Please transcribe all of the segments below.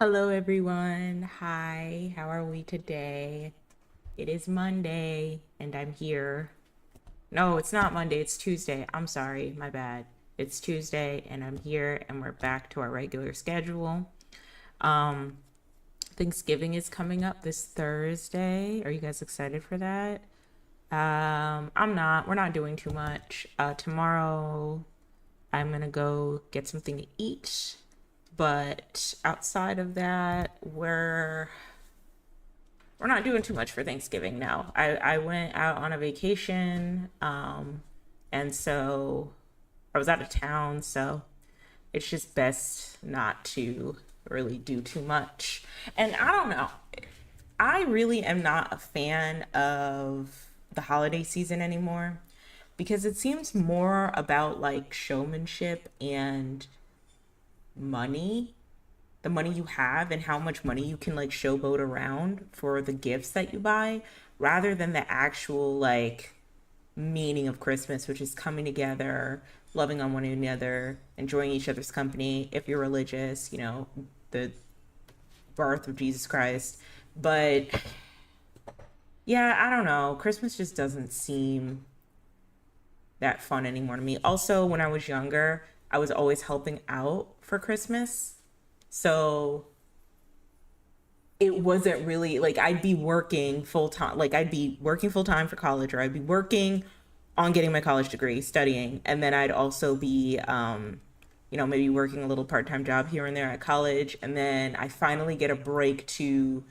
Hello, everyone. Hi, how are we today? It is Monday, and I'm here. No, it's not Monday, it's Tuesday. I'm sorry, my bad. It's Tuesday, and I'm here, and we're back to our regular schedule. Thanksgiving is coming up this Thursday. Are you guys excited for that? I'm not. We're not doing too much. Tomorrow, I'm gonna go get something to eat. But outside of that, we're not doing too much for Thanksgiving now. I went out on a vacation, and so I was out of town, so it's just best not to really do too much. And I don't know. I really am not a fan of the holiday season anymore because it seems more about like showmanship and money, the money you have and how much money you can like showboat around for the gifts that you buy, rather than the actual like meaning of Christmas, which is coming together, loving on one another, enjoying each other's company. If you're religious, the birth of Jesus Christ. But yeah, I don't know. Christmas just doesn't seem that fun anymore to me. Also, when I was younger, I was always helping out for Christmas. So it wasn't really like I'd be working full time, like I'd be working full time for college, or I'd be working on getting my college degree, studying, and then I'd also be, maybe working a little part time job here and there at college, and then I finally get a break to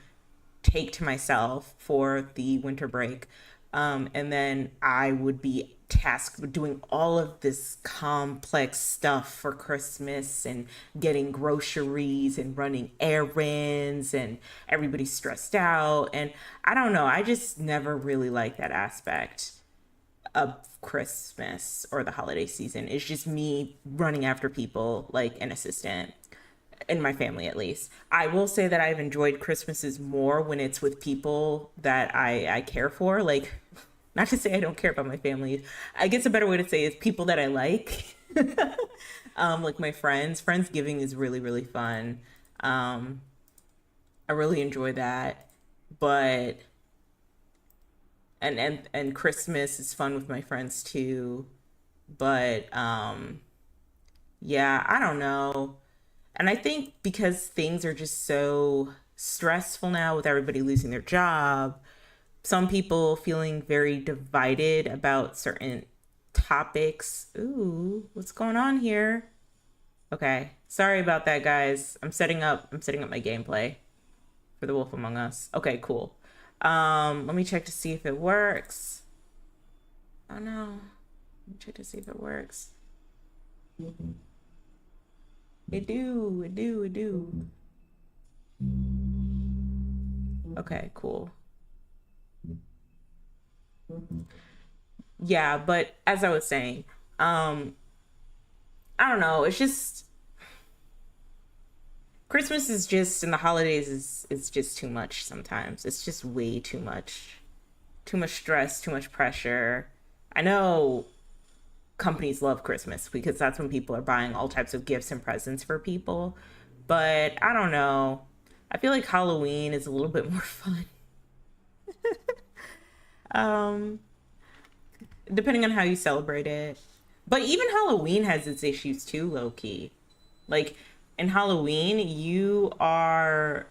take to myself for the winter break. And then I would be tasked with doing all of this complex stuff for Christmas and getting groceries and running errands, and everybody's stressed out. And I don't know, I just never really liked that aspect of Christmas or the holiday season. It's just me running after people like an assistant, in my family at least. I will say that I've enjoyed Christmases more when it's with people that I care for. Like, not to say I don't care about my family. I guess a better way to say is people that I like. Like my friends. Friendsgiving is really, really fun. Um, I really enjoy that. But and Christmas is fun with my friends too. But yeah, I don't know. And I think because things are just so stressful now with everybody losing their job, some people feeling very divided about certain topics. Ooh, what's going on here? Okay. Sorry about that, guys. I'm setting up my gameplay for The Wolf Among Us. Okay, cool. Let me check to see if it works. Oh no. Let me check to see if it works. It do. Okay, cool. Yeah, but as I was saying, um, I don't know. It's just Christmas is just and the holidays is just too much sometimes. It's just way too much. Too much stress, too much pressure. I know companies love Christmas because that's when people are buying all types of gifts and presents for people. But I don't know. I feel like Halloween is a little bit more fun. Um, Depending on how you celebrate it. But even Halloween has its issues too, low key. Like in Halloween, you are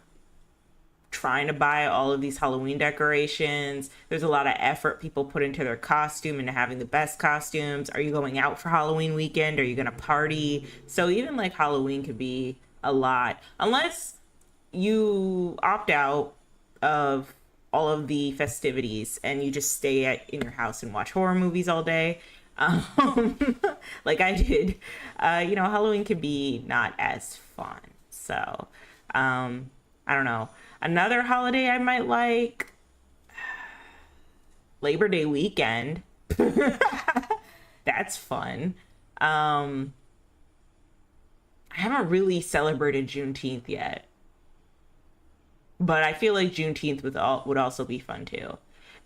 trying to buy all of these Halloween decorations. There's a lot of effort people put into their costume and having the best costumes. Are you going out for Halloween weekend? Are you going to party? So even like Halloween could be a lot. Unless you opt out of all of the festivities and you just in your house and watch horror movies all day, um, like I did. Halloween can be not as fun. So, I don't know. Another holiday I might like, Labor Day weekend. That's fun. Um, I haven't really celebrated Juneteenth yet, but I feel like Juneteenth would also be fun too.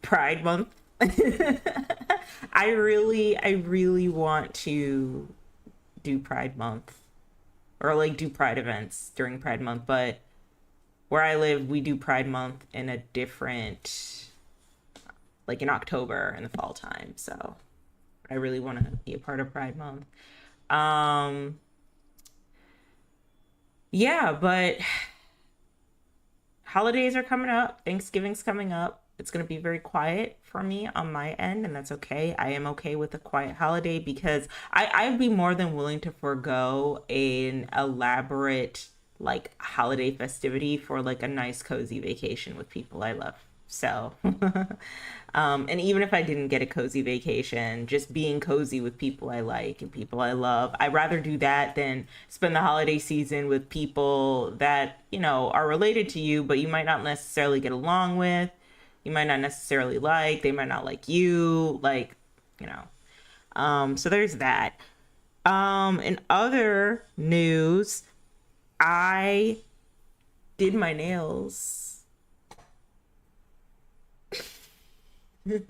Pride Month. I really want to do Pride Month, or like do Pride events during Pride Month, but where I live, we do Pride Month in a different, like in October in the fall time. So I really want to be a part of Pride Month. Um, yeah, but holidays are coming up. Thanksgiving's coming up. It's going to be very quiet for me on my end, and that's okay. I am okay with a quiet holiday because I'd be more than willing to forego an elaborate like holiday festivity for like a nice cozy vacation with people I love. So, and even if I didn't get a cozy vacation, just being cozy with people I like and people I love, I'd rather do that than spend the holiday season with people that, you know, are related to you, but you might not necessarily get along with. You might not necessarily like, they might not like you, like, you know. So there's that. In other news, I did my nails. Here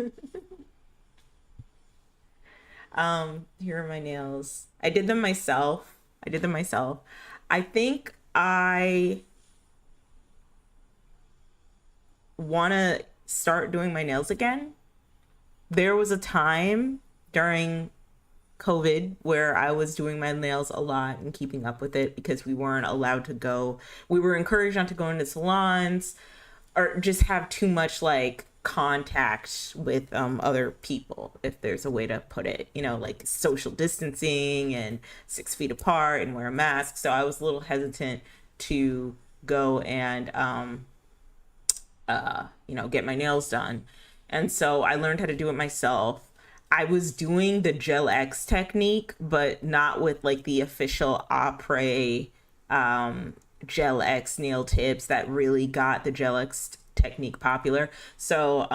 are my nails. I did them myself. I did them myself. I think I want to start doing my nails again. There was a time during COVID where I was doing my nails a lot and keeping up with it because we weren't allowed to go. We were encouraged not to go into salons or just have too much like contact with other people, if there's a way to put it, you know, like social distancing and 6 feet apart and wear a mask. So I was a little hesitant to go and you know, get my nails done. And so I learned how to do it myself. I was doing the Gel X technique, but not with like the official Après Gel X nail tips that really got the Gel X technique popular. So,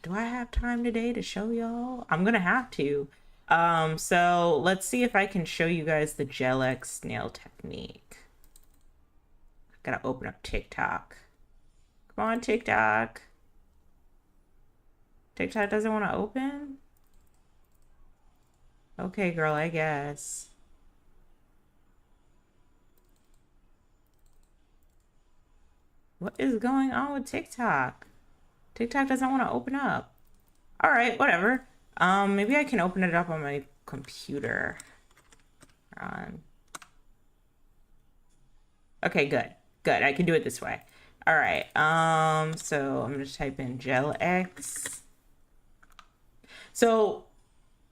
do I have time today to show y'all? I'm gonna have to. So let's see if I can show you guys the Gel X nail technique. Gotta open up TikTok. Come on, TikTok. TikTok doesn't want to open? Okay, girl, I guess. What is going on with TikTok? TikTok doesn't want to open up. All right, whatever. Maybe I can open it up on my computer. Okay, good. Good. I can do it this way. All right. So I'm going to type in Gel X. So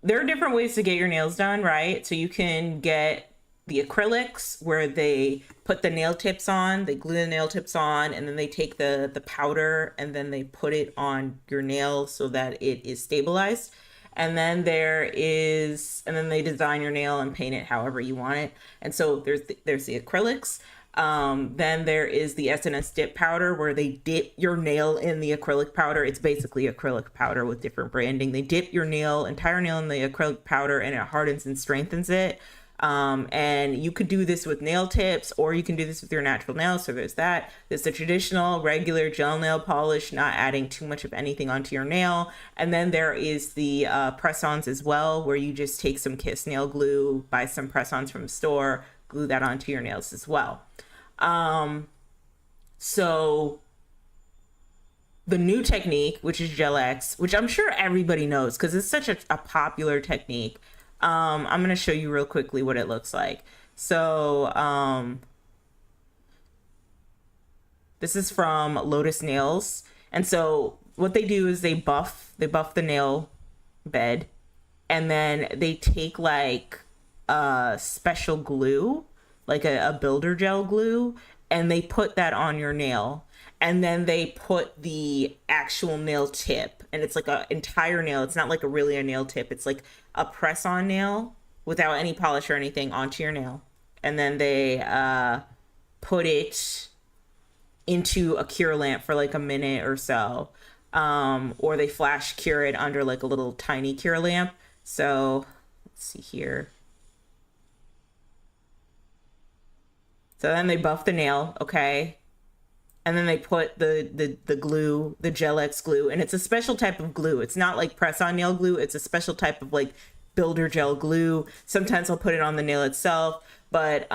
there are different ways to get your nails done, right? So you can get the acrylics where they put the nail tips on, they glue the nail tips on, and then they take the powder and then they put it on your nail so that it is stabilized. And then and then they design your nail and paint it however you want it. And so there's the acrylics. Then there is the SNS dip powder where they dip your nail in the acrylic powder. It's basically acrylic powder with different branding. They dip your entire nail in the acrylic powder and it hardens and strengthens it. And you could do this with nail tips or you can do this with your natural nails. So there's that. There's the traditional regular gel nail polish, not adding too much of anything onto your nail. And then there is the press-ons as well, where you just take some Kiss nail glue, buy some press-ons from the store, glue that onto your nails as well. So the new technique, which is Gel X, which I'm sure everybody knows because it's such a popular technique. I'm going to show you real quickly what it looks like. So, this is from Lotus Nails. And so what they do is they buff the nail bed and then they take like a special glue, like a builder gel glue, and they put that on your nail. And then they put the actual nail tip, and it's like an entire nail. It's not like really a nail tip. It's like a press-on nail without any polish or anything onto your nail. And then they put it into a cure lamp for like a minute or so. Or they flash cure it under like a little tiny cure lamp. So let's see here. So then they buff the nail, okay? And then they put the glue, the Gel X glue, and it's a special type of glue. It's not like press-on nail glue. It's a special type of like builder gel glue. Sometimes I'll put it on the nail itself, but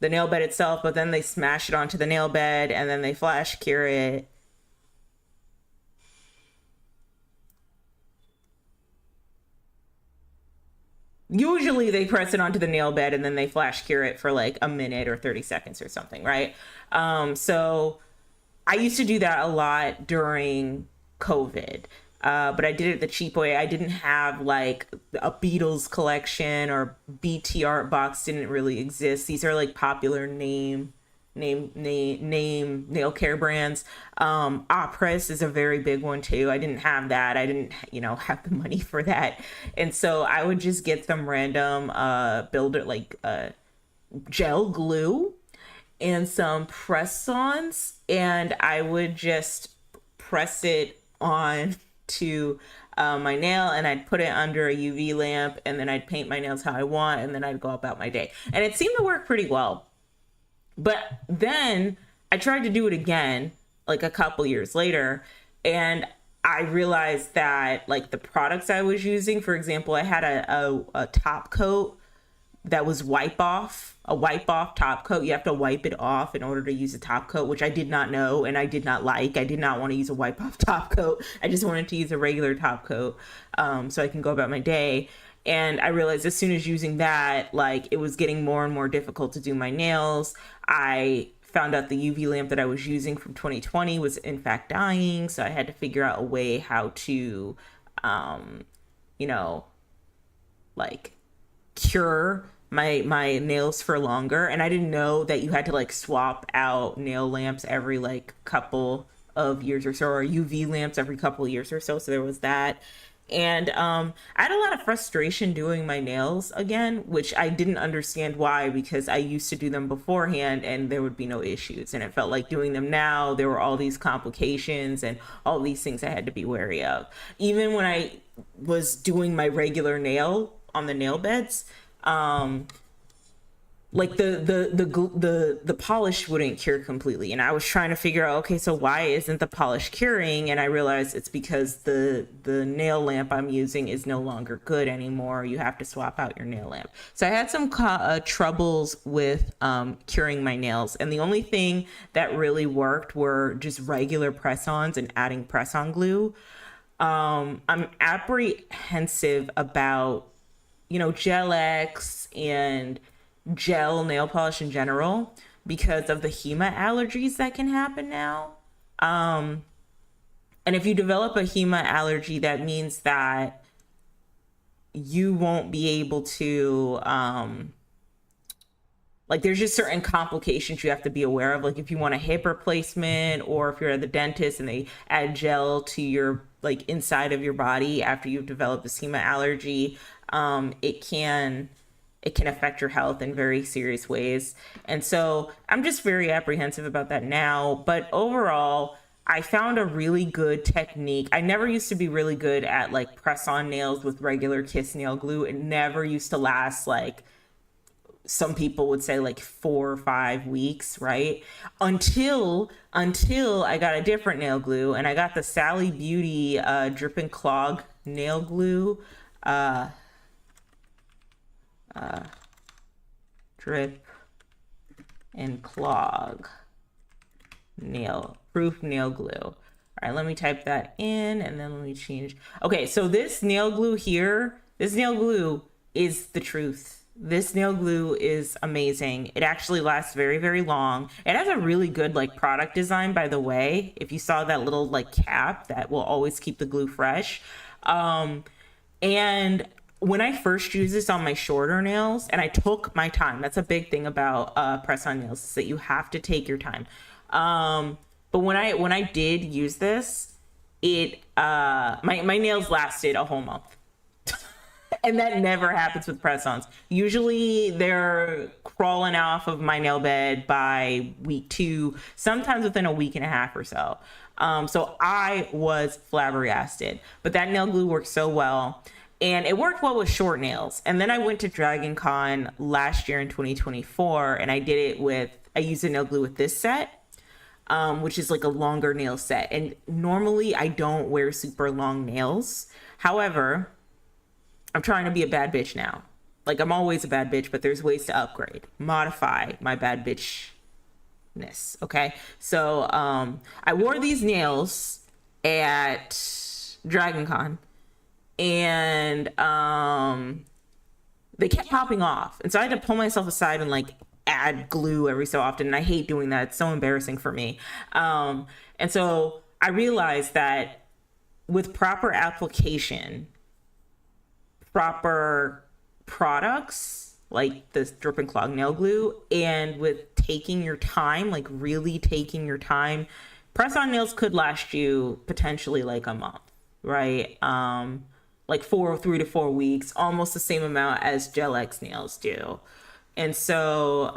the nail bed itself, but then they smash it onto the nail bed and then they flash cure it. Usually they press it onto the nail bed and then they flash cure it for like a minute or 30 seconds or something, right? So I used to do that a lot during COVID. But I did it the cheap way. I didn't have like a Beatles collection, or BT Art Box didn't really exist. These are like popular name nail care brands. Opress is a very big one too. I didn't have that. I didn't, have the money for that. And so I would just get some random builder like gel glue and some press-ons, and I would just press it on to my nail, and I'd put it under a UV lamp, and then I'd paint my nails how I want, and then I'd go about my day. And it seemed to work pretty well. But then I tried to do it again, like a couple years later, and I realized that like the products I was using, for example, I had a top coat that was a wipe off top coat. You have to wipe it off in order to use a top coat, which I did not know and I did not like. I did not want to use a wipe off top coat. I just wanted to use a regular top coat, so I can go about my day. And I realized as soon as using that, like it was getting more and more difficult to do my nails. I found out the UV lamp that I was using from 2020 was in fact dying. So I had to figure out a way how to, you know, like cure my nails for longer. And I didn't know that you had to like swap out nail lamps every like couple of years or so, or UV lamps every couple of years or so. So there was that. And I had a lot of frustration doing my nails again, which I didn't understand why, because I used to do them beforehand and there would be no issues. And it felt like doing them now, there were all these complications and all these things I had to be wary of. Even when I was doing my regular nail on the nail beds, like the polish wouldn't cure completely, and I was trying to figure out, okay, so why isn't the polish curing? And I realized it's because the nail lamp I'm using is no longer good anymore. You have to swap out your nail lamp. So I had some troubles with curing my nails, and the only thing that really worked were just regular press-ons and adding press-on glue. I'm apprehensive about Gel X and gel nail polish in general because of the HEMA allergies that can happen now. And if you develop a HEMA allergy, that means that you won't be able to, like there's just certain complications you have to be aware of. Like if you want a hip replacement, or if you're at the dentist and they add gel to your like inside of your body after you've developed this HEMA allergy, it can affect your health in very serious ways. And so I'm just very apprehensive about that now. But overall, I found a really good technique. I never used to be really good at like press on nails with regular Kiss nail glue. It never used to last, like some people would say, like 4 or 5 weeks, right? Until I got a different nail glue, and I got the Sally Beauty Drip and Clog nail glue. Drip and Clog proof nail glue. All right, let me type that in and then let me change. Okay, so this nail glue here, this nail glue is the truth. This nail glue is amazing. It actually lasts very, very long. It has a really good like product design, by the way. If you saw that little like cap that will always keep the glue fresh. And when I first used this on my shorter nails, and I took my time, that's a big thing about press-on nails, is that you have to take your time. But when I did use this, it my nails lasted a whole month. And that never happens with press-ons. Usually they're crawling off of my nail bed by week 2, sometimes within a week and a half or so. So I was flabbergasted. But that nail glue works so well. And it worked well with short nails. And then I went to Dragon Con last year in 2024, and I used a nail glue with this set, which is like a longer nail set. And normally I don't wear super long nails. However, I'm trying to be a bad bitch now. Like, I'm always a bad bitch, but there's ways to upgrade, modify my bad bitchness. Okay. So, I wore these nails at Dragon Con, and they kept popping off. And so I had to pull myself aside and like add glue every so often. And I hate doing that. It's so embarrassing for me. And so I realized that with proper application, proper products like this drip and clog nail glue, and with taking your time, like really taking your time, press on nails could last you potentially like a month, right? Like 3 to 4 weeks, almost the same amount as Gel X nails do. And so,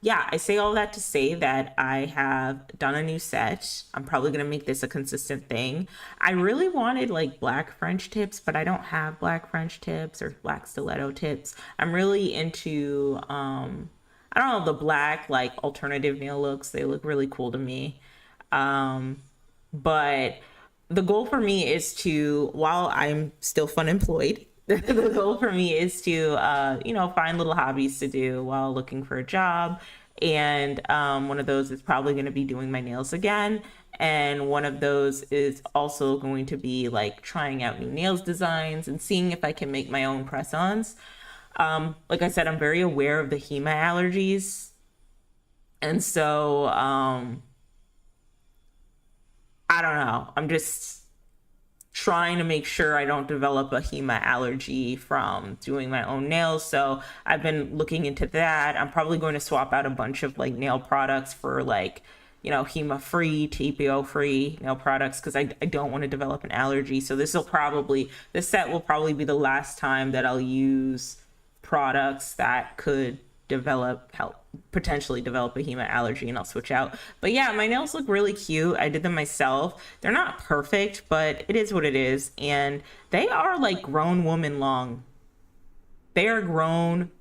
yeah, I say all that to say that I have done a new set. I'm probably going to make this a consistent thing. I really wanted like black French tips, but I don't have black French tips or black stiletto tips. I'm really into, I don't know, the black like alternative nail looks. They look really cool to me. But the goal for me is to, while I'm still fun employed, the goal for me is to, find little hobbies to do while looking for a job. And one of those is probably going to be doing my nails again. And one of those is also going to be like trying out new nails designs and seeing if I can make my own press-ons. Like I said, I'm very aware of the HEMA allergies. And so, I don't know. I'm just trying to make sure I don't develop a HEMA allergy from doing my own nails. So I've been looking into that. I'm probably going to swap out a bunch of like nail products for like, HEMA free, TPO free nail products, because I don't want to develop an allergy. So this set will probably be the last time that I'll use products that could potentially develop a HEMA allergy, and I'll switch out. But yeah, my nails look really cute. I did them myself. They're not perfect, but it is what it is. And they are like grown woman long. They are grown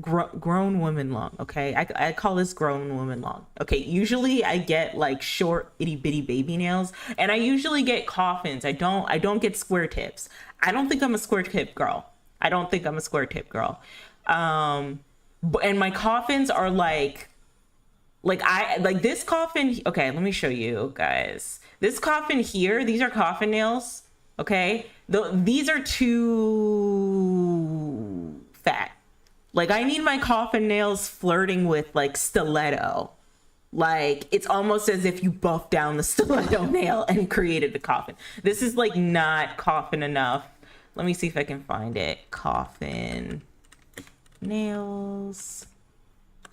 woman long. Okay. I call this grown woman long. Okay. Usually I get like short itty bitty baby nails, and I usually get coffins. I don't get square tips. I don't think I'm a square tip girl. And my coffins are like this coffin. Okay, let me show you guys. This coffin here, these are coffin nails. Okay, these are too fat. Like, I need my coffin nails flirting with like stiletto. Like, it's almost as if you buffed down the stiletto nail and created a coffin. This is like not coffin enough. Let me see if I can find it. Coffin nails.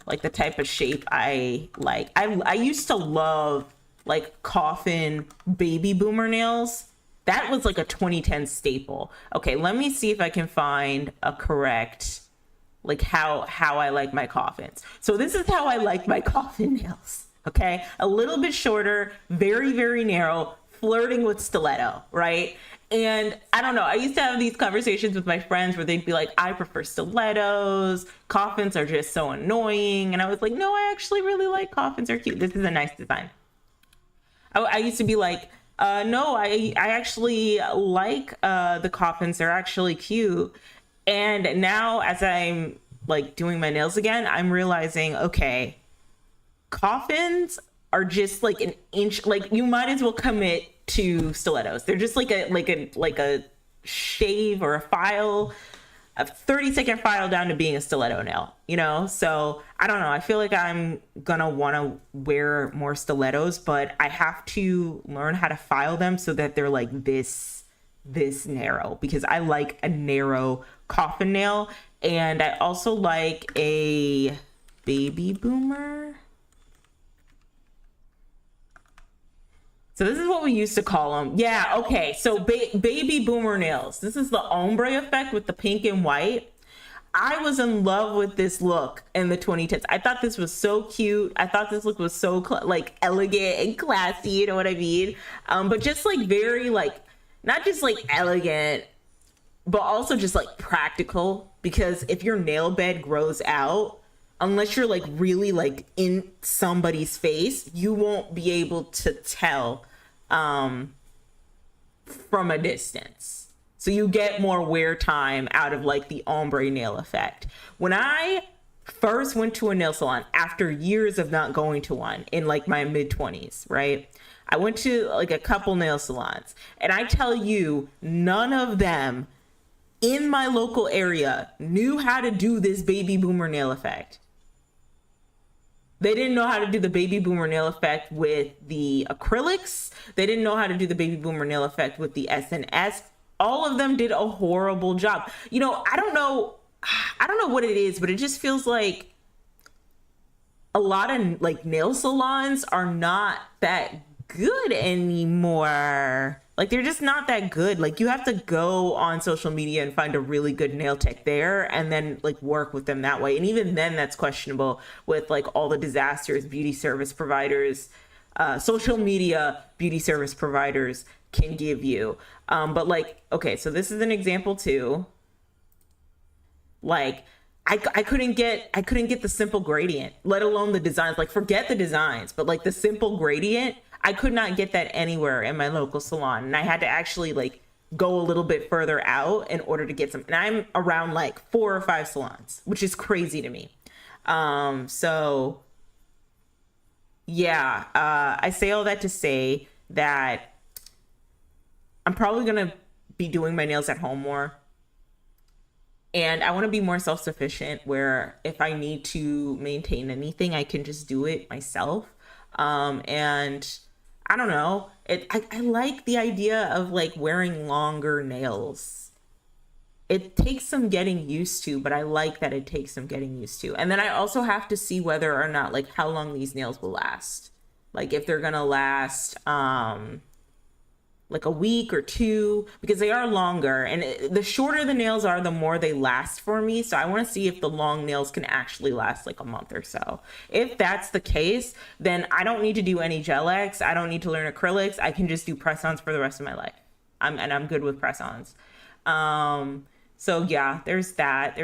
Like the type of shape I like. I used to love like coffin baby boomer nails. That was like a 2010 staple. Okay, let me see if I can find a correct, like how I like my coffins. So this is how I like my coffin nails. Okay, a little bit shorter, very, very narrow, flirting with stiletto, right? And I don't know, I used to have these conversations with my friends where they'd be like, I prefer stilettos, coffins are just so annoying. And I was like, no, I actually really like coffins, are cute. This is a nice design. I used to be like, no, I actually like the coffins, they're actually cute. And now as I'm like doing my nails again, I'm realizing, okay, coffins are just like an inch, like you might as well commit to stilettos. They're just like a shave or a 30-second file down to being a stiletto nail, So I don't know. I feel like I'm gonna want to wear more stilettos, but I have to learn how to file them so that they're like this narrow, because I like a narrow coffin nail, and I also like a baby boomer. So this is what we used to call them. Yeah, okay. So baby boomer nails. This is the ombre effect with the pink and white. I was in love with this look in the 2010s. I thought this was so cute. I thought this look was so like elegant and classy, you know what I mean? But just like very like, not just like elegant, but also just like practical, because if your nail bed grows out, unless you're like really like in somebody's face, you won't be able to tell from a distance. So you get more wear time out of like the ombre nail effect. When I first went to a nail salon after years of not going to one in like my mid 20s, right? I went to like a couple nail salons, and I tell you, none of them in my local area knew how to do this baby boomer nail effect. They didn't know how to do the baby boomer nail effect with the acrylics. They didn't know how to do the baby boomer nail effect with the SNS. All of them did a horrible job. You know, I don't know what it is, but it just feels like a lot of like nail salons are not that good anymore. Like they're just not that good. Like you have to go on social media and find a really good nail tech there and then like work with them that way. And even then that's questionable with like all the disasters beauty service providers, social media beauty service providers can give you. But like, okay, so this is an example too. Like I couldn't get the simple gradient, let alone the designs. Like forget the designs, but like the simple gradient, I could not get that anywhere in my local salon. And I had to actually like go a little bit further out in order to get some. And I'm around like 4 or 5 salons, which is crazy to me. So yeah, I say all that to say that I'm probably going to be doing my nails at home more. And I want to be more self-sufficient where if I need to maintain anything, I can just do it myself. And I don't know. I like the idea of like wearing longer nails. It takes some getting used to, but I like that it takes some getting used to. And then I also have to see whether or not like how long these nails will last. Like if they're gonna last like a week or 2, because they are longer, and the shorter the nails are, the more they last for me. So I want to see if the long nails can actually last like a month or so. If that's the case, then I don't need to do any gel X. I don't need to learn acrylics. I can just do press-ons for the rest of my life. I'm good with press-ons. So yeah, there's that.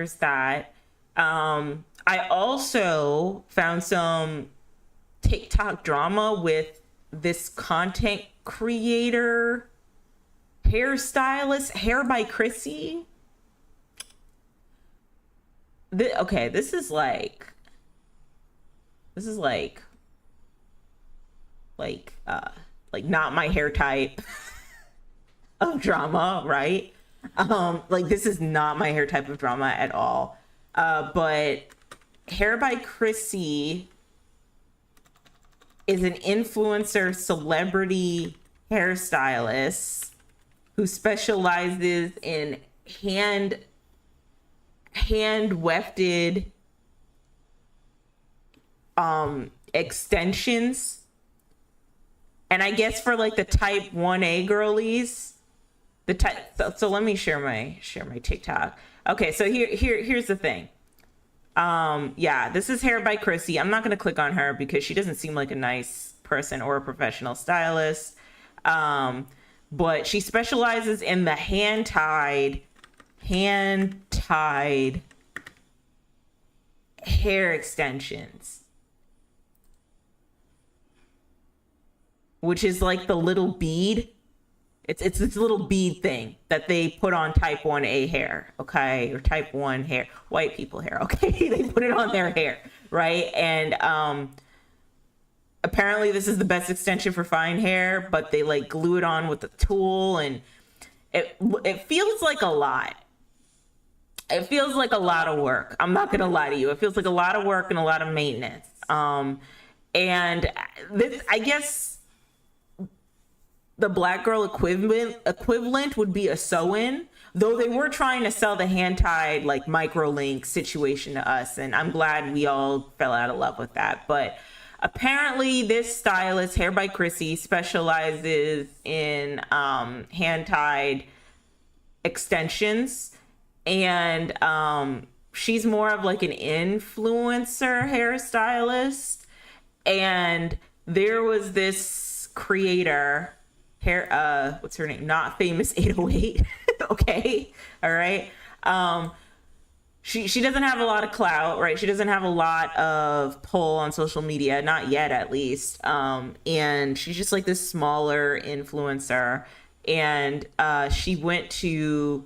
I also found some TikTok drama with this content creator, hairstylist, Hair by Chrissy. Okay, this is like not my hair type of drama, right? Like this is not my hair type of drama at all. But Hair by Chrissy is an influencer celebrity hairstylist who specializes in hand wefted extensions. And I guess for like the type 1A girlies, the type, so let me share my TikTok. Okay, so here's the thing. Yeah, this is Hair by Chrissy. I'm not going to click on her because she doesn't seem like a nice person or a professional stylist. But she specializes in the hand-tied hair extensions, which is like the little bead. It's this little bead thing that they put on type 1A hair, okay? Or type 1 hair, white people hair, okay? They put it on their hair, right? And apparently this is the best extension for fine hair, but they like glue it on with a tool, and it feels like a lot. It feels like a lot of work. I'm not gonna lie to you. It feels like a lot of work and a lot of maintenance. And this, I guess, the black girl equivalent would be a sew-in, though they were trying to sell the hand-tied like micro link situation to us, and I'm glad we all fell out of love with that. But apparently this stylist, Hair by Chrissy, specializes in hand-tied extensions, and she's more of like an influencer hairstylist. And there was this creator, what's her name? Not Famous 808. Okay. All right. She doesn't have a lot of clout, right? She doesn't have a lot of pull on social media, not yet at least. And she's just like this smaller influencer. and she went to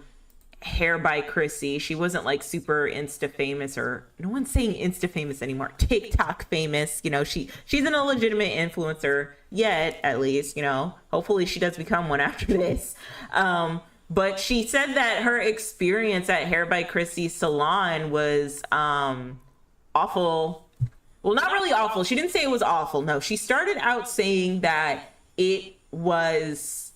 Hair by Chrissy. She wasn't like super Insta famous, or no one's saying Insta famous anymore. TikTok famous. She's an illegitimate influencer yet, at least. Hopefully she does become one after this. But she said that her experience at Hair by Chrissy's salon was awful. Well, not really awful. She didn't say it was awful. No, she started out saying that it was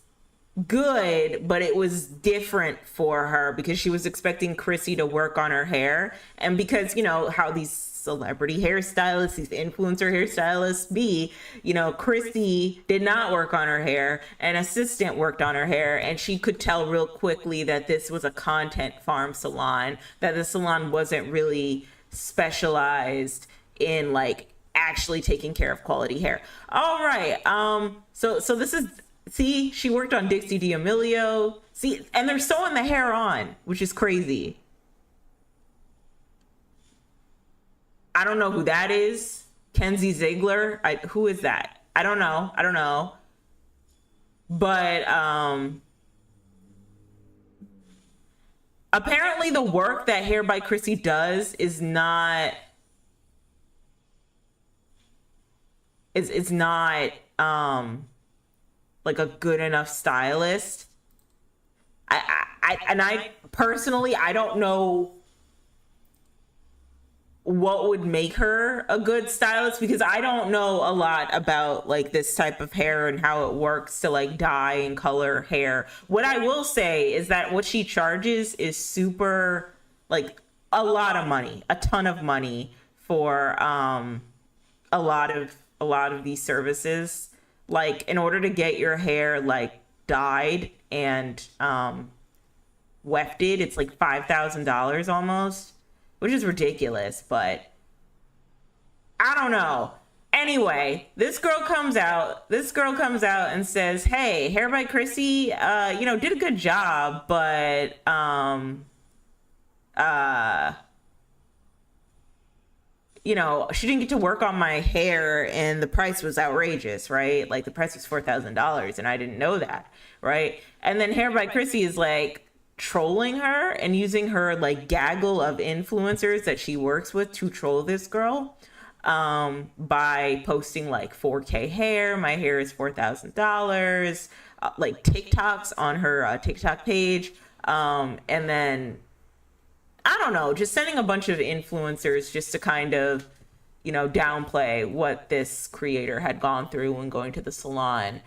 good, but it was different for her because she was expecting Chrissy to work on her hair. And because, how these celebrity hairstylists, these influencer hairstylists be, Chrissy did not work on her hair. An assistant worked on her hair, and she could tell real quickly that this was a content farm salon, that the salon wasn't really specialized in like actually taking care of quality hair. All right. So this is, see, she worked on Dixie D'Amelio. See, and they're sewing the hair on, which is crazy. I don't know who that is. Kenzie Ziegler. Who is that? I don't know. But apparently the work that Hair by Chrissy does is not like a good enough stylist. I personally, I don't know what would make her a good stylist, because I don't know a lot about like this type of hair and how it works to like dye and color hair. What I will say is that what she charges is super, like, a lot of money, a ton of money for a lot of these services. Like, in order to get your hair like dyed and wefted, it's like $5,000 almost, which is ridiculous, but I don't know. Anyway, this girl comes out and says, hey, Hair by Chrissy, did a good job, but she didn't get to work on my hair, and the price was outrageous, right? Like, the price was $4,000, and I didn't know that, right? And then Hair by Chrissy is like trolling her and using her like gaggle of influencers that she works with to troll this girl by posting like 4K hair. My hair is $4,000, like TikToks on her TikTok page. And then, I don't know, just sending a bunch of influencers just to kind of, downplay what this creator had gone through when going to the salon.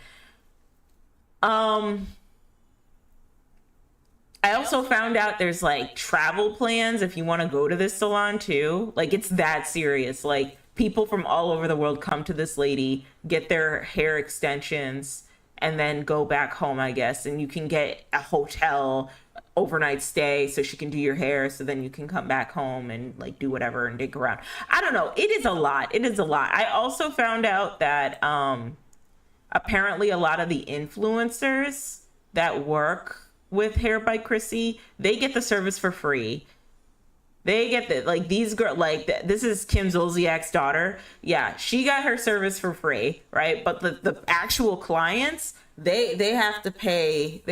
I also found out there's like travel plans if you want to go to this salon too. Like, it's that serious. Like, people from all over the world come to this lady, get their hair extensions, and then go back home, I guess. And you can get a hotel overnight stay so she can do your hair, so then you can come back home and like do whatever and dig around. I don't know. It is a lot. I also found out that apparently a lot of the influencers that work with Hair by Chrissy, they get the service for free. They get the, like, these girls, like, this is Kim Zolciak's daughter. Yeah, she got her service for free, right? But the actual clients, they have to pay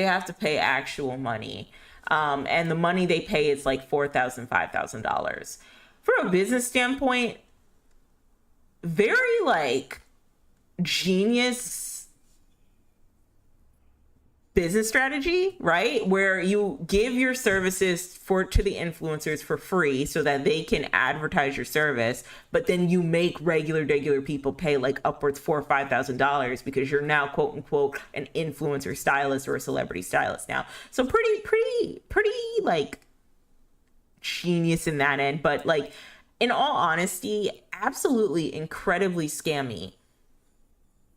actual money. And the money they pay is like $4,000, $5,000. From a business standpoint, very like genius business strategy, right? Where you give your services to the influencers for free so that they can advertise your service, but then you make regular people pay like upwards $4,000 or $5,000 because you're now quote unquote an influencer stylist or a celebrity stylist now. So pretty like genius in that end, but like, in all honesty, absolutely incredibly scammy.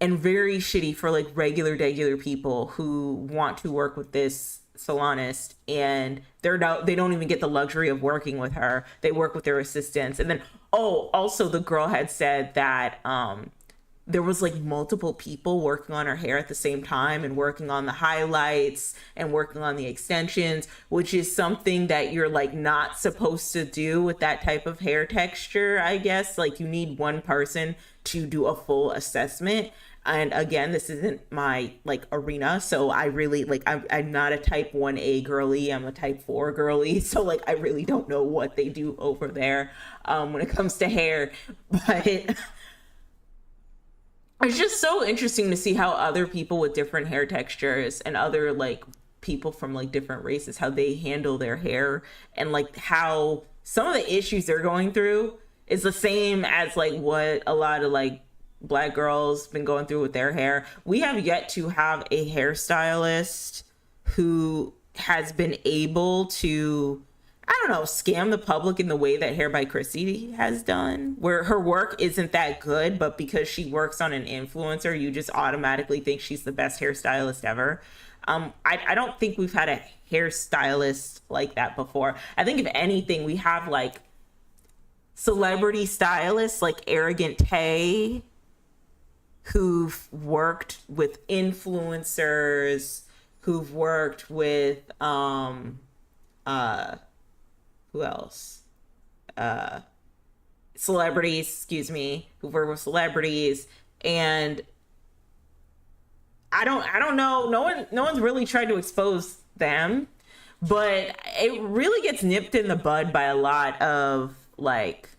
And very shitty for like regular people who want to work with this salonist, and they don't even get the luxury of working with her. They work with their assistants. And then, also the girl had said that there was like multiple people working on her hair at the same time and working on the highlights and working on the extensions, which is something that you're like not supposed to do with that type of hair texture, I guess. Like, you need one person to do a full assessment. And again, this isn't my like arena, so I really like I'm not a type 1A girly, I'm a type 4 girly, so like I really don't know what they do over there when it comes to hair. But it's just so interesting to see how other people with different hair textures and other like people from like different races, how they handle their hair, and like how some of the issues they're going through is the same as like what a lot of like black girls been going through with their hair. We have yet to have a hairstylist who has been able to, I don't know, scam the public in the way that Hair by Chrissy has done, where her work isn't that good, but because she works on an influencer, you just automatically think she's the best hairstylist ever. I don't think we've had a hairstylist like that before. I think if anything, we have like celebrity stylists like Arrogant Tay, who've worked with influencers, who've worked with who else? Celebrities, excuse me, who've worked with celebrities. And I don't know. No one's really tried to expose them, but it really gets nipped in the bud by a lot of like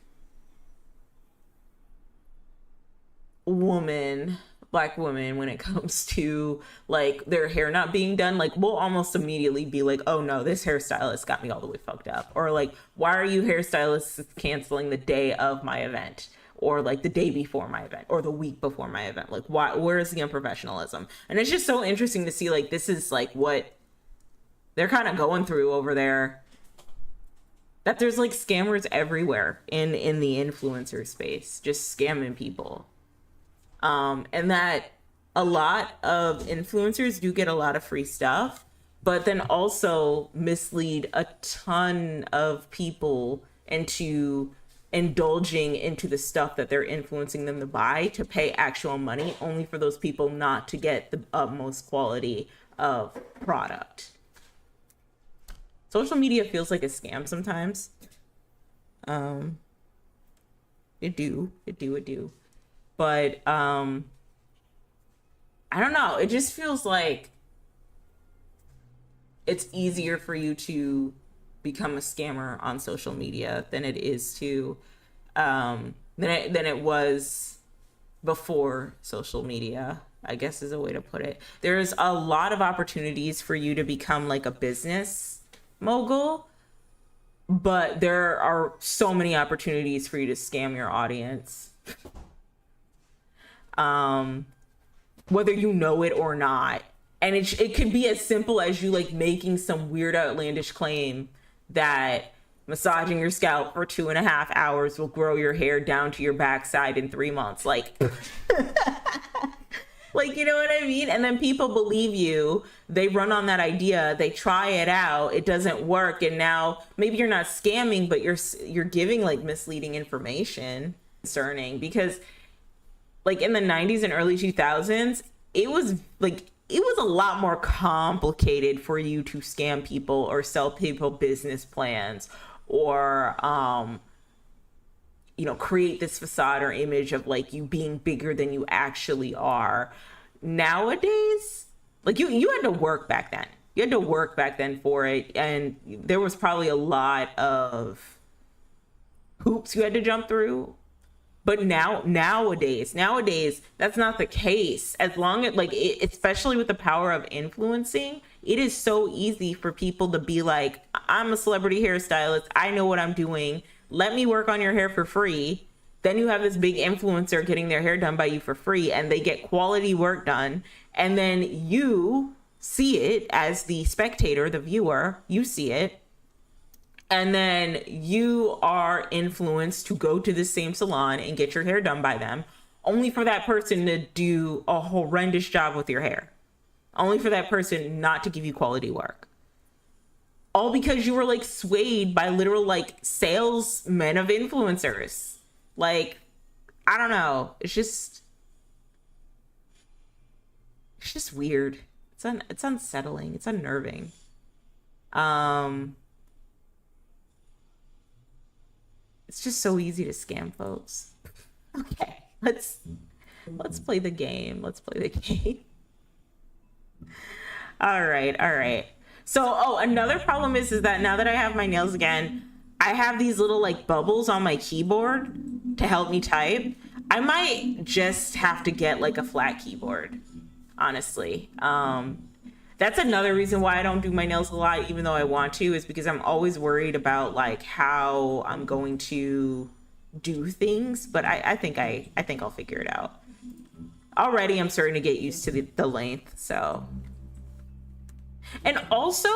black women when it comes to like their hair not being done. Like we'll almost immediately be like, oh no, this hairstylist got me all the way fucked up, or like, why are you hairstylists canceling the day of my event, or like the day before my event, or the week before my event? Like why, where's the unprofessionalism? And it's just so interesting to see like this is like what they're kind of going through over there, that there's like scammers everywhere in the influencer space, just scamming people. And that a lot of influencers do get a lot of free stuff, but then also mislead a ton of people into indulging into the stuff that they're influencing them to buy to pay actual money, only for those people not to get the utmost quality of product. Social media feels like a scam sometimes. It do. But I don't know. It just feels like it's easier for you to become a scammer on social media than it is to than it was before social media, I guess is a way to put it. There's a lot of opportunities for you to become like a business mogul, but there are so many opportunities for you to scam your audience. Whether you know it or not. And it could be as simple as you like making some weird outlandish claim that massaging your scalp for 2.5 hours will grow your hair down to your backside in 3 months. Like, like, you know what I mean? And then people believe you, they run on that idea, they try it out, it doesn't work. And now maybe you're not scamming, but you're giving like misleading information. Concerning, because like in the 90s and early 2000s, it was a lot more complicated for you to scam people or sell people business plans, or create this facade or image of like you being bigger than you actually are. Nowadays, like you had to work back then. You had to work back then for it, and there was probably a lot of hoops you had to jump through. But nowadays, that's not the case. As long as especially with the power of influencing, it is so easy for people to be like, I'm a celebrity hairstylist, I know what I'm doing, let me work on your hair for free. Then you have this big influencer getting their hair done by you for free, and they get quality work done. And then you see it as the spectator, the viewer, you see it. And then you are influenced to go to the same salon and get your hair done by them, only for that person to do a horrendous job with your hair. Only for that person not to give you quality work. All because you were like swayed by literal like salesmen of influencers. Like, I don't know. It's just weird. It's unsettling. It's unnerving. It's just so easy to scam folks. Okay, let's Let's play the game. Let's play the game. All right, all right. So, oh, another problem is that now that I have my nails again, I have these little like bubbles on my keyboard to help me type. I might just have to get like a flat keyboard, honestly. That's another reason why I don't do my nails a lot, even though I want to, is because I'm always worried about like how I'm going to do things. But I think I'll figure it out. Already, I'm starting to get used to the length, so. And also,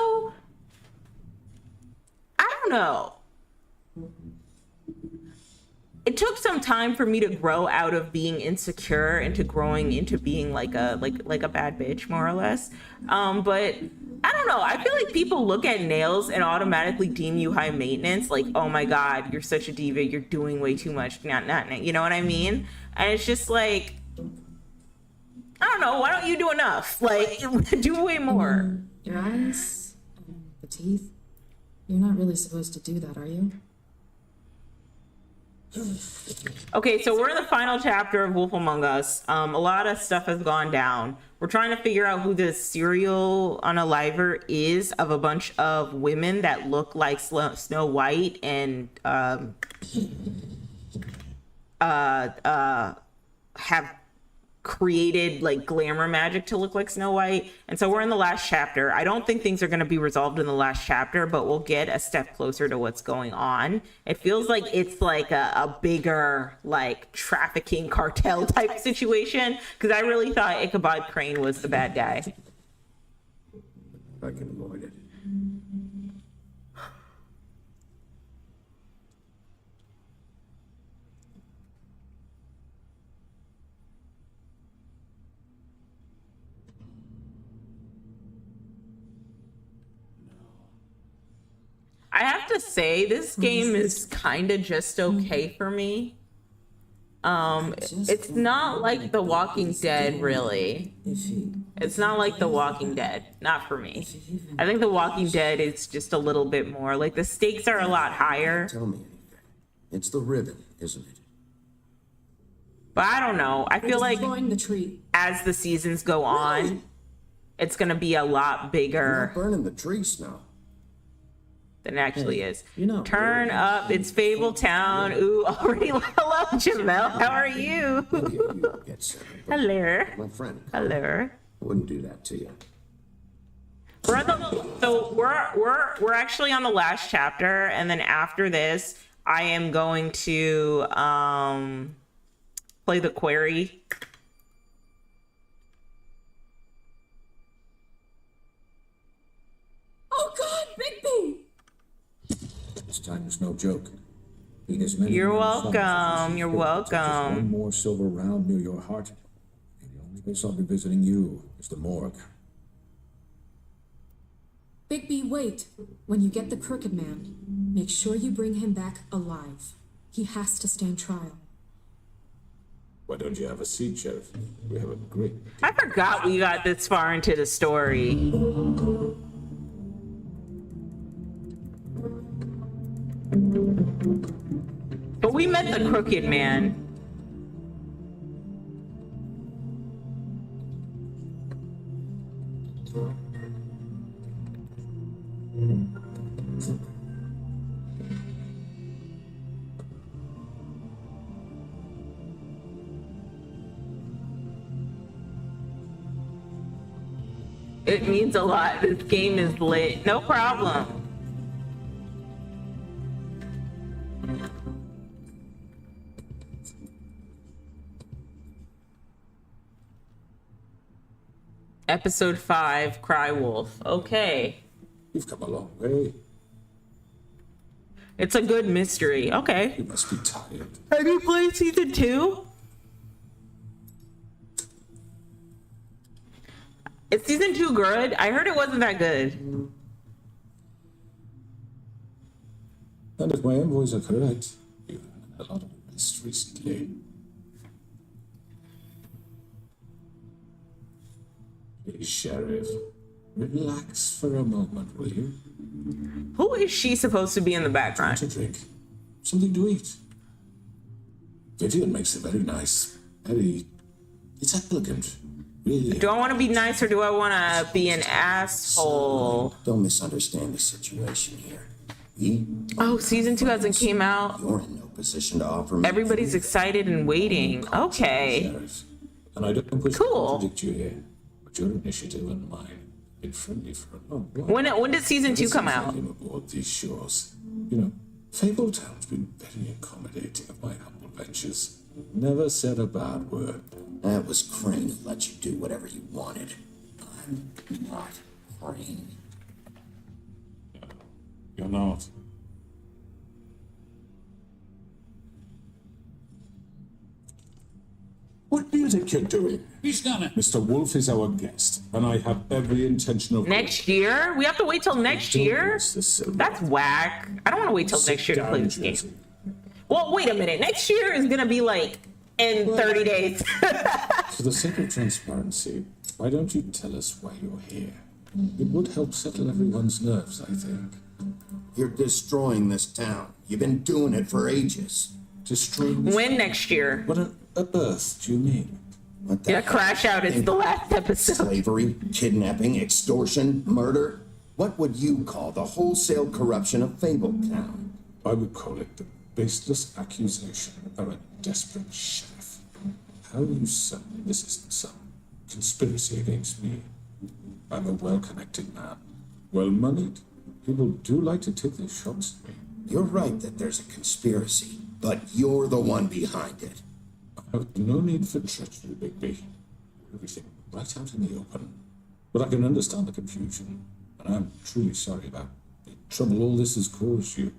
I don't know. It took some time for me to grow out of being insecure into growing into being like a bad bitch, more or less. But I don't know. I feel like people look at nails and automatically deem you high maintenance. Like, oh my God, you're such a diva. You're doing way too much. Not, you know what I mean? And it's just like, I don't know. Why don't you do enough? Like, do way more. Your eyes, the teeth. You're not really supposed to do that, are you? Okay, so we're in the final chapter of Wolf Among Us. A lot of stuff has gone down. We're trying to figure out who the serial unaliver is of a bunch of women that look like Snow White and have created like glamour magic to look like Snow White. And so we're in the last chapter. I don't think things are going to be resolved in the last chapter, but we'll get a step closer to what's going on. It feels like it's like a bigger like trafficking cartel type situation, because I really thought Ichabod Crane was the bad guy. I can avoid it. I have to say, this game is kind of just okay for me. It's not like The Walking Dead, really. It's not like The Walking Dead. Not for me. I think The Walking Dead is just a little bit more, like the stakes are a lot higher. Tell me anything. It's the ribbon, isn't it? But I don't know. I feel like Destroying the tree. as the seasons go on, it's going to be a lot You're bigger not burning the tree, Snow. than it actually is. you know, Turn up, it's Fable Town. Ooh, already. Hello, Jamel. How are you? Maybe you get seven, but Hello. my friend, Hello. I wouldn't do that to you. We're actually on the last chapter, and then after this, I am going to play the query. Oh God, Bigby! This time is no joke. Eat as many You're round sausages welcome. as You're you fit. Just welcome. one more silver round near your heart. And the only place I'll be visiting you is the morgue. Bigby, wait. When you get the Crooked Man, make sure you bring him back alive. He has to stand trial. Why don't you have a seat, Sheriff? We have a great... I forgot we got this far into the story. But we met the Crooked Man. It means a lot. This game is lit. No problem. Episode 5, Cry Wolf. Okay. You've come a long way. It's a good mystery. Okay. You must be tired. Have you played season 2? Is season 2 good? I heard it wasn't that good. And if my envoys are correct, you've had a lot of rest recently. Please, Sheriff, relax for a moment, will you? Who is she supposed to be in the To background? drink, something to eat. Vivian makes a very nice, very It's elegant. Really. Do I want to be nice or do I want to be an asshole? Don't misunderstand the situation here. We, Oh, season 2 hasn't came out. you're in no position to offer me. Everybody's excited and waiting. Okay. Sheriff. And I don't wish Cool. to contradict you here, but your initiative and mine have been friendly for a long while. When did season 2 come Since I out? came aboard these shores, you know, Fabletown's been very accommodating of my humble ventures. Never said a bad word. That was Crane who let you do whatever you wanted. I'm not Crane. You're not. What do you think you're doing? He's gonna. Mr. Wolf is our guest, and I have every intention of... Next year? We have to wait till next year? That's whack. I don't want to wait till next year to play this game. Well, wait a minute. Next year is going to be like in 30 days. For the sake of transparency, why don't you tell us why you're here? It would help settle everyone's nerves, I think. You're destroying this town. You've been doing it for ages. Destroying this... When next year? What on earth do you mean? What the Yeah, hell? crash out. It's the last episode. Slavery, kidnapping, extortion, murder. What would you call the wholesale corruption of Fabletown? I would call it the baseless accusation of a desperate sheriff. How you suddenly this isn't some conspiracy against me. I'm a well-connected man, well-moneyed. People do like to take their shots at me. You're right that there's a conspiracy, but you're the one behind it. I have no need for treachery, Bigby. Everything right out in the open. But I can understand the confusion, and I'm truly sorry about the trouble all this has caused you.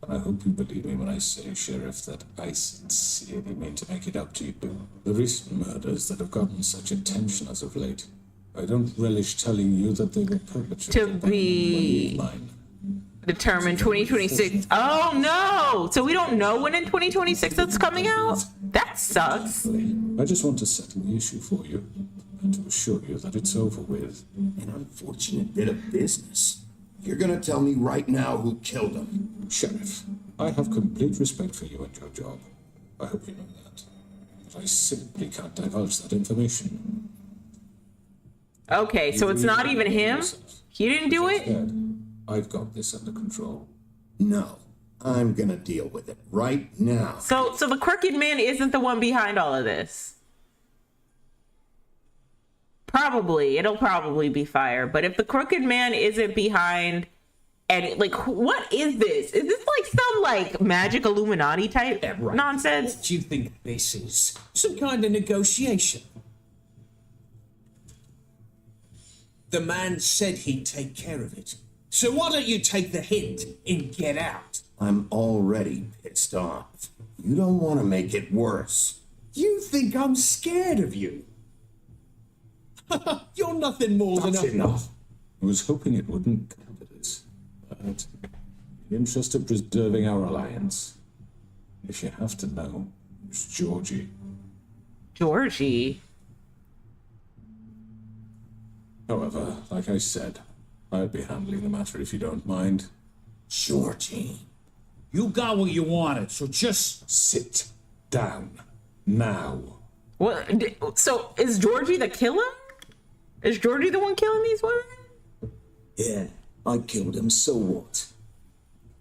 And I hope you believe me when I say, Sheriff, that I sincerely mean to make it up to you. The recent murders that have gotten such attention as of late, I don't relish telling you that they were perpetrated To by be- mine. Determined 2026. Oh no! So we don't know when in 2026 that's coming out? That sucks. I just want to settle the issue for you, and to assure you that it's over with. An unfortunate bit of business. You're gonna tell me right now who killed him. Sheriff, I have complete respect for you and your job. I hope you know that. But I simply can't divulge that information. Okay, so it's not even him? He didn't do it? Instead, I've got this under control. No, I'm gonna deal with it right now. So the crooked man isn't the one behind all of this. Probably. It'll probably be fire. But if the crooked man isn't behind, and like, what is this? Is this like some like magic Illuminati type Right. nonsense? What do you think this is? Some kind of negotiation? The man said he'd take care of it. So why don't you take the hint and get out? I'm already pissed off. You don't want to make it worse. You think I'm scared of you? You're nothing more than That's a... enough. I was hoping it wouldn't come to this. But in the interest of preserving our alliance, if you have to know, it's Georgie. Georgie. However, like I said, I'll be handling the matter if you don't mind. Georgie. You got what you wanted, so just... Sit down. Now. What? So is Georgie the killer? Is Georgie the one killing these women? Yeah, I killed him, so what?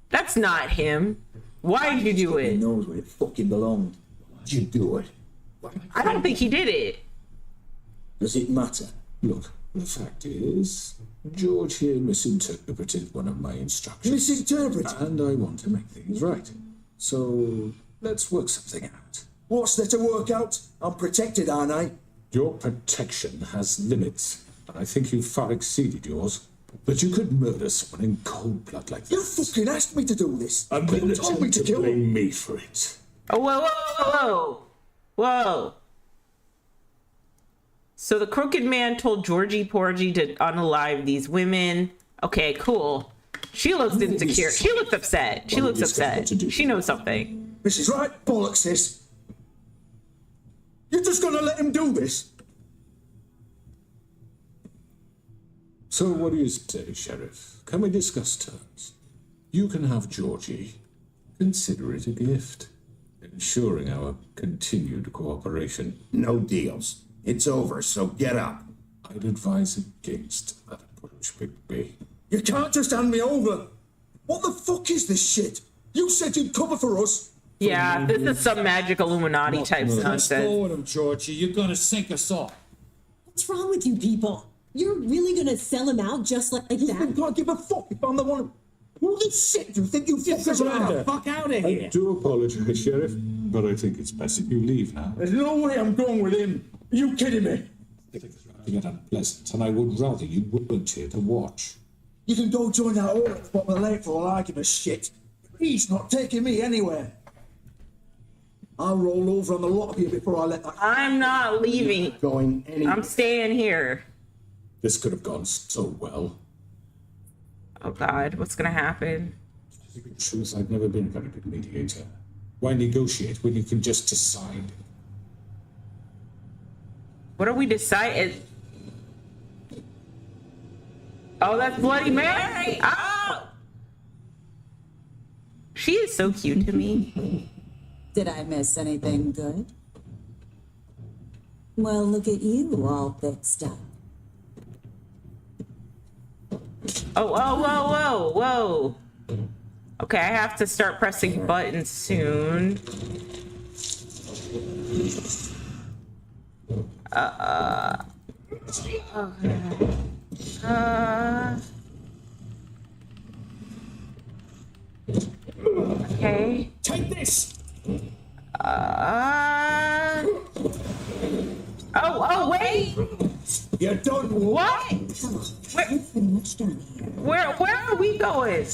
That's not him. Why did you do He it? knows where it fucking belonged. Why'd you do it? I don't think he did it. Does it matter? Look, the fact is, George here misinterpreted one of my instructions. Misinterpreted? And I want to make things right. So, let's work something out. What's there to work out? I'm protected, aren't I? Your protection has limits, and I think you've far exceeded yours. But you could murder someone in cold blood like that. You fucking asked me to do this. And You then told me attempt to to kill him. blame me for it. Oh, whoa, whoa, whoa, whoa. So the crooked man told Georgie Porgy to unalive these women. Okay, cool. She looks insecure. She looks upset. She Well, looks we discussed what upset. to do. She knows something. This is right bollocks, sis. You're just gonna let him do this? So what do you say, Sheriff? Can we discuss terms? You can have Georgie. Consider it a gift, ensuring our continued cooperation. No deals. It's over, so get up. I'd advise against that approach, Bigby. You can't just hand me over. What the fuck is this shit? You said you'd cover for us. Yeah, this is some magic Illuminati type Press nonsense. forward him, Georgie. You're gonna sink us all. What's wrong with you people? You're really gonna sell him out just like I that? can't give a fuck if I'm the one. Who the shit do you think you fuckers are? Fuck out of I here. do apologize, Sheriff, but I think it's best that you leave now. There's no way I'm going with him. Are you kidding me? Things are getting unpleasant, and I would rather you weren't here to watch. You can go join that oil at the bottom of the lake for all I give a shit. He's not taking me anywhere. I'll roll over on the lot of you before I let that. I'm not leaving. Going anywhere. I'm staying here. This could have gone so well. Oh God, what's gonna happen? To tell you the truth, I've never been a very good mediator. Why negotiate when you can just decide? What are we deciding? Oh, that's Bloody Mary. Oh, she is so cute to me. Did I miss anything good? Well, look at you all fixed up. Oh, whoa, whoa, whoa, whoa. Okay, I have to start pressing buttons soon. Okay. Take this. Oh, wait. You don't What? We're pretty much done here. Where are we going?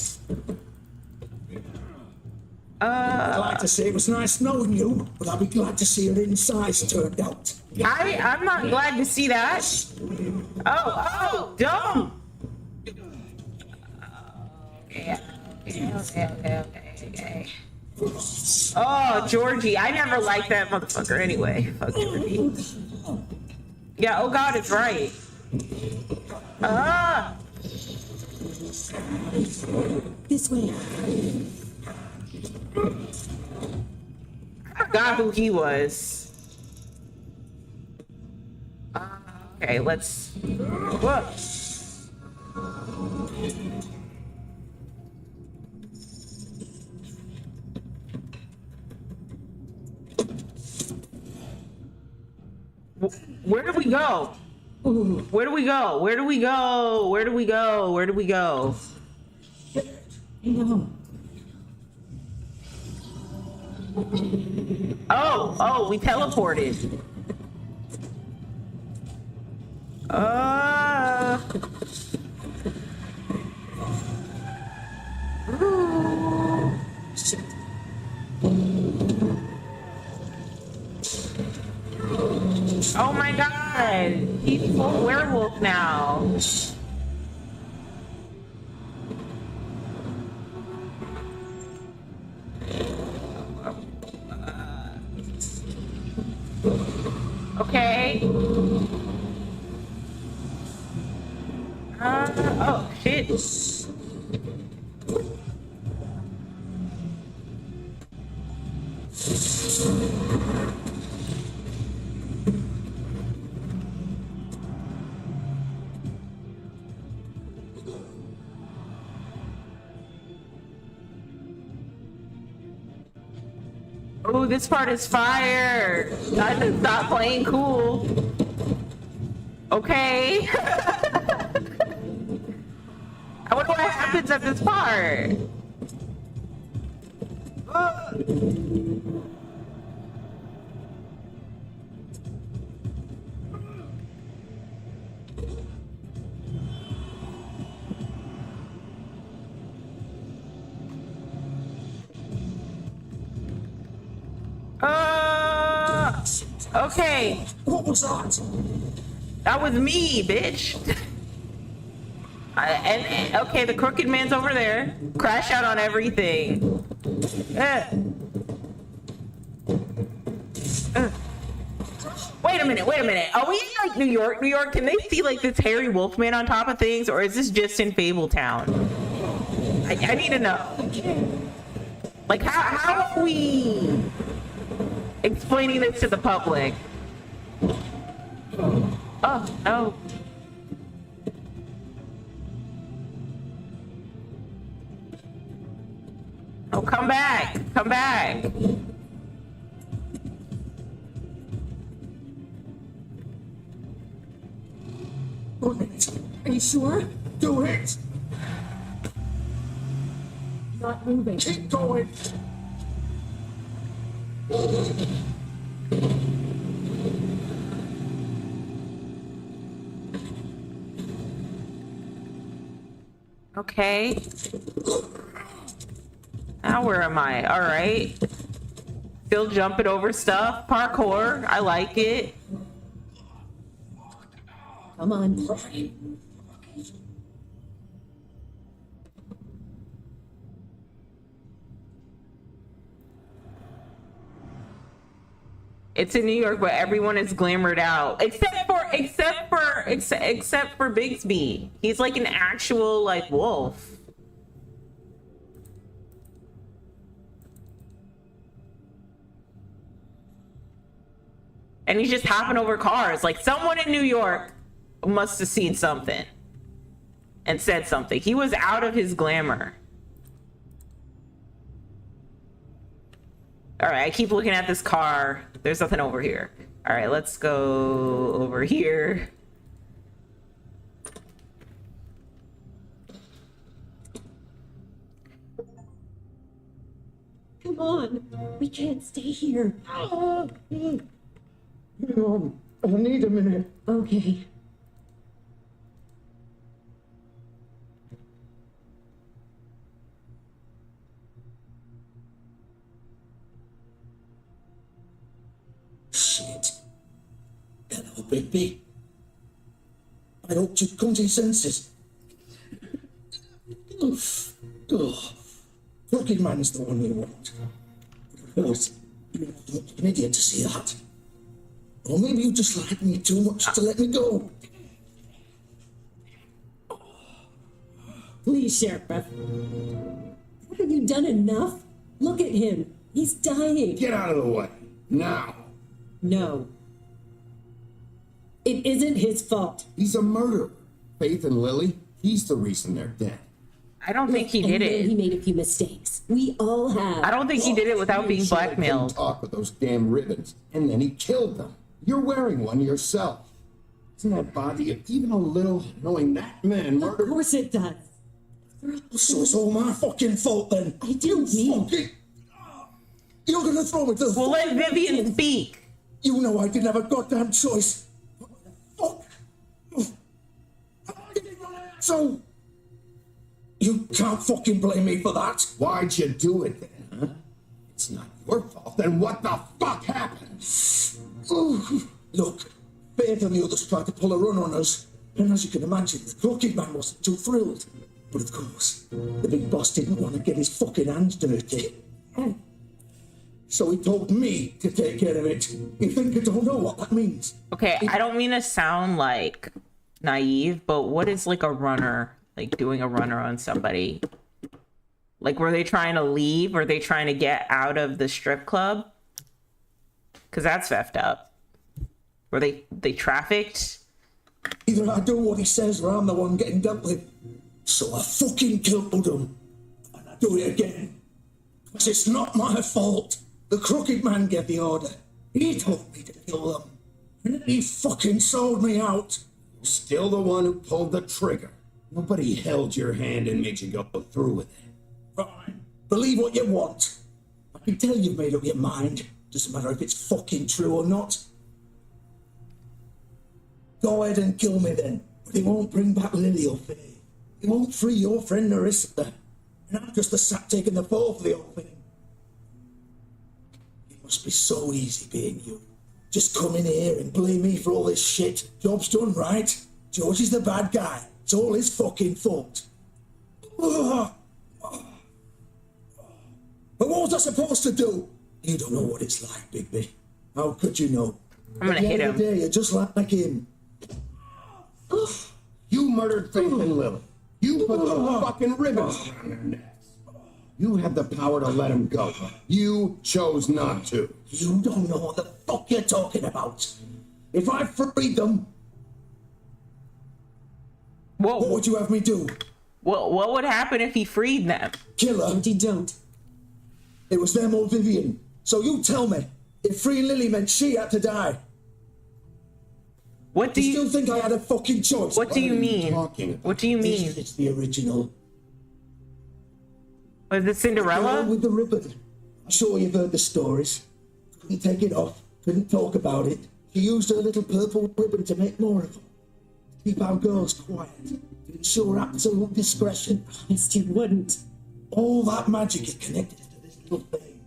I'd like to say it was nice knowing you, but I'll be glad to see your insides turned out. I'm not glad to see that. Oh, don't. Okay. Oh, Georgie, I never liked that motherfucker anyway. Fuck Georgie. Yeah, oh God, it's right. This way. I forgot who he was. Okay, let's. Whoa. Where do we go? Where do we go? Where do we go? Where do we go? Where do we go? No. Oh, we teleported. Shit. Oh my God, he's full werewolf now. Okay. Oh shit. Oh, this part is fire. I just stop playing cool. Okay. I wonder what happens at this part. Okay. What was that? That was me, bitch. Okay, the crooked man's over there. Crash out on everything. Wait a minute. Are we in like New York? New York, can they see like this hairy wolf man on top of things, or is this just in Fabletown? I need to know. Like, how are we explaining this to the public? Oh. Oh, come back. Come back. Do it. Are you sure? Do it. Not moving. Keep going. Okay. Now where am I? All right. Still jumping over stuff. Parkour. I like it. Come on. It's in New York, but everyone is glamored out except for Bigsby. He's like an actual like wolf. And he's just hopping over cars. Like someone in New York must have seen something and said something. He was out of his glamour. All right, I keep looking at this car. There's nothing over here. All right, let's go over here. Come on. We can't stay here. Hang on. I need a minute. Okay. Shit. Hello, Bigby. I hope you've come to your senses. Oh, Crooked Man's the one you want. Of course, you're not an idiot to see that. Or maybe you just like me too much to let me go. Please, Sheriff. Haven't you done enough? Look at him. He's dying. Get out of the way. Now. No. It isn't his fault. He's a murderer. Faith and Lily, he's the reason they're dead. I don't think he I did know it. He made a few mistakes. We all have. I don't think he did it without being Should've come blackmailed. talk with those damn ribbons, and then he killed them. You're wearing one yourself. Doesn't that bother you even a little, knowing that man Of murdered? course it does. So it's all my fucking fault then. I didn't mean. Fucking... You're gonna throw me to the Well, let Vivian speak. You know I didn't have a goddamn choice. Fuck. So, you can't fucking blame me for that. Why'd you do it then, huh? It's not your fault. Then what the fuck happened? Look, Faith and the others tried to pull a run on us, and as you can imagine, the Crooked Man wasn't too thrilled. But of course, the big boss didn't want to get his fucking hands dirty. So he told me to take care of it. You think I don't know what that means? Okay, I don't mean to sound like naive, but what is like a runner, like doing a runner on somebody? Like, were they trying to leave? Or they trying to get out of the strip club? Because that's effed up. Were they trafficked? Either I do what he says or I'm the one getting dealt with. So I fucking killed him. And I do it again. Because it's not my fault. The Crooked Man gave the order. He told me to kill them. And then he fucking sold me out. Still the one who pulled the trigger. Nobody held your hand and made you go through with it. Fine. Believe what you want. I can tell you've made up your mind. Doesn't matter if it's fucking true or not. Go ahead and kill me then. But it won't bring back Lily or Faye. It won't free your friend Narissa. And I'm just the sap taking the fall for the whole thing. It must be so easy being you. Just come in here and blame me for all this shit. Job's done, right? George is the bad guy. It's all his fucking fault. But what was I supposed to do? You don't know what it's like, Bigby. How could you know? I'm gonna hit him. At the end of the day, you're just like him. You murdered Faith and Lily. You put the fucking ribbons around their necks. You had the power to let him go. You chose not to. You don't know what the fuck you're talking about. If I freed them, What What would you have me do? what would happen if he freed them? Kill her? Georgie, don't. It was them or Vivian. So you tell me, if freeing Lily meant she had to die, What do you still you think I had a fucking choice? what do you mean? talking about? What do you mean? It's the original. Was it Girl Cinderella? with the ribbon. I'm sure you've heard the stories. Couldn't take it off. Couldn't talk about it. She used her little purple ribbon to make more of them. To keep our girls quiet. To ensure absolute discretion. Honest, you wouldn't. All that magic is connected to this little thing.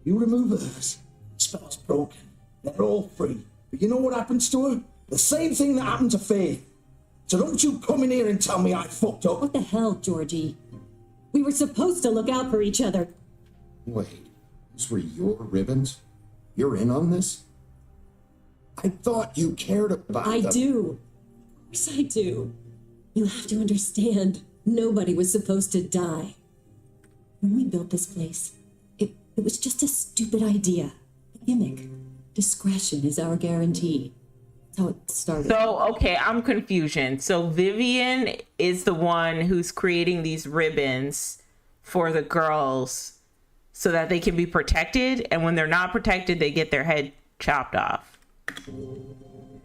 You remove hers, the spell's broken. They're all free. But you know what happens to her? The same thing that happened to Faith. So don't you come in here and tell me I fucked up. What the hell, Georgie? We were supposed to look out for each other. Wait, these were your ribbons? You're in on this? I thought you cared about I them. do. Of course I do. You have to understand, nobody was supposed to die. When we built this place, it was just a stupid idea. A gimmick. Discretion is our guarantee. That's how it started. So, okay, I'm confusion. So Vivian is the one who's creating these ribbons for the girls so that they can be protected, and when they're not protected, they get their head chopped off.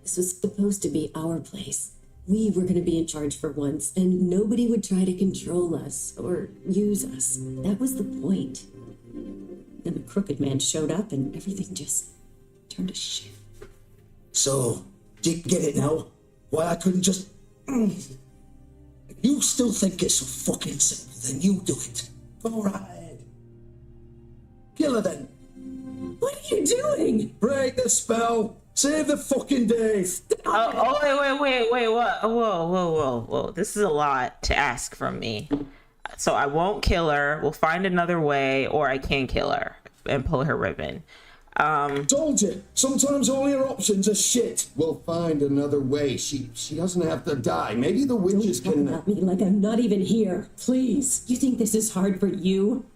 This was supposed to be our place. We were going to be in charge for once, and nobody would try to control us or use us. That was the point. Then the crooked man showed up, and everything just turned to shit. So, do you get it now? Why I couldn't just... If you still think it's so fucking simple, then you do it. Go right ahead. Kill her then. What are you doing? Break the spell. Save the fucking day. Wait, what? Whoa. This is a lot to ask from me. So I won't kill her. We'll find another way, or I can kill her and pull her ribbon. Told you. Sometimes all your options are shit. We'll find another way. She doesn't have to die. Maybe the witches Talk can... about me like I'm not even here. Please. You think this is hard for you?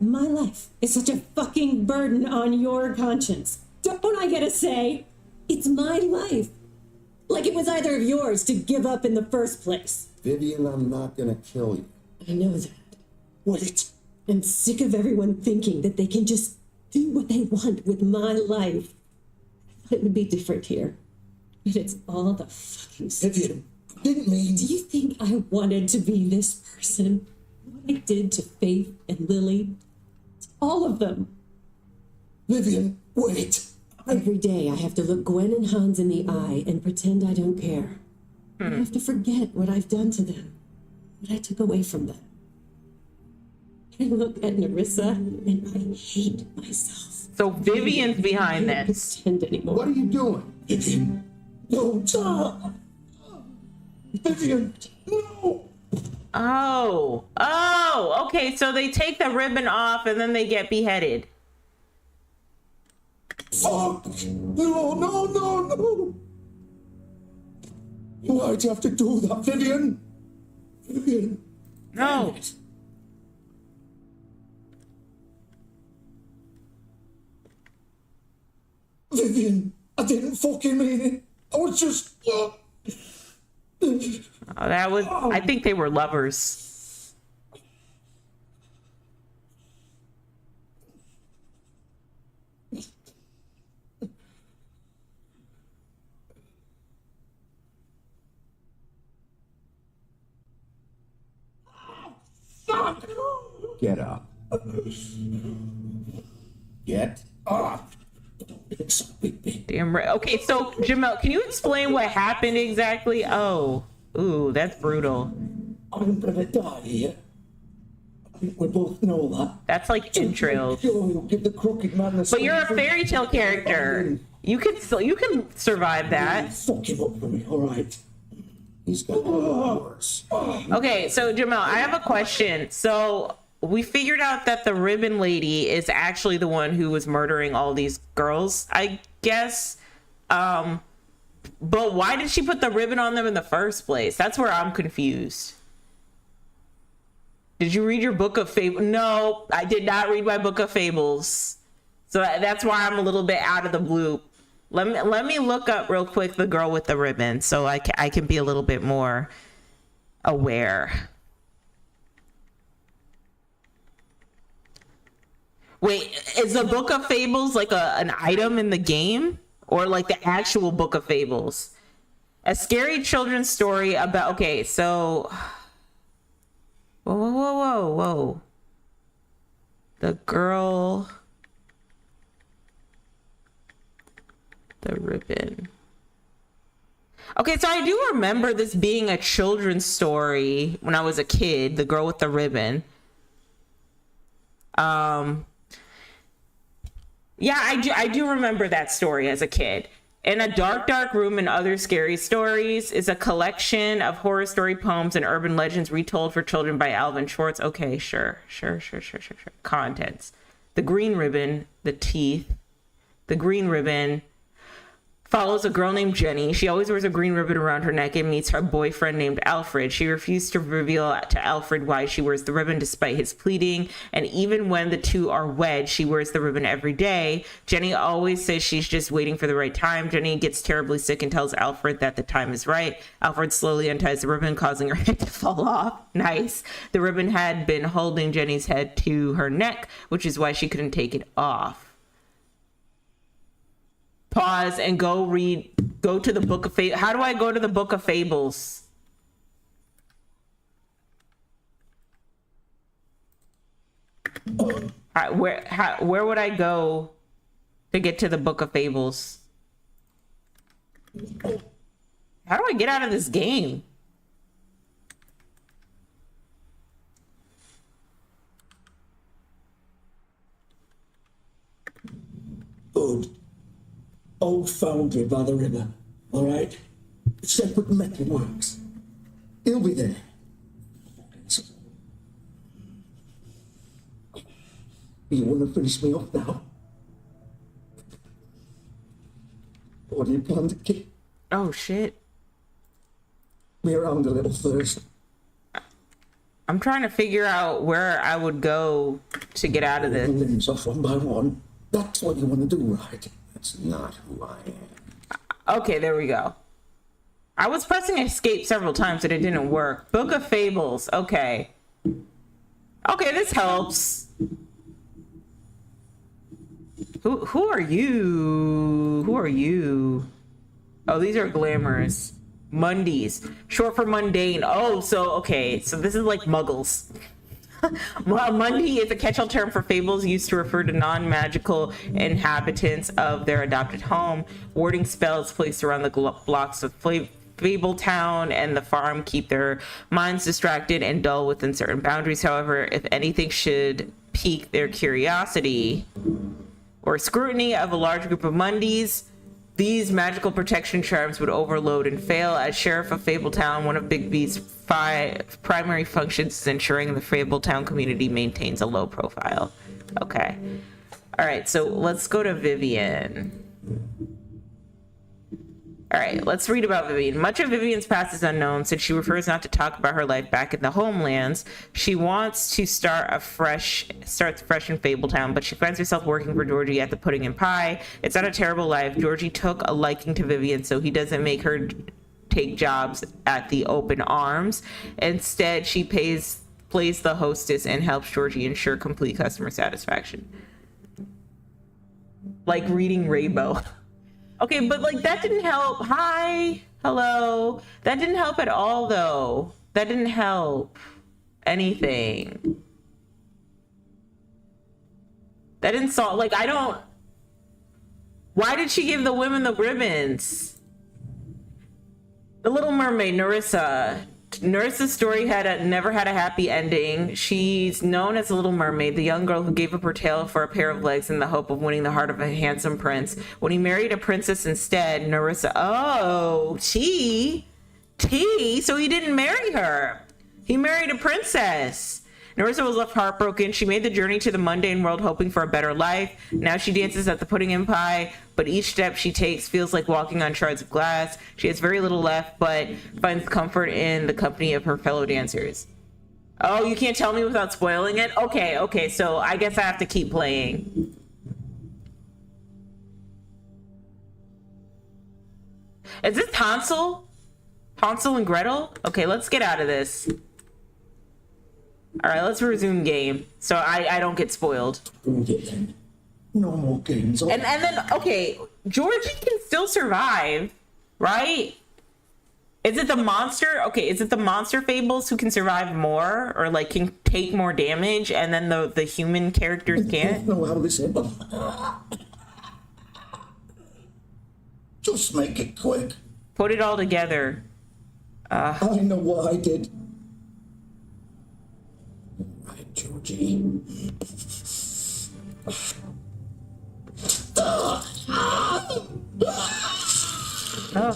My life is such a fucking burden on your conscience. Don't I get a say? It's my life. Like it was either of yours to give up in the first place. Vivian, I'm not gonna kill you. I know that. Wait. I'm sick of everyone thinking that they can just do what they want with my life. I thought it would be different here. But it's all the fucking stuff. Vivian, didn't mean... Do you think I wanted to be this person? What I did to Faith and Lily? To all of them. Vivian, wait. Every day I have to look Gwen and Hans in the eye and pretend I don't care. I have to forget what I've done to them, what I took away from them. I look at Nerissa and I hate myself. So Vivian's behind I can't this. pretend anymore. What are you doing? Vivian, no, stop. Vivian, no. Oh, okay. So they take the ribbon off and then they get beheaded. Fuck. No. Why'd you have to do that, Vivian? Vivian. No. Vivian, I didn't fucking mean it. I was just... Oh, that was. I think they were lovers. Get up. Get up. Damn right. Okay, so Jamel, can you explain what happened exactly? Oh, ooh, that's brutal. I'm gonna die here. I think we both know that. That's like entrails. Sure, you'll give the crooked man the But you're a fairy tale character. You can survive that. Fuck him up for me, alright? He's got worse. Okay, so Jamel, I have a question. So we figured out that the ribbon lady is actually the one who was murdering all these girls, I guess. But why did she put the ribbon on them in the first place? That's where I'm confused. Did you read your book of fables? No, I did not read my book of fables. So that's why I'm a little bit out of the loop. Let me look up real quick the girl with the ribbon so I can be a little bit more aware. Wait, is the Book of Fables like an item in the game? Or like the actual Book of Fables? A scary children's story about... Okay, so... Whoa, whoa, whoa, whoa, whoa. The girl... The ribbon. Okay, so I do remember this being a children's story when I was a kid. The girl with the ribbon. Yeah, I do remember that story as a kid. In a Dark, Dark Room and Other Scary Stories is a collection of horror story poems and urban legends retold for children by Alvin Schwartz. Okay, sure. Contents. The green ribbon, the teeth. The green ribbon follows a girl named Jenny. She always wears a green ribbon around her neck and meets her boyfriend named Alfred. She refused to reveal to Alfred why she wears the ribbon despite his pleading. And even when the two are wed, she wears the ribbon every day. Jenny always says she's just waiting for the right time. Jenny gets terribly sick and tells Alfred that the time is right. Alfred slowly unties the ribbon, causing her head to fall off. Nice. The ribbon had been holding Jenny's head to her neck, which is why she couldn't take it off. Pause and go to the Book of Fables. How do I go to the Book of Fables? Where would I go to get to the Book of Fables? How do I get out of this game? Good. Old foundry by the river, all right? Separate metal works. He'll be there. You want to finish me off now? Or do you plan to kick Oh, shit. me around a little first? I'm trying to figure out where I would go to get out of this. Limbs off one by one. That's what you want to do, right? That's not who I am. Okay, there we go. I was pressing escape several times, but it didn't work. Book of Fables. Okay. Okay, this helps. Who are you? Who are you? Oh, these are glamours. Mundies. Short for mundane. Oh, so, okay. So this is like muggles. Mundi is a catch-all term for fables used to refer to non-magical inhabitants of their adopted home. Warding spells placed around the blocks of Fabletown and the farm keep their minds distracted and dull within certain boundaries. However, if anything should pique their curiosity or scrutiny of a large group of Mundis, these magical protection charms would overload and fail. As sheriff of Fabletown, one of Bigby's 5 primary functions is ensuring the Fabletown community maintains a low profile. Okay. All right, so let's go to Vivian. All right, let's read about Vivian. Much of Vivian's past is unknown, since she prefers not to talk about her life back in the homelands. She wants to start fresh in Fabletown, but she finds herself working for Georgie at the Pudding and Pie. It's not a terrible life. Georgie took a liking to Vivian, so he doesn't make her take jobs at the Open Arms. Instead, she plays the hostess and helps Georgie ensure complete customer satisfaction. Like reading Rainbow. Okay, but like that didn't help. Hi, hello. That didn't help at all, though. That didn't help anything. That didn't solve. Like, I don't. Why did she give the women the ribbons? The Little Mermaid, Nerissa. Nerissa's story never had a happy ending. She's known as the Little Mermaid, the young girl who gave up her tail for a pair of legs in the hope of winning the heart of a handsome prince. When he married a princess instead, Nerissa... Oh, so he didn't marry her. He married a princess. Nerissa was left heartbroken. She made the journey to the mundane world hoping for a better life. Now she dances at the Pudding and Pie, but each step she takes feels like walking on shards of glass. She has very little left, but finds comfort in the company of her fellow dancers. Oh, you can't tell me without spoiling it? Okay, so I guess I have to keep playing. Is this Hansel? Hansel and Gretel? Okay, let's get out of this. All right, let's resume game so I don't get spoiled. Hold it then. No more games. And then, okay, Georgie can still survive, right? Is it the monster? Okay, is it the monster fables who can survive more or like can take more damage and then the human characters I can't? don't know how this happened. Just make it quick. Put it all together. I know what I did. Right, Georgie. Oh.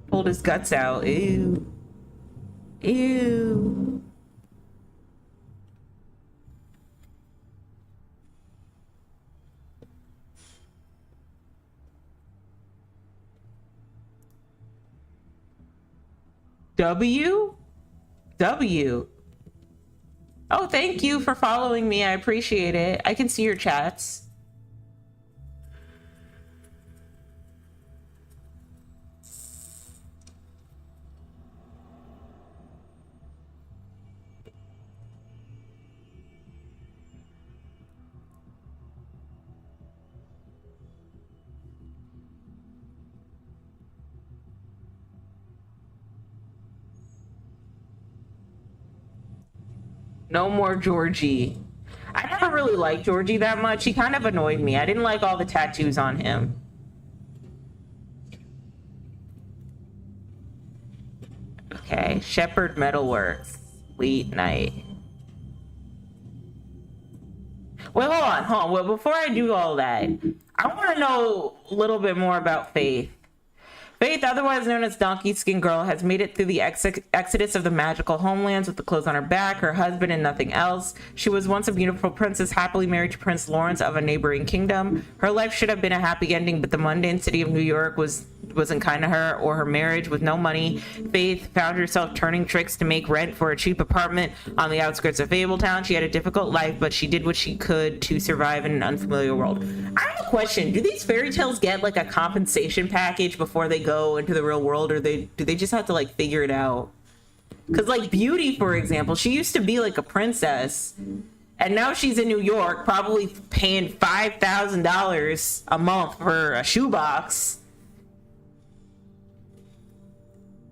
Pulled his guts out. Ew. Ew. W? W. Oh, thank you for following me. I appreciate it. I can see your chats. No more Georgie. I never really liked Georgie that much. He kind of annoyed me. I didn't like all the tattoos on him. Okay, Shepherd Metalworks. Sweet night. Wait, hold on. Well, before I do all that, I want to know a little bit more about Faith. Faith, otherwise known as Donkey Skin Girl, has made it through the exodus of the magical homelands with the clothes on her back, her husband, and nothing else. She was once a beautiful princess happily married to Prince Lawrence of a neighboring kingdom. Her life should have been a happy ending, but the mundane city of New York wasn't kind to her or her marriage. With no money, Faith found herself turning tricks to make rent for a cheap apartment on the outskirts of Fabletown. She had a difficult life, but she did what she could to survive in an unfamiliar world. I have a question. Do these fairy tales get like a compensation package before they go into the real world, or do they just have to like figure it out? Because like Beauty, for example, she used to be like a princess, and now she's in New York, probably paying $5,000 a month for a shoebox.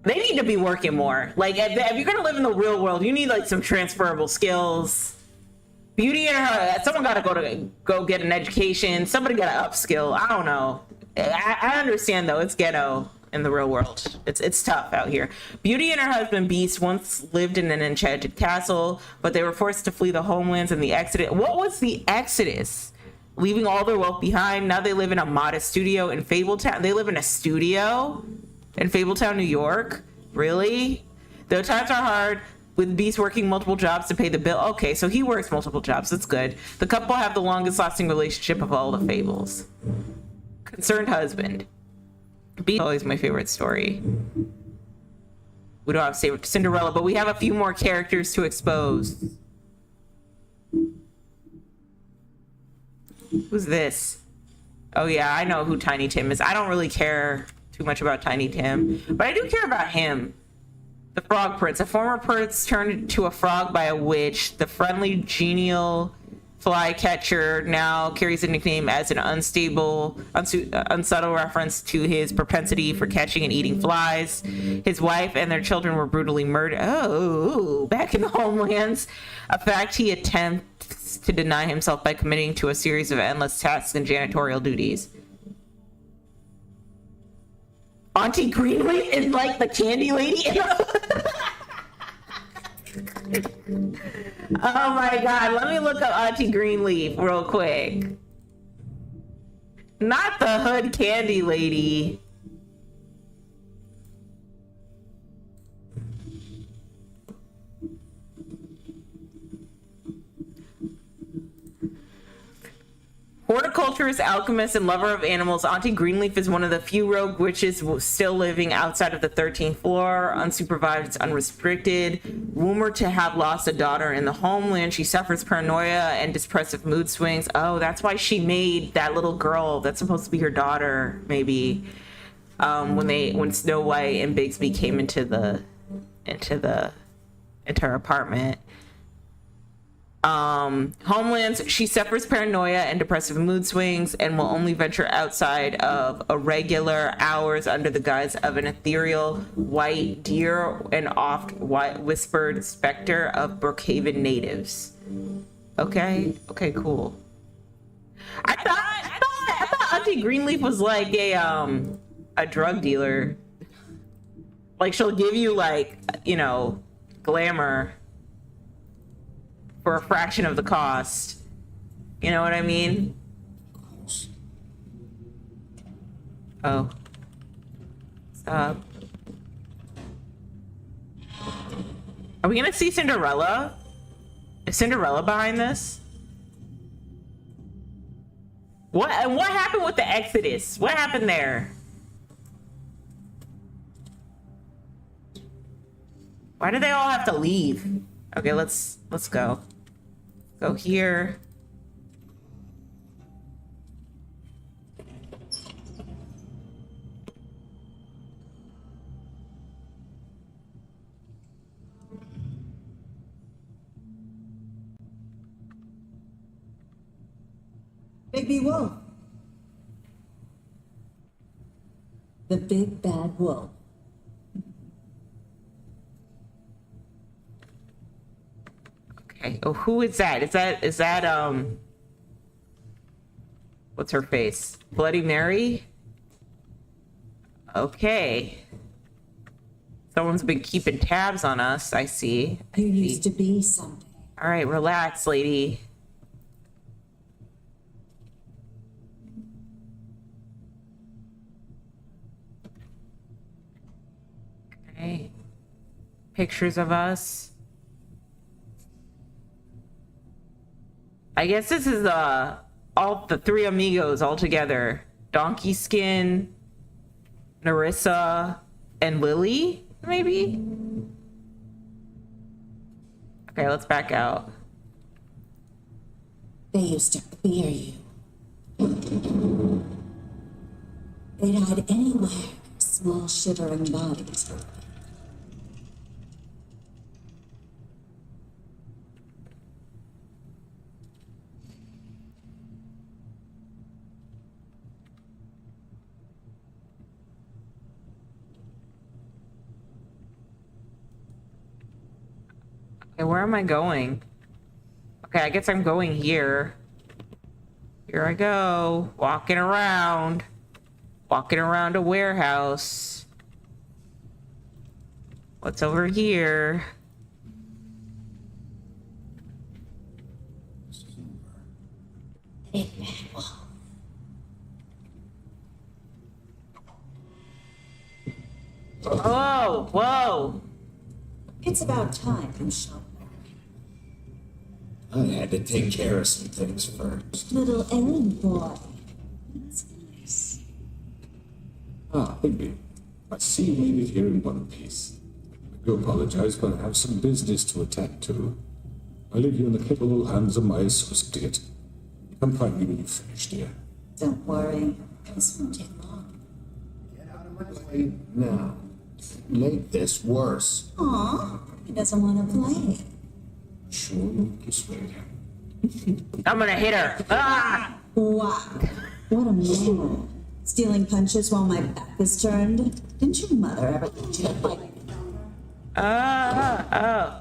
They need to be working more. Like, if you're gonna live in the real world, you need like some transferable skills. Beauty and her, someone gotta go get an education. Somebody gotta upskill. I don't know. I understand though, it's ghetto in the real world. It's tough out here. Beauty and her husband Beast once lived in an enchanted castle, but they were forced to flee the homelands in the Exodus. What was the Exodus? Leaving all their wealth behind. Now they live in a modest studio in Fabletown. They live in a studio in Fabletown, New York? Really? Though times are hard, with Beast working multiple jobs to pay the bill. Okay, so he works multiple jobs. That's good. The couple have the longest lasting relationship of all the fables. Concerned husband. Beast is always my favorite story. We don't have Cinderella, but we have a few more characters to expose. Who's this? Oh yeah, I know who Tiny Tim is. I don't really care too much about Tiny Tim, but I do care about him. The Frog Prince. A former prince turned into a frog by a witch. The friendly, genial flycatcher now carries a nickname as an unstable, unsubtle reference to his propensity for catching and eating flies. His wife and their children were brutally murdered. Oh, back in the homelands. A fact he attempts to deny himself by committing to a series of endless tasks and janitorial duties. Auntie Greenleaf is like the candy lady. Oh my god, let me look up Auntie Greenleaf real quick. Not the hood candy lady. Horticulturist, alchemist, and lover of animals, Auntie Greenleaf is one of the few rogue witches still living outside of the 13th floor, unsupervised, unrestricted. Rumored to have lost a daughter in the homeland, she suffers paranoia and depressive mood swings. Oh, that's why she made that little girl that's supposed to be her daughter, maybe. when Snow White and Bigsby came into her apartment. Homelands, she suffers paranoia and depressive mood swings and will only venture outside of irregular hours under the guise of an ethereal white deer and oft whispered specter of Brookhaven natives. Okay, cool. I thought Auntie Greenleaf was like a drug dealer. Like, she'll give you, like, you know, glamour for a fraction of the cost. You know what I mean? Oh. Stop. Are we gonna see Cinderella? Is Cinderella behind this? What happened with the Exodus? What happened there? Why do they all have to leave? Okay, let's go. Go here. Baby wolf. The big bad wolf. Okay. Oh, who is that? Is that what's her face? Bloody Mary? Okay. Someone's been keeping tabs on us, I see. You used to be something. All right, relax, lady. Okay. Pictures of us. I guess this is all the three amigos all together. Donkey Skin, Narissa, and Lily, maybe? Okay, let's back out. They used to fear you. They'd hide anywhere small shivering bodies. Okay, where am I going? Okay, I guess I'm going here. Here I go, walking around a warehouse. What's over here? Big bad wolf. Oh, whoa. It's about time you showed back. I had to take care of some things first. Little errand boy. That's nice. Ah, Higby. I see you made it here in one piece. I do apologize, but I have some business to attend to. I leave you in the capable hands of my associate. Come find me when you've finished, dear. Don't worry. This won't take long. Get out of my way now. Make this worse. Aw, he doesn't want to play. Sure, you'll persuade him. I'm gonna hit her. Ah! Wow. What a man. Stealing punches while my back is turned? Didn't your mother ever teach you to fight? Oh.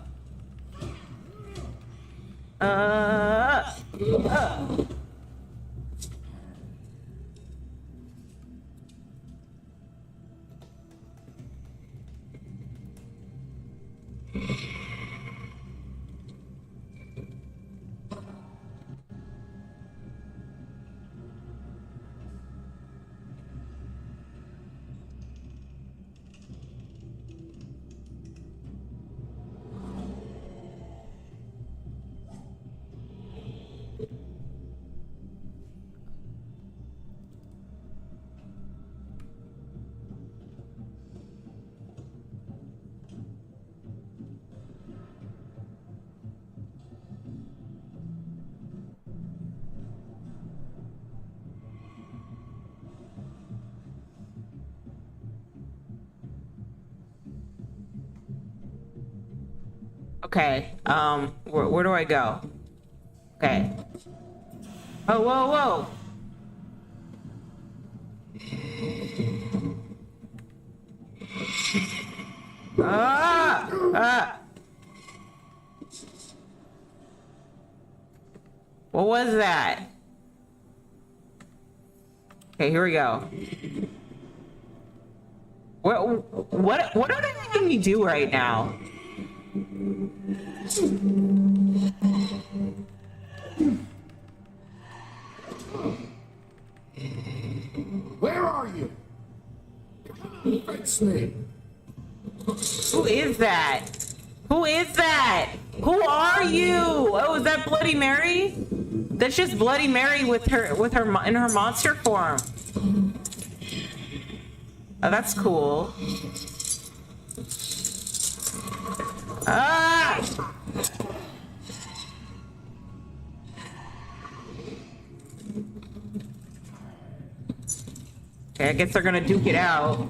Okay, where do I go? Okay. Oh, whoa, whoa. Ah! Ah! What was that? Okay, here we go. What are they making me do right now? Where are you? It's me. Who is that? Who is that? Who are you? Oh, is that Bloody Mary? That's just Bloody Mary with her in her monster form. Oh, that's cool. Ah! Okay, I guess they're gonna duke it out.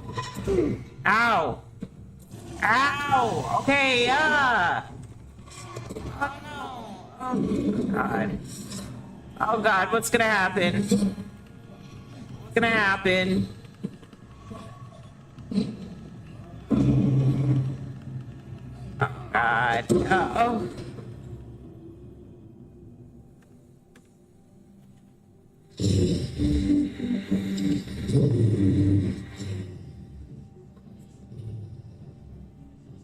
Ow! Ow! Okay, Oh no! Oh god. Oh god, what's gonna happen? What's gonna happen? Oh god. Oh.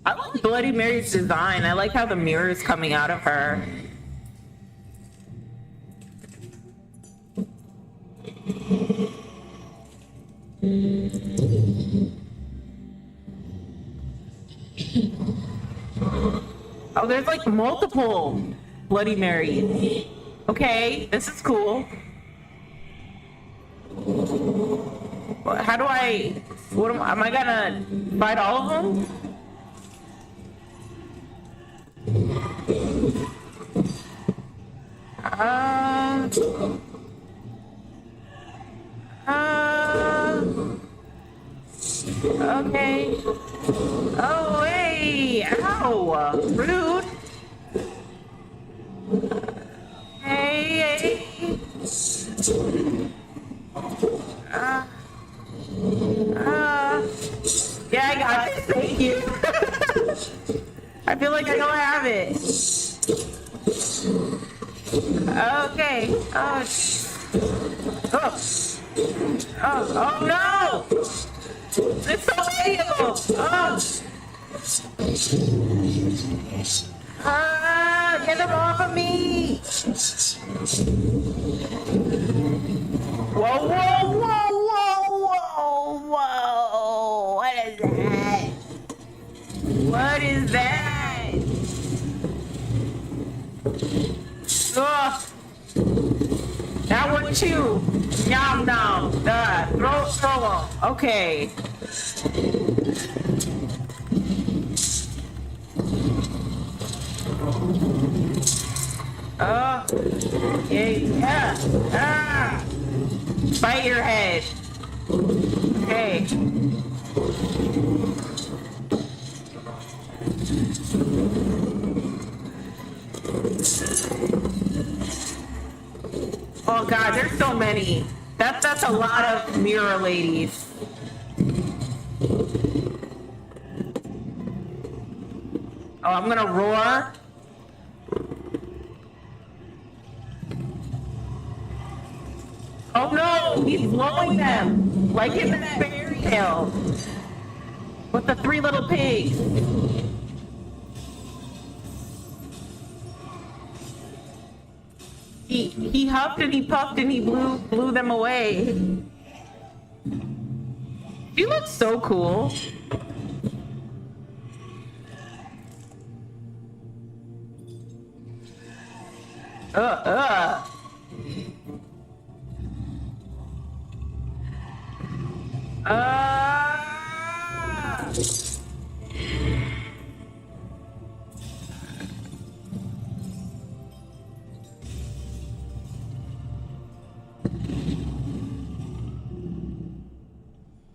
I like Bloody Mary's design. I like how the mirror is coming out of her. Oh, there's like multiple Bloody Marys. Okay, this is cool. How do I... am I gonna fight all of them? Okay. Oh, hey! Ow! Rude! Hey! Yeah, I got it. Thank you. I feel like I don't have it. Okay. Oh. Oh no! There's so many of them! Get them off of me! Whoa, whoa, whoa, whoa, whoa, whoa! What is that? What is that? Ugh! That one too! Nom nom! Throw them! Okay. Yeah. Ah! Bite your head. Okay. Oh god, there's so many. That's a lot of mirror ladies. Oh, I'm gonna roar. Oh no, he's blowing them like in that fairy tale with the three little pigs. He huffed and he puffed and he blew them away. She looks so cool. Uh.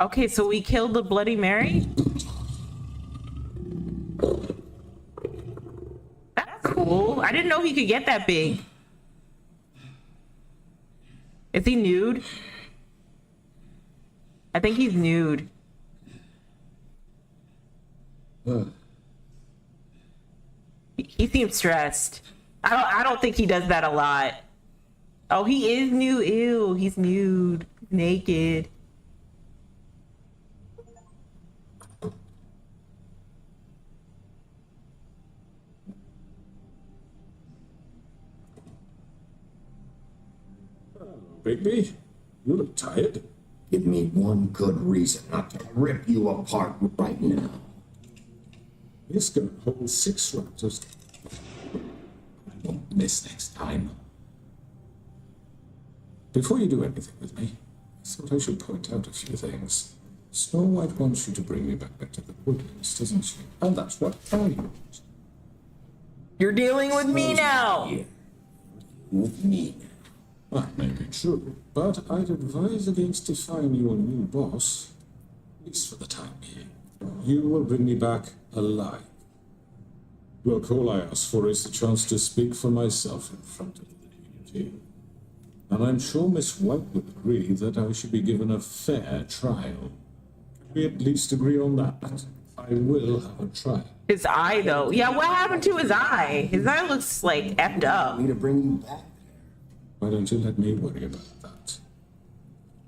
Okay, so we killed the Bloody Mary? know he could get that big. Is he nude? I think he's nude. He seems stressed. I don't think he does that a lot. Oh, he is nude. Ew, he's nude, naked. Bigby, you look tired. Give me one good reason not to rip you apart right now. This gun holds 6 raptors. I won't miss next time. Before you do anything with me, I thought I should point out a few things. Snow White wants you to bring me back to the woodlands, doesn't she? And that's what I want. You're dealing with me now. Yeah. With me. That may be true, but I'd advise against defying your new boss, at least for the time being. You will bring me back alive. Look, all I ask for is the chance to speak for myself in front of the community. And I'm sure Miss White would agree that I should be given a fair trial. Can we at least agree on that? I will have a trial. His eye, though. Yeah, what happened to his eye? His eye looks like effed up. Me to bring you back. Why don't you let me worry about that?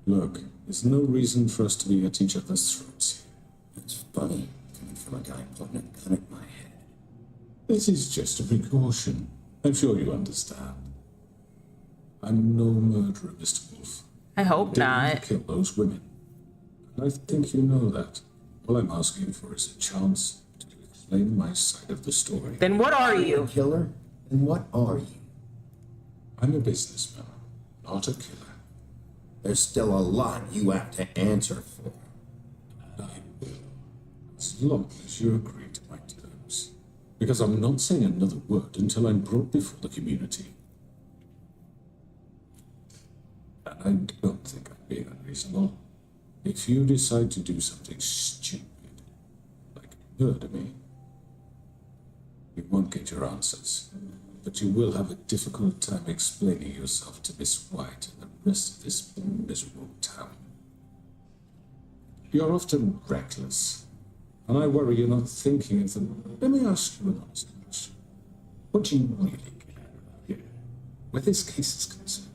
Look, there's no reason for us to be at each other's throats here. It's funny, coming from a guy pointing a gun at my head. This is just a precaution. I'm sure you understand. I'm no murderer, Mr. Wolf. I hope Didn't not. kill those women. And I think you know that. All I'm asking for is a chance to explain my side of the story. Then what are you? Killer? And what are you? I'm a businessman, not a killer. There's still a lot you have to answer for. I will, as long as you agree to my terms. Because I'm not saying another word until I'm brought before the community. And I don't think I'm being unreasonable. If you decide to do something stupid, like murder me, you won't get your answers. But you will have a difficult time explaining yourself to Miss White and the rest of this miserable town. You're often reckless, and I worry you're not thinking of them. Let me ask you an honest question. What do you really care about here? Where this case is concerned?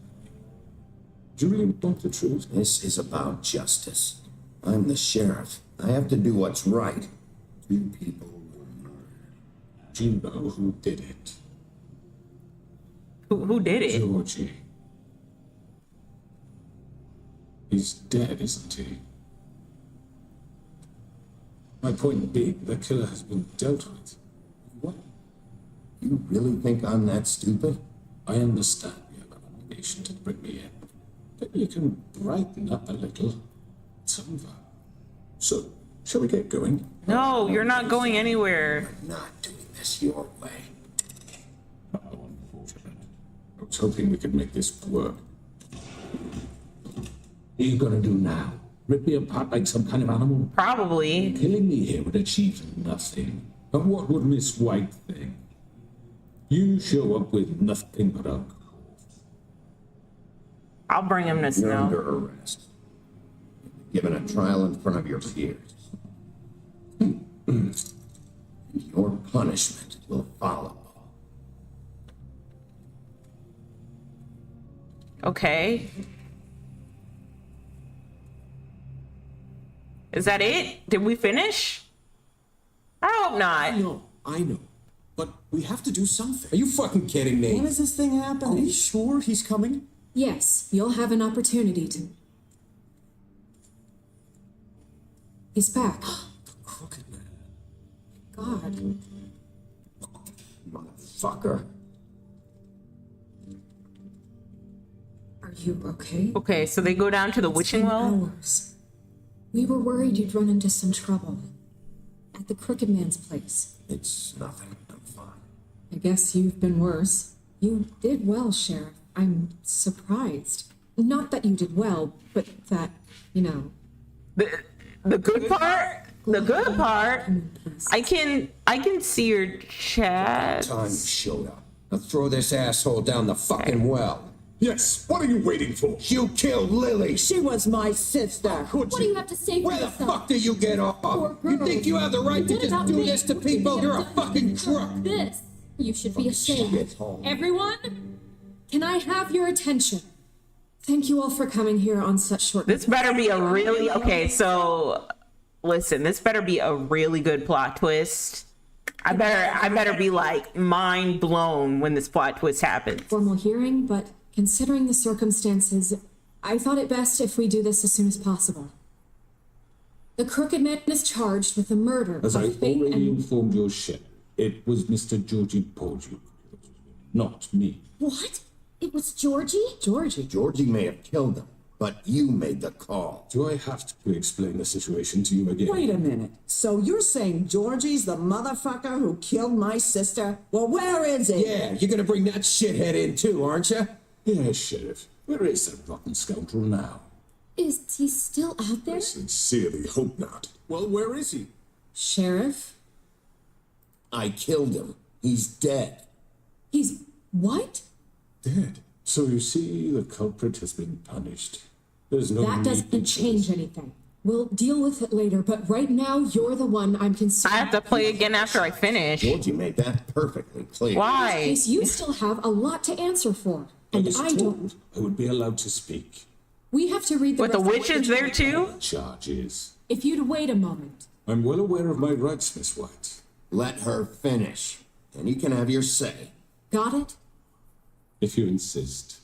Do you really want the truth? This is about justice. I'm the sheriff. I have to do what's right. 2 people were murdered. Do you know who did it? Who did it? Georgie. He's dead, isn't he? My point being, the killer has been dealt with. What? You really think I'm that stupid? I understand you have an obligation to bring me in. But you can brighten up a little. It's over. So, shall we get going? No, you're not going anywhere. I'm not doing this your way. How unfortunate. I was hoping we could make this work. What are you gonna do now? Rip me apart like some kind of animal? Probably. Killing me here would achieve nothing. And what would Miss White think? You show up with nothing but a... I'll bring him to You're Snow. under arrest. Given a trial in front of your peers. And your punishment will follow. Okay. Is that it? Did we finish? I hope not. I know. But we have to do something. Are you fucking kidding me? When does this thing happen? Are you sure he's coming? Yes, you'll have an opportunity to. He's back. Crooked man. God. Motherfucker. Are you okay? Okay, so they go down to the witching well? Hours. We were worried you'd run into some trouble. At the Crooked Man's place. It's nothing. I'm fine. I guess you've been worse. You did well, Sheriff. I'm surprised. Not that you did well, but that, you know. The good part? The good part? I'm impressed. I can see your chat. Time you showed up. Now throw this asshole down the fucking well. Yes, what are you waiting for? You killed Lily. She was my sister. What do you have to say for Where the yourself? fuck do you get off? Poor You girl. think you have the right to What just about do me? this to What could people? you You're a have done fucking to crook. This. You should be ashamed. Shithole. Everyone, can I have your attention? Thank you all for coming here on such short This better be a really okay. So, listen, this better be a really good plot twist. I better be like mind blown when this plot twist happens. formal hearing, but considering the circumstances, I thought it best if we do this as soon as possible. The crooked man is charged with the murder As I of Faith already and... informed your sheriff, it was Mr. Georgie Porgy, not me. What? It was Georgie? Georgie may have killed him, but you made the call. Do I have to explain the situation to you again? Wait a minute. So you're saying Georgie's the motherfucker who killed my sister? Well, where is he? Yeah, you're gonna bring that shithead in too, aren't you? Yes, Sheriff. Where is that rotten scoundrel now? Is he still out there? Sincerely hope not. Well, where is he? Sheriff? I killed him. He's dead. He's... what? Dead. So you see, the culprit has been punished. There's no That need doesn't to- change anything. We'll deal with it later, but right now, you're the one I'm concerned. I have to play again after I finish. Georgie made that perfectly clear. Why? Case you still have a lot to answer for, I and was I don't. told I would be allowed to speak. We have to read the With the rest of witches there too? Charges. If you'd wait a moment. I'm well aware of my rights, Miss White. Let her finish, and you can have your say. Got it? If you insist.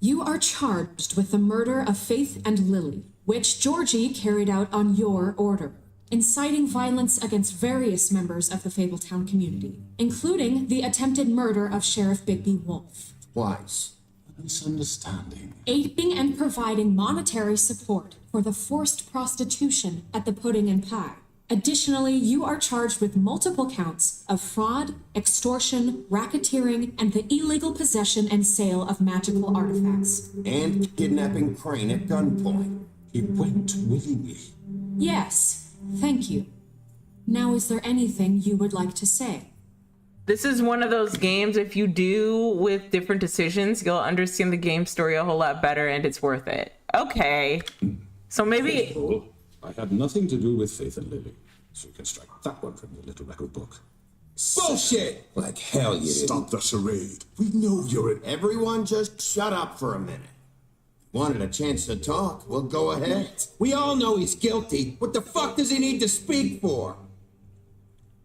You are charged with the murder of Faith and Lily, which Georgie carried out on your order, inciting violence against various members of the Fabletown community, including the attempted murder of Sheriff Bigby Wolf, Twice. A misunderstanding. aiding and providing monetary support for the forced prostitution at the Pudding and Pie. Additionally, you are charged with multiple counts of fraud, extortion, racketeering, and the illegal possession and sale of magical artifacts. And kidnapping Crane at gunpoint. He went willingly. Yes, thank you. Now, is there anything you would like to say? This is one of those games, if you do with different decisions, you'll understand the game story a whole lot better and it's worth it. Okay. So maybe... Oh, I had nothing to do with Faith and Lily, so you can strike that one from your little record book. Bullshit! Like hell you didn't. Stop the charade. We know you're an... Everyone just shut up for a minute. Wanted a chance to talk? Well, go ahead. We all know he's guilty. What the fuck does he need to speak for?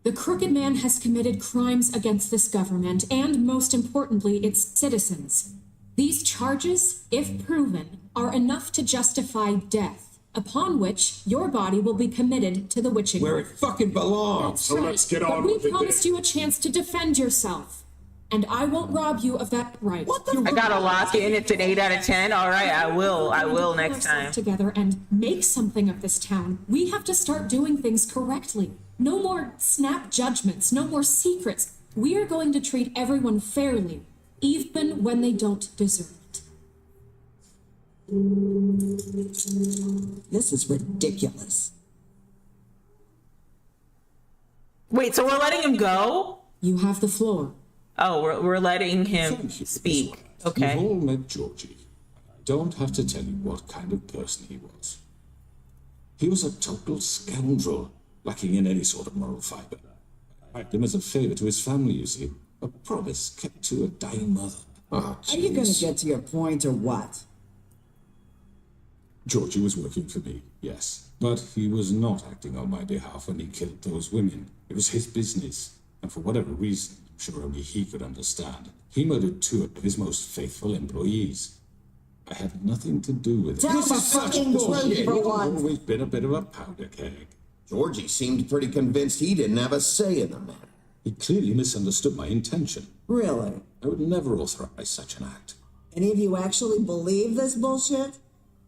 The Crooked Man has committed crimes against this government and, most importantly, its citizens. These charges, if proven, are enough to justify death, upon which your body will be committed to the witching. Where it fucking belongs. So let's get But on we with it promised then. you a chance to defend yourself, and I won't rob you of that right. What the? I gotta lock in. It's an 8 out of 10. All right, I will next time. Together and make something of this town. We have to start doing things correctly. No more snap judgments, no more secrets. We are going to treat everyone fairly, even when they don't deserve it. This is ridiculous. Wait, so we're letting him go? You have the floor. Oh, we're letting him Thank you, Miss speak. White. Okay. You've all met Georgie. I don't have to tell you what kind of person he was. He was a total scoundrel, lacking in any sort of moral fiber. I hired him as a favor to his family, you see. A promise kept to a dying mother. Oh, Are you gonna jeez. get to your point or what? Georgie was working for me, yes. But he was not acting on my behalf when he killed those women. It was his business. And for whatever reason, I'm sure only he could understand, he murdered 2 of his most faithful employees. I had nothing to do with it. Tell This the is such fucking truth bullshit. for I've once. always been a bit of a powder keg. Georgie seemed pretty convinced he didn't have a say in the matter. He clearly misunderstood my intention. Really? I would never authorize such an act. Any of you actually believe this bullshit?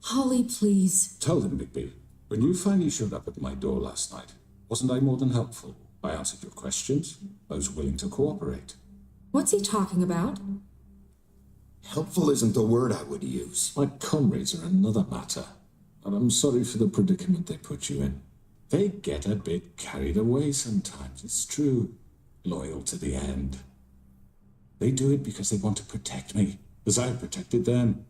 Holly, please. Tell them, Bigby, when you finally showed up at my door last night, wasn't I more than helpful? I answered your questions. I was willing to cooperate. What's he talking about? Helpful isn't the word I would use. My comrades are another matter, and I'm sorry for the predicament they put you in. They get a bit carried away sometimes, it's true. loyal to the end. They do it because they want to protect me, as I've protected them.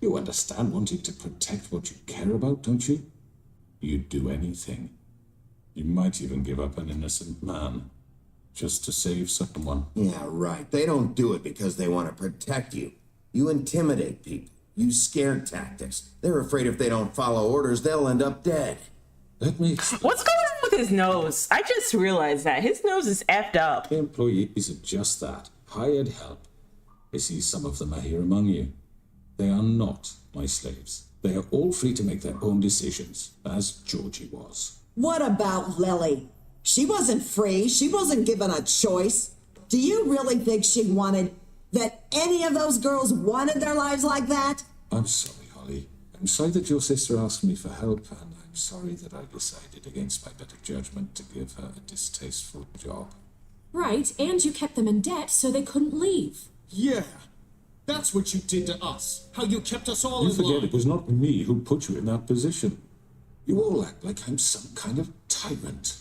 You understand wanting to protect what you care about, don't you? You'd do anything. You might even give up an innocent man, just to save someone. Yeah, right. They don't do it because they want to protect you. You intimidate people. Use scare tactics. They're afraid if they don't follow orders, they'll end up dead. Let me explain. What's going on with his nose? I just realized that his nose is effed up. Employees are just that. Hired help. I see some of them are here among you. They are not my slaves. They are all free to make their own decisions, as Georgie was. What about Lily? She wasn't free. She wasn't given a choice. Do you really think she wanted that any of those girls wanted their lives like that? I'm sorry, Holly. I'm sorry that your sister asked me for help, and I'm sorry that I decided against my better judgment to give her a distasteful job. Right, and you kept them in debt so they couldn't leave. Yeah, that's what you did to us. How you kept us all You in forget line. it was not me who put you in that position. You all act like I'm some kind of tyrant.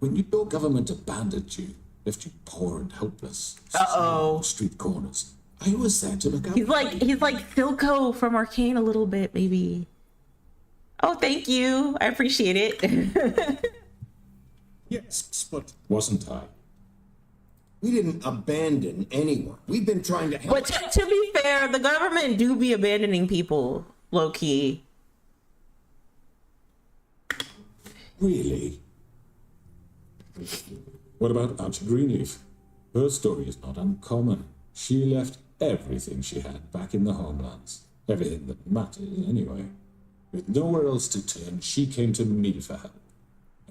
When your government abandoned you, left you poor and helpless, Uh-oh. street corners, I was there to look out. He's like Silco from Arcane a little bit, maybe. Oh, thank you. I appreciate it. Yes, but Wasn't I? We didn't abandon anyone. We've been trying to help. But to be fair, the government do be abandoning people, low key. Really? What about Auntie Greenleaf? Her story is not uncommon. She left everything she had back in the homelands. Everything that mattered, anyway. With nowhere else to turn, she came to me for help.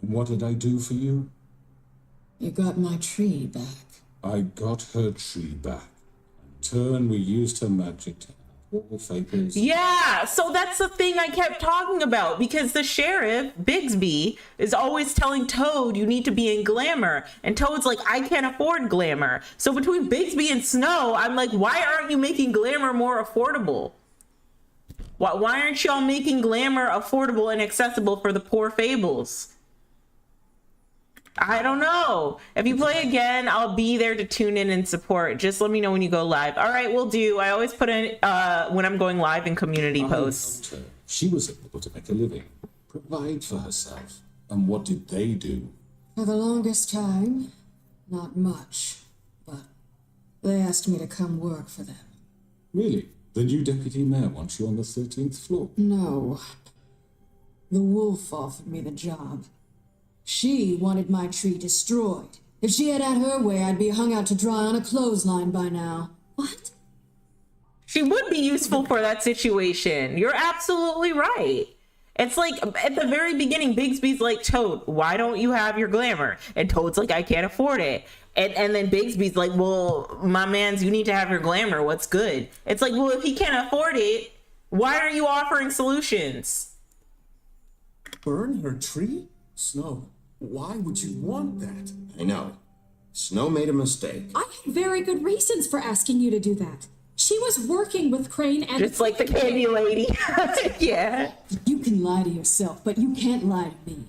And what did I do for you? You got my tree back. I got her tree back. In turn, we used her magic to all favors. Yeah, so that's the thing I kept talking about, because the sheriff, Bigsby, is always telling Toad you need to be in glamour, and Toad's like, I can't afford glamour. So between Bigsby and Snow, I'm like, why aren't you making glamour more affordable? Why aren't y'all making glamour affordable and accessible for the poor fables? I don't know. If you play again, I'll be there to tune in and support. Just let me know when you go live. All right, we'll do. I always put in when I'm going live in community posts. I helped her. She was able to make a living, provide for herself. And what did they do? For the longest time, not much. But they asked me to come work for them. Really? The new deputy mayor wants you on the 13th floor. No. The wolf offered me the job. She wanted my tree destroyed. If she had her way, I'd be hung out to dry on a clothesline by now. What? She would be useful for that situation. You're absolutely right. It's like at the very beginning, Bigsby's like, Toad, why don't you have your glamour? And Toad's like, I can't afford it. And then Bigsby's like, well, my mans, you need to have your glamour. What's good? It's like, well, if he can't afford it, why are you offering solutions? Burn her tree? Snow, why would you want that? I know. Snow made a mistake. I had very good reasons for asking you to do that. She was working with Crane and... Just like the candy lady. Yeah. You can lie to yourself, but you can't lie to me.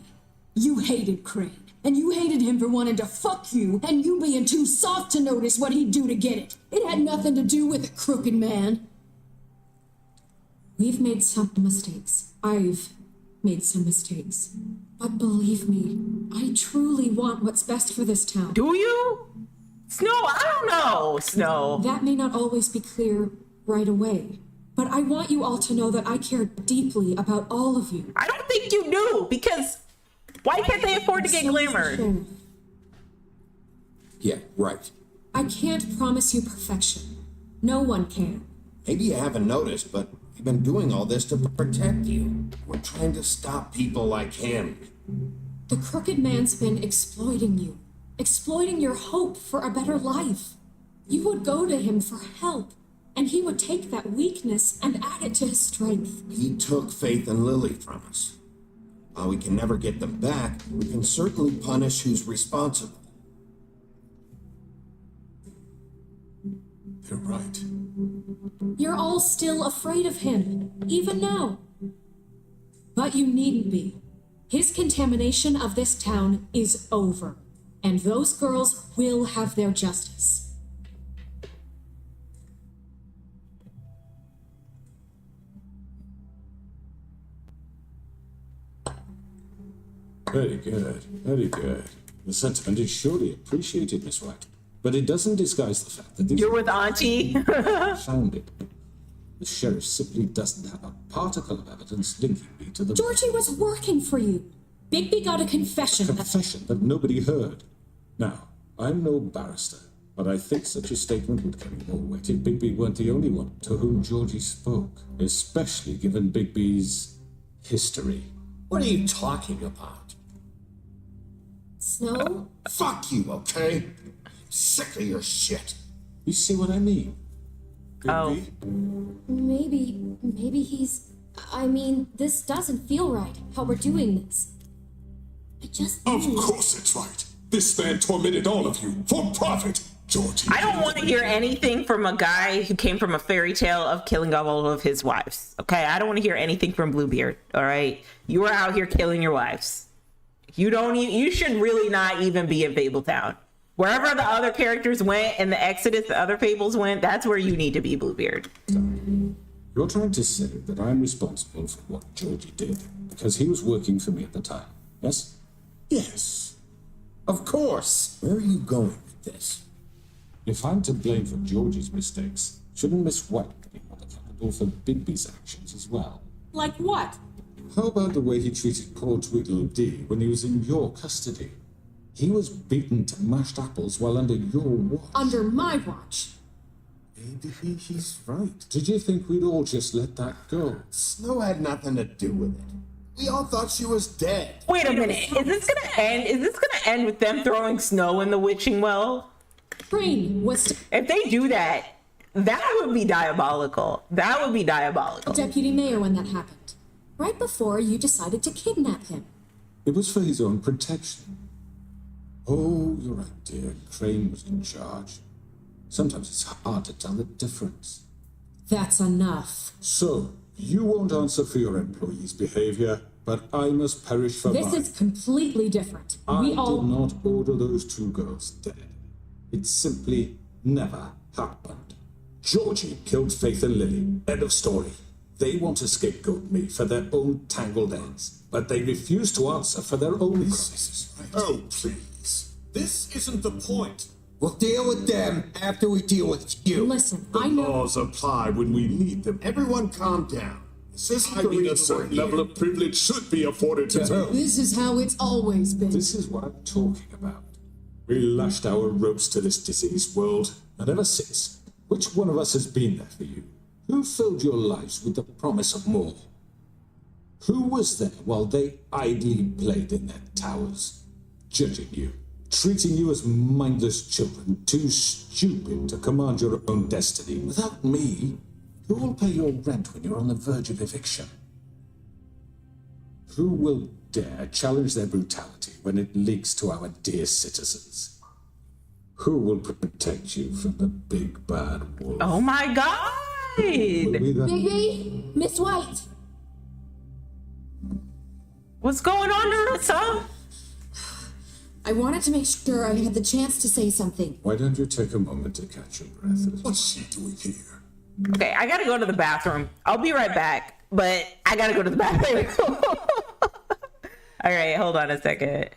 You hated Crane, and you hated him for wanting to fuck you, and you being too soft to notice what he'd do to get it. It had nothing to do with a crooked man. We've made some mistakes. I've made some mistakes. But believe me, I truly want what's best for this town. Do you? Snow, I don't know, Snow. That may not always be clear right away, but I want you all to know that I care deeply about all of you. I don't think you do, because why can't they afford to get glamour? Sheriff, Yeah, right. I can't promise you perfection. No one can. Maybe you haven't noticed, but we've been doing all this to protect you. We're trying to stop people like him. The crooked man's been exploiting you, exploiting your hope for a better life. You would go to him for help, and he would take that weakness and add it to his strength. He took Faith and Lily from us. While we can never get them back, we can certainly punish who's responsible. They're right. You're all still afraid of him, even now. But you needn't be. His contamination of this town is over. And those girls will have their justice. Very good, very good. The sentiment is surely appreciated, Miss White. But it doesn't disguise the fact that these You're with Auntie. founded. The sheriff simply doesn't have a particle of evidence linking me to the Georgie was working for you. Bigby got a confession. confession that nobody heard. Now, I'm no barrister, but I think such a statement would carry more weight if Bigby weren't the only one to whom Georgie spoke, especially given Bigby's history. What are you talking about? Snow? Fuck you, okay? I'm sick of your shit. You see what I mean? Oh. Maybe he's. I mean, this doesn't feel right, how we're doing this. I just. Of course it's right. This man tormented all of you for profit, Georgie. I don't want to hear anything from a guy who came from a fairy tale of killing all of his wives. Okay, I don't want to hear anything from Bluebeard. All right, you are out here killing your wives. You should really not even be in Fabletown. Wherever the other characters went and the Exodus, the other fables went, that's where you need to be, Bluebeard. You're trying to say that I'm responsible for what Georgie did because he was working for me at the time, yes? Yes. Of course. Where are you going with this? If I'm to blame for Georgie's mistakes, shouldn't Miss White be held accountable for Bigby's actions as well? Like what? How about the way he treated poor Tweedledee when he was in your custody? He was beaten to mashed apples while under your watch. Under my watch. Maybe he's right. Did you think we'd all just let that go? Snow had nothing to do with it. We all thought she was dead. Wait a minute. Is this gonna end? Is this gonna end with them throwing Snow in the witching well? Crane was If they do that, that would be diabolical. That would be diabolical. deputy mayor when that happened. Right before you decided to kidnap him. It was for his own protection. Oh, you're right, dear. Crane was in charge. Sometimes it's hard to tell the difference. That's enough. So, you won't answer for your employees' behavior, but I must perish for This mine. is completely different. I We all. did not order those two girls dead. It simply never happened. Georgie killed Faith and Lily. End of story. They want to scapegoat me for their own tangled ends, but they refuse to answer for their own crimes. Oh, please. This isn't the point. We'll deal with them after we deal with you. Listen, The I know. laws apply when we need them. Everyone calm down. This isn't I the mean, a reason we're certain level here. of privilege should be afforded to who? This is how it's always been. This is what I'm talking about. We lashed our ropes to this diseased world, and ever since, which one of us has been there for you? Who filled your lives with the promise of more? Who was there while they idly played in their towers, judging you, treating you as mindless children, too stupid to command your own destiny? Without me, who will pay your rent when you're on the verge of eviction? Who will dare challenge their brutality when it leaks to our dear citizens? Who will protect you from the big bad wolf? Oh my god! Will we the- Bigby? Miss White? What's going on, Narissa? I wanted to make sure I had the chance to say something. Why don't you take a moment to catch your breath? What's she doing here? Okay, I gotta go to the bathroom. I'll be right back, but I gotta go to the bathroom. All right, hold on a second.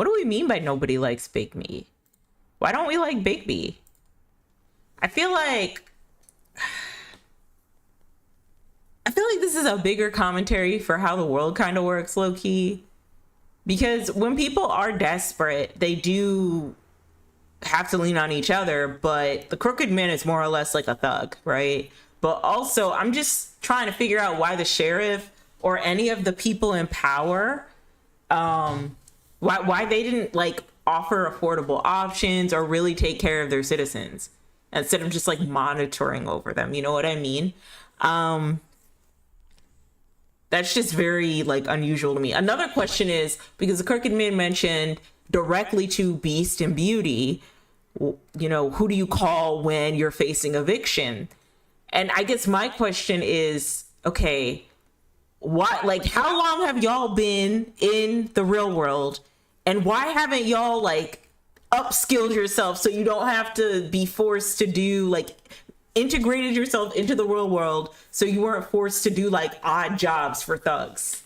What do we mean by nobody likes Big Me? Why don't we like Big B? I feel like this is a bigger commentary for how the world kind of works, low key. Because when people are desperate, they do have to lean on each other, but the crooked man is more or less like a thug, right? But also, I'm just trying to figure out why the sheriff or any of the people in power, why they didn't like offer affordable options or really take care of their citizens instead of just like monitoring over them. You know what I mean? That's just very like unusual to me. Another question is, because the crooked man mentioned directly to Beast and Beauty, you know, who do you call when you're facing eviction? And I guess my question is, okay, what, like, how long have y'all been in the real world, and why haven't y'all like upskilled yourself so you don't have to be forced to do like integrated yourself into the real world so you weren't forced to do like odd jobs for thugs?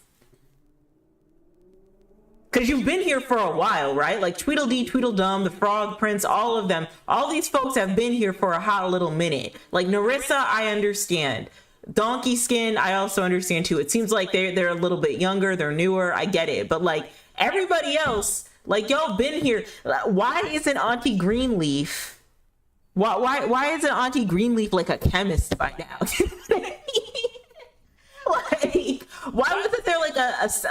Because you've been here for a while, right? Like Tweedledee, Tweedledum, the Frog Prince, all of them, all these folks have been here for a hot little minute. Like Narissa, I understand. Donkey Skin, I also understand too. It seems like they're a little bit younger, they're newer, I get it. But like everybody else, like y'all been here. Why isn't Auntie Greenleaf? Why isn't Auntie Greenleaf like a chemist by now? Like, why wasn't there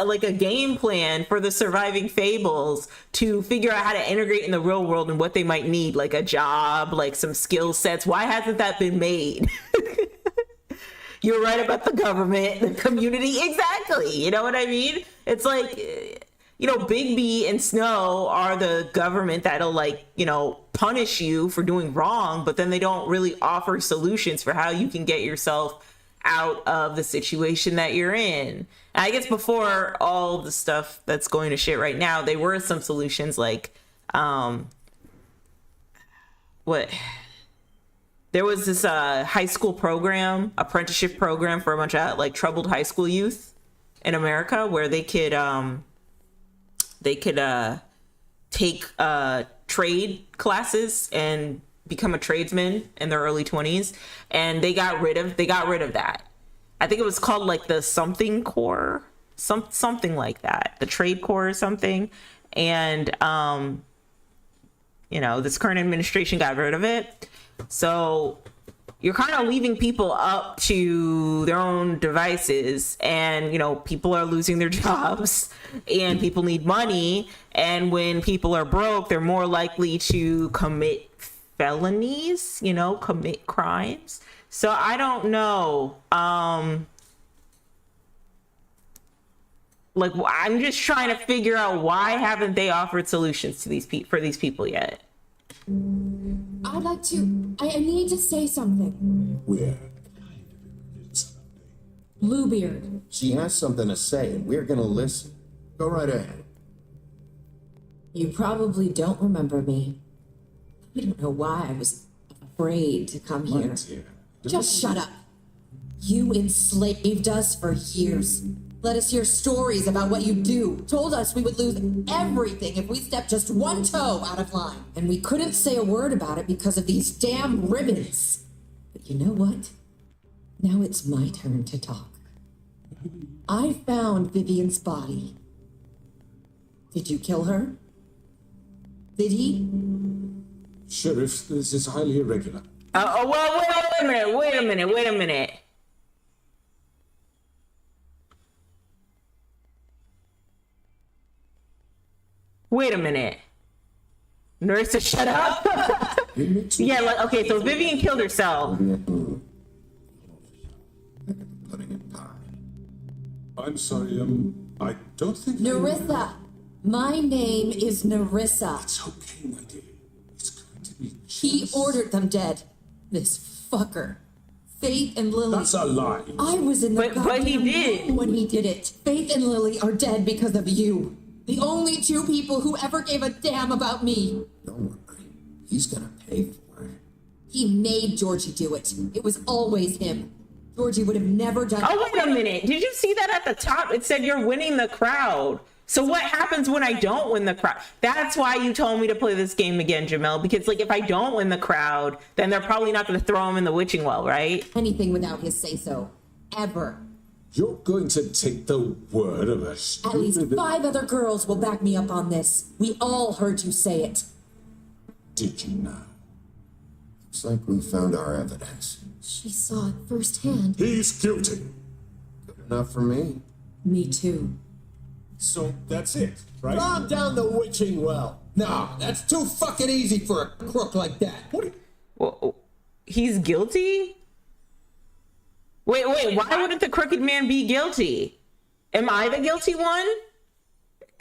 like a game plan for the surviving Fables to figure out how to integrate in the real world and what they might need, like a job, like some skill sets? Why hasn't that been made? You're right about the government, the community, exactly. You know what I mean? It's like, you know, Big B and Snow are the government that'll like, you know, punish you for doing wrong, but then they don't really offer solutions for how you can get yourself out of the situation that you're in. And I guess before all the stuff that's going to shit right now, there were some solutions like, there was this high school program, apprenticeship program for a bunch of like troubled high school youth in America where they could take trade classes and become a tradesman in their early 20s, and they got rid of that. I think it was called like the something corps, something like that, the trade corps or something. And you know, this current administration got rid of it. So you're kind of leaving people up to their own devices, and you know, people are losing their jobs and people need money, and when people are broke, they're more likely to commit felonies, you know, commit crimes. So I don't know. Like, I'm just trying to figure out why haven't they offered solutions to these for these people yet? I need to say something. We're Bluebeard. She has something to say, and we're gonna listen. Go right ahead. You probably don't remember me. I don't know why I was afraid to come here. My dear, Just shut up. You enslaved us for years. Let us hear stories about what you do. Told us we would lose everything if we stepped just one toe out of line. And we couldn't say a word about it because of these damn ribbons. But you know what? Now it's my turn to talk. I found Vivian's body. Did you kill her? Did he? Sheriff, this is highly irregular. Well, wait a minute. Wait a minute. Narissa, shut up. Yeah, like, okay, so Vivian killed herself. I'm sorry, I don't think... Narissa. My name is Narissa. It's okay, my dear. It's going to be just... He ordered them dead. This fucker. Faith and Lily. That's a lie. I was in the But he did. room when he did it. Faith and Lily are dead because of you. The only two people who ever gave a damn about me. Don't worry. He's gonna pay for it. He made Georgie do it. It was always him. Georgie would have never done it. Oh, wait a minute. Did you see that at the top? It said you're winning the crowd. So what happens when I don't win the crowd? That's why you told me to play this game again, Jamel, because like if I don't win the crowd, then they're probably not going to throw him in the witching well, right? Anything without his say-so. Ever. You're going to take the word of a At least stupid... 5 other girls will back me up on this. We all heard you say it. Did you now? Looks like we found our evidence. She saw it firsthand. He's guilty. Good enough for me. Me too. So that's it, right? Calm down the witching well. No, that's too fucking easy for a crook like that. Well, he's guilty? Wait, why wouldn't the crooked man be guilty? Am I the guilty one?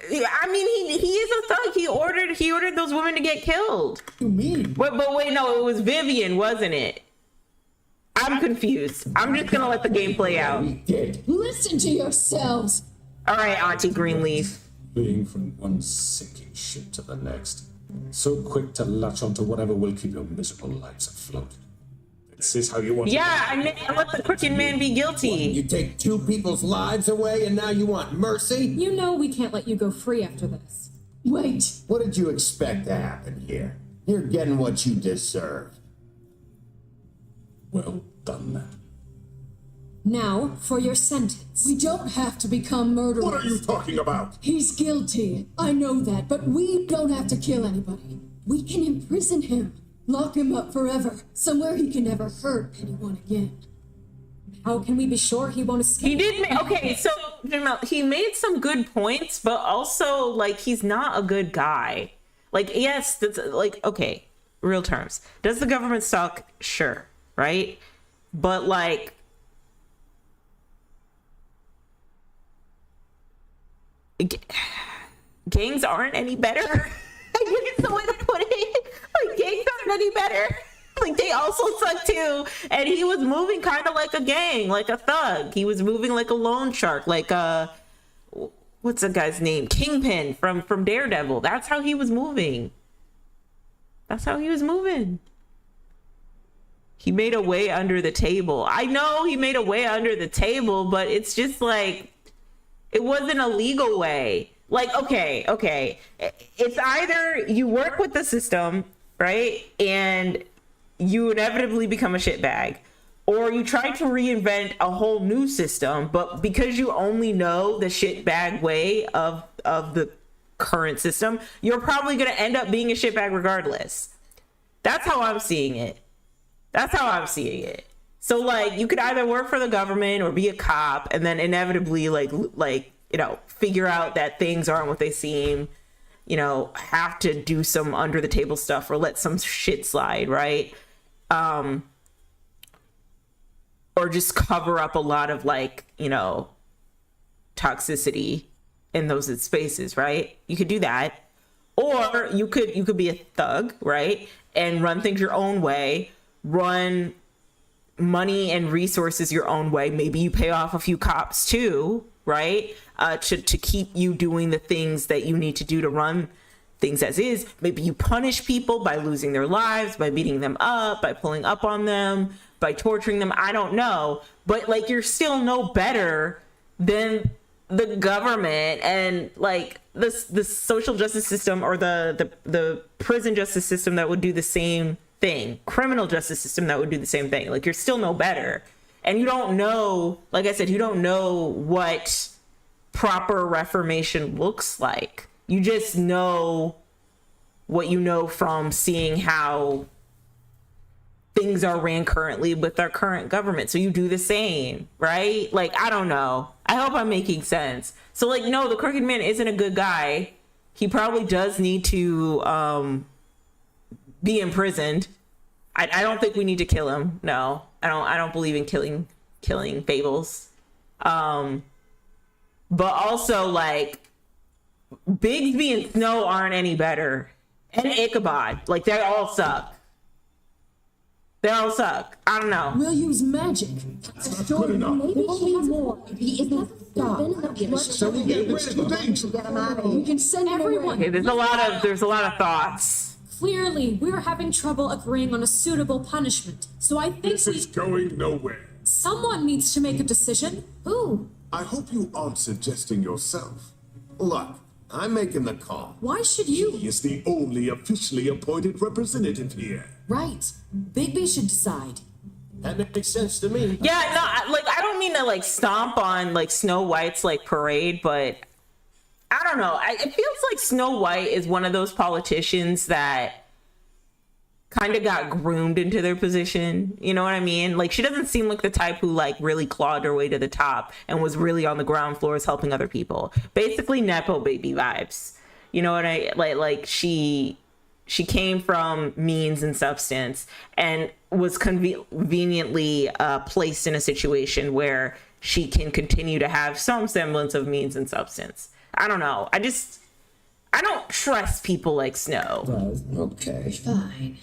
I mean, he is a thug. He ordered those women to get killed. What do you mean? But wait, no, it was Vivian, wasn't it? I'm confused. I'm just gonna let the game play out. We did. Listen to yourselves. All right, Auntie Greenleaf. Fleeing from one sinking ship to the next. So quick to latch onto whatever will keep your miserable lives afloat. This is how you want Yeah, I let the crooked man be guilty. You take 2 people's lives away and now you want mercy? You know we can't let you go free after this. Wait. What did you expect to happen here? You're getting what you deserve. Well done, then. Now, for your sentence. We don't have to become murderers. What are you talking about? He's guilty. I know that, but we don't have to kill anybody. We can imprison him. Lock him up forever. Somewhere he can never hurt anyone again. How can we be sure he won't escape? He did okay, so Jamel, he made some good points, but also like he's not a good guy. Like, yes, that's like, okay, real terms. Does the government suck? Sure, right? But like, gangs aren't any better. I guess it's the way to put it. Like, gangs aren't any better. Like, they also suck too. And he was moving kind of like a gang, like a thug. He was moving like a loan shark, like what's the guy's name? Kingpin from Daredevil. That's how he was moving. That's how he was moving. He made a way under the table. I know he made a way under the table, but it's just like, it wasn't a legal way. Like, okay. It's either you work with the system, right? And you inevitably become a shitbag. Or you try to reinvent a whole new system, but because you only know the shitbag way of the current system, you're probably going to end up being a shitbag regardless. That's how I'm seeing it. So like, you could either work for the government or be a cop and then inevitably like, you know, figure out that things aren't what they seem, you know, have to do some under the table stuff or let some shit slide, right? Or just cover up a lot of like, you know, toxicity in those spaces, right? You could do that. Or you could be a thug, right? And run things your own way, run money and resources your own way. Maybe you pay off a few cops too, right? To keep you doing the things that you need to do to run things as is. Maybe you punish people by losing their lives, by beating them up, by pulling up on them, by torturing them. I don't know. But like, you're still no better than the government and like the social justice system or the prison justice system that would do the same thing, criminal justice system that would do the same thing. Like, you're still no better. And you don't know, like I said, you don't know what proper reformation looks like. You just know what you know from seeing how things are ran currently with our current government. So you do the same, right? Like, I don't know. I hope I'm making sense. So like, no, the crooked man isn't a good guy. He probably does need to be imprisoned. I don't think we need to kill him. No, I don't believe in killing Fables. But also like, Bigsby and Snow aren't any better. And Ichabod, like, they all suck. They all suck. I don't know. We'll use magic. That's not good enough. Maybe he has more. He isn't stop. So we get rid of the danger. We can send Everyone. Okay, there's a lot of thoughts. Clearly, we're having trouble agreeing on a suitable punishment. So I think This is going nowhere. someone needs to make a decision. Who? I hope you aren't suggesting yourself. Look, I'm making the call. Why should you? He is the only officially appointed representative here. Right. Bigby should decide. That makes sense to me. Yeah, no, I don't mean to like stomp on like Snow White's like parade, but I don't know. It feels like Snow White is one of those politicians that kind of got groomed into their position. You know what I mean? Like, she doesn't seem like the type who like really clawed her way to the top and was really on the ground floors helping other people. Basically Nepo baby vibes. You know what I like she came from means and substance and was conveniently placed in a situation where she can continue to have some semblance of means and substance. I don't know. I don't trust people like Snow. Okay. Fine.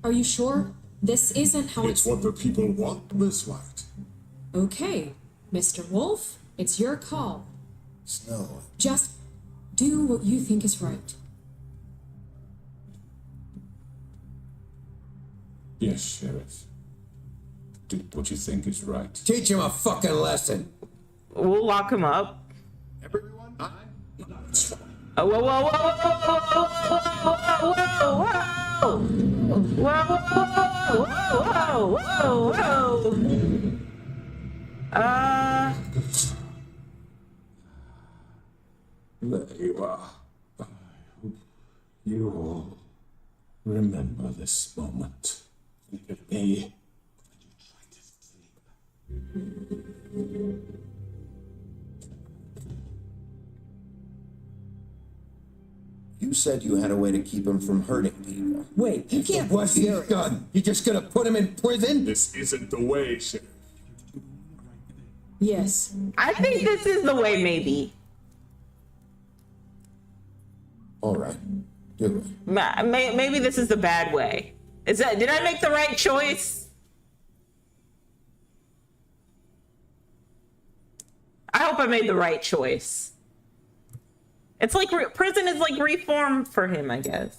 Are you sure? This isn't how It's what the people want, Miss White. Okay, Mr. Wolf, it's your call. Snow. Just do what you think is right. Yes, Sheriff. Do what you think is right. Teach him a fucking lesson. We'll lock him up. Everyone, Whoa, whoa, whoa, whoa, whoa, whoa, whoa, There you are. I hope you all remember this moment. Think of me when you try to sleep. you said you had a way to keep him from hurting people. Wait, you can't. What's he done? You just gonna put him in prison? This isn't the way, Sheriff. Yes. I think this is the way, maybe. All right, do it. Maybe this is the bad way. Did I make the right choice? I hope I made the right choice. It's like prison is like reform for him, I guess.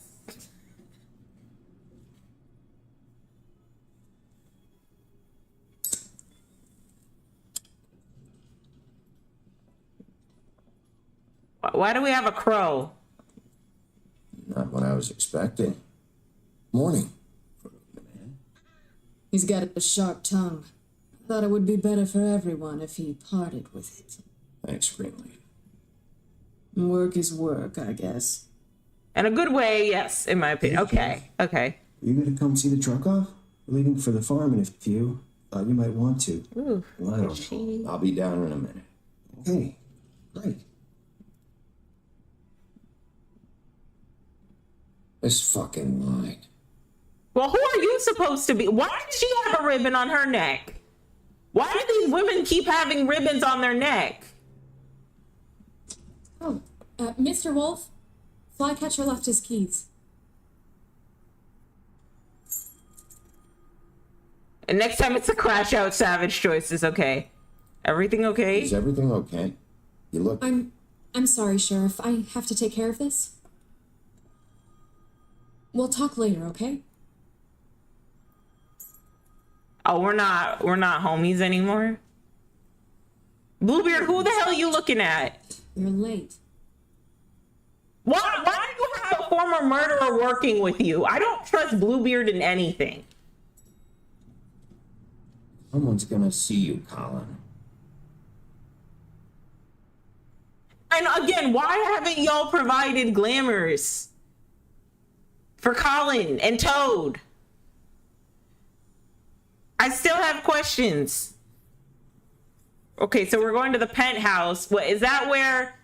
Why do we have a crow? Not what I was expecting. Morning. He's got a sharp tongue. Thought it would be better for everyone if he parted with it. Thanks, Greenlee. Work is work, I guess. In a good way, yes, in my opinion. Okay. You gonna come see the truck off? We're leaving for the farm in a few. Thought you might want to. Ooh, Well, I don't know. I'll be down in a minute. Okay, great. This fucking line. Well, who are you supposed to be? Why does she have a ribbon on her neck? Why do these women keep having ribbons on their neck? Oh, Mr. Wolf, Flycatcher left his keys. And next time it's a crash out Savage Choices, okay? Everything okay? Is everything okay? You look. I'm sorry, Sheriff. I have to take care of this. We'll talk later, okay? Oh, we're not homies anymore? Bluebeard, who the hell are you looking at? You're late. Why do you have a former murderer working with you? I don't trust Bluebeard in anything. Someone's gonna see you, Colin. And again, why haven't y'all provided glamours for Colin and Toad? I still have questions. Okay, so we're going to the penthouse. What is that where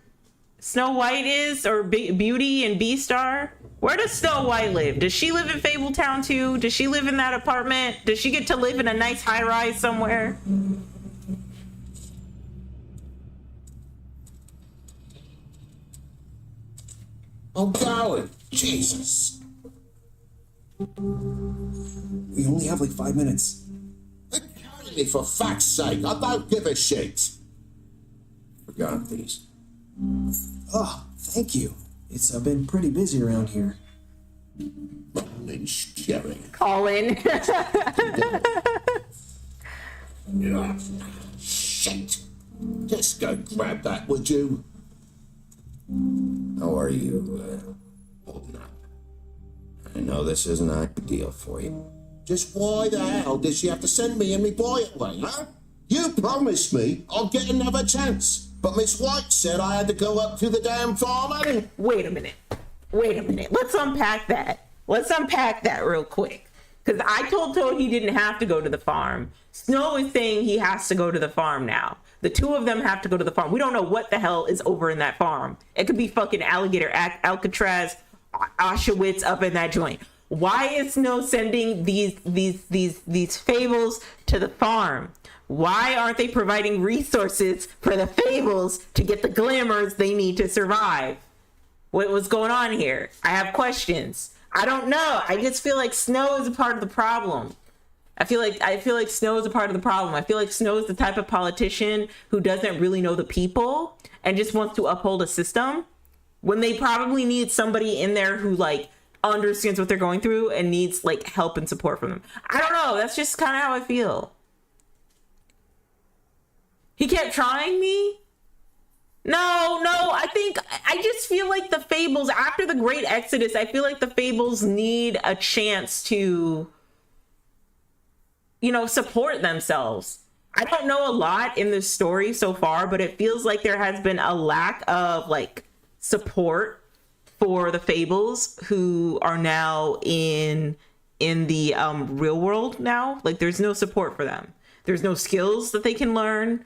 Snow White is, or Beauty and Beastar? Where does Snow White live? Does she live in Fabletown too? Does she live in that apartment? Does she get to live in a nice high-rise somewhere? Oh, Colin! Jesus! We only have like 5 minutes. Carry me, for fuck's sake! I don't give a shit! Forgot these. Oh, thank you. It's been pretty busy around here. Lynch Jerry. Colin. Shit! Just go grab that, would you? How are you, holding up? I know this isn't ideal for you. Just why the hell did she have to send me and me boy away, huh? You promised me I'd get another chance, but Miss White said I had to go up to the damn farm and... Wait a minute. Let's unpack that. Let's unpack that real quick. Because I told Toad he didn't have to go to the farm. Snow is saying he has to go to the farm now. The two of them have to go to the farm. We don't know what the hell is over in that farm. It could be fucking alligator Alcatraz, Auschwitz up in that joint. Why is Snow sending these fables to the farm? Why aren't they providing resources for the fables to get the glamours they need to survive? What's going on here? I have questions. I don't know. I just feel like Snow is a part of the problem. I feel like Snow is a part of the problem. I feel like Snow is the type of politician who doesn't really know the people and just wants to uphold a system when they probably need somebody in there who like understands what they're going through and needs like help and support from them. I don't know. That's just kind of how I feel. He kept trying me. No, I just feel like the fables after the Great Exodus, I feel like the fables need a chance to, you know, support themselves. I don't know a lot in this story so far, but it feels like there has been a lack of like support for the fables who are now in the real world now. Like there's no support for them. There's no skills that they can learn.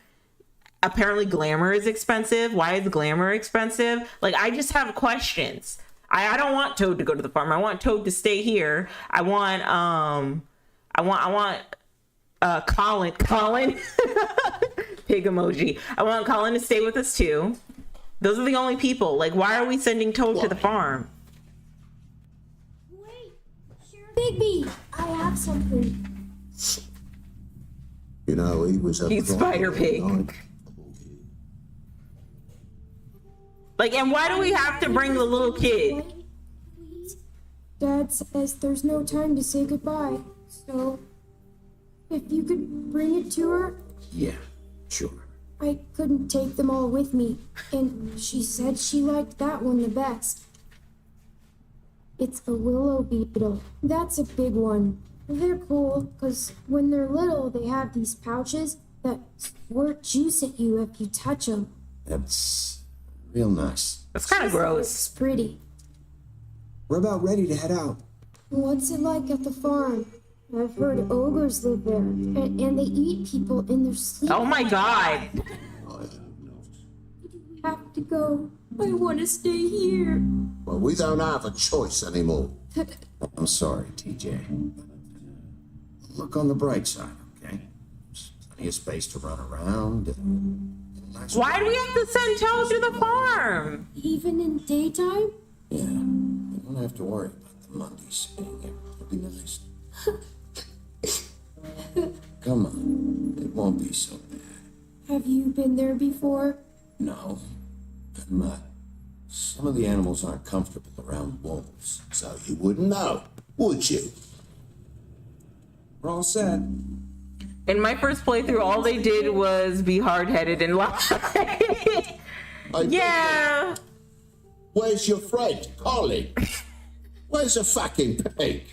Apparently glamour is expensive. Why is glamour expensive? Like I just have questions. I don't want Toad to go to the farm. I want Toad to stay here. I want Colin pig emoji. I want Colin to stay with us too. Those are the only people. Like why are we sending Toad to the farm? Wait, Bigby, I have something. You know, he was a... He's Spider Pig. Like, and why do we have to bring the little kid? Dad says there's no time to say goodbye, so if you could bring it to her. Yeah, sure. I couldn't take them all with me, and she said she liked that one the best. It's a willow beetle. That's a big one. They're cool, because when they're little, they have these pouches that squirt juice at you if you touch them. That's real nice. That's kind of gross. It's pretty. We're about ready to head out. What's it like at the farm? I've heard ogres live there, and they eat people in their sleep. Oh my god. We have to go. I want to stay here. Well, we don't have a choice anymore. I'm sorry, TJ. Look on the bright side, okay? There's plenty of space to run around. Why do we have to send Toad to the farm? Even in daytime? Yeah, you don't have to worry about the Mondays being here. It'll be nice. Come on, it won't be so bad. Have you been there before? No, some of the animals aren't comfortable around wolves, so you wouldn't know, would you? We're all set. In my first playthrough, all they did was be hard-headed and lie. Yeah. Where's your friend, Colin? Where's the fucking pig?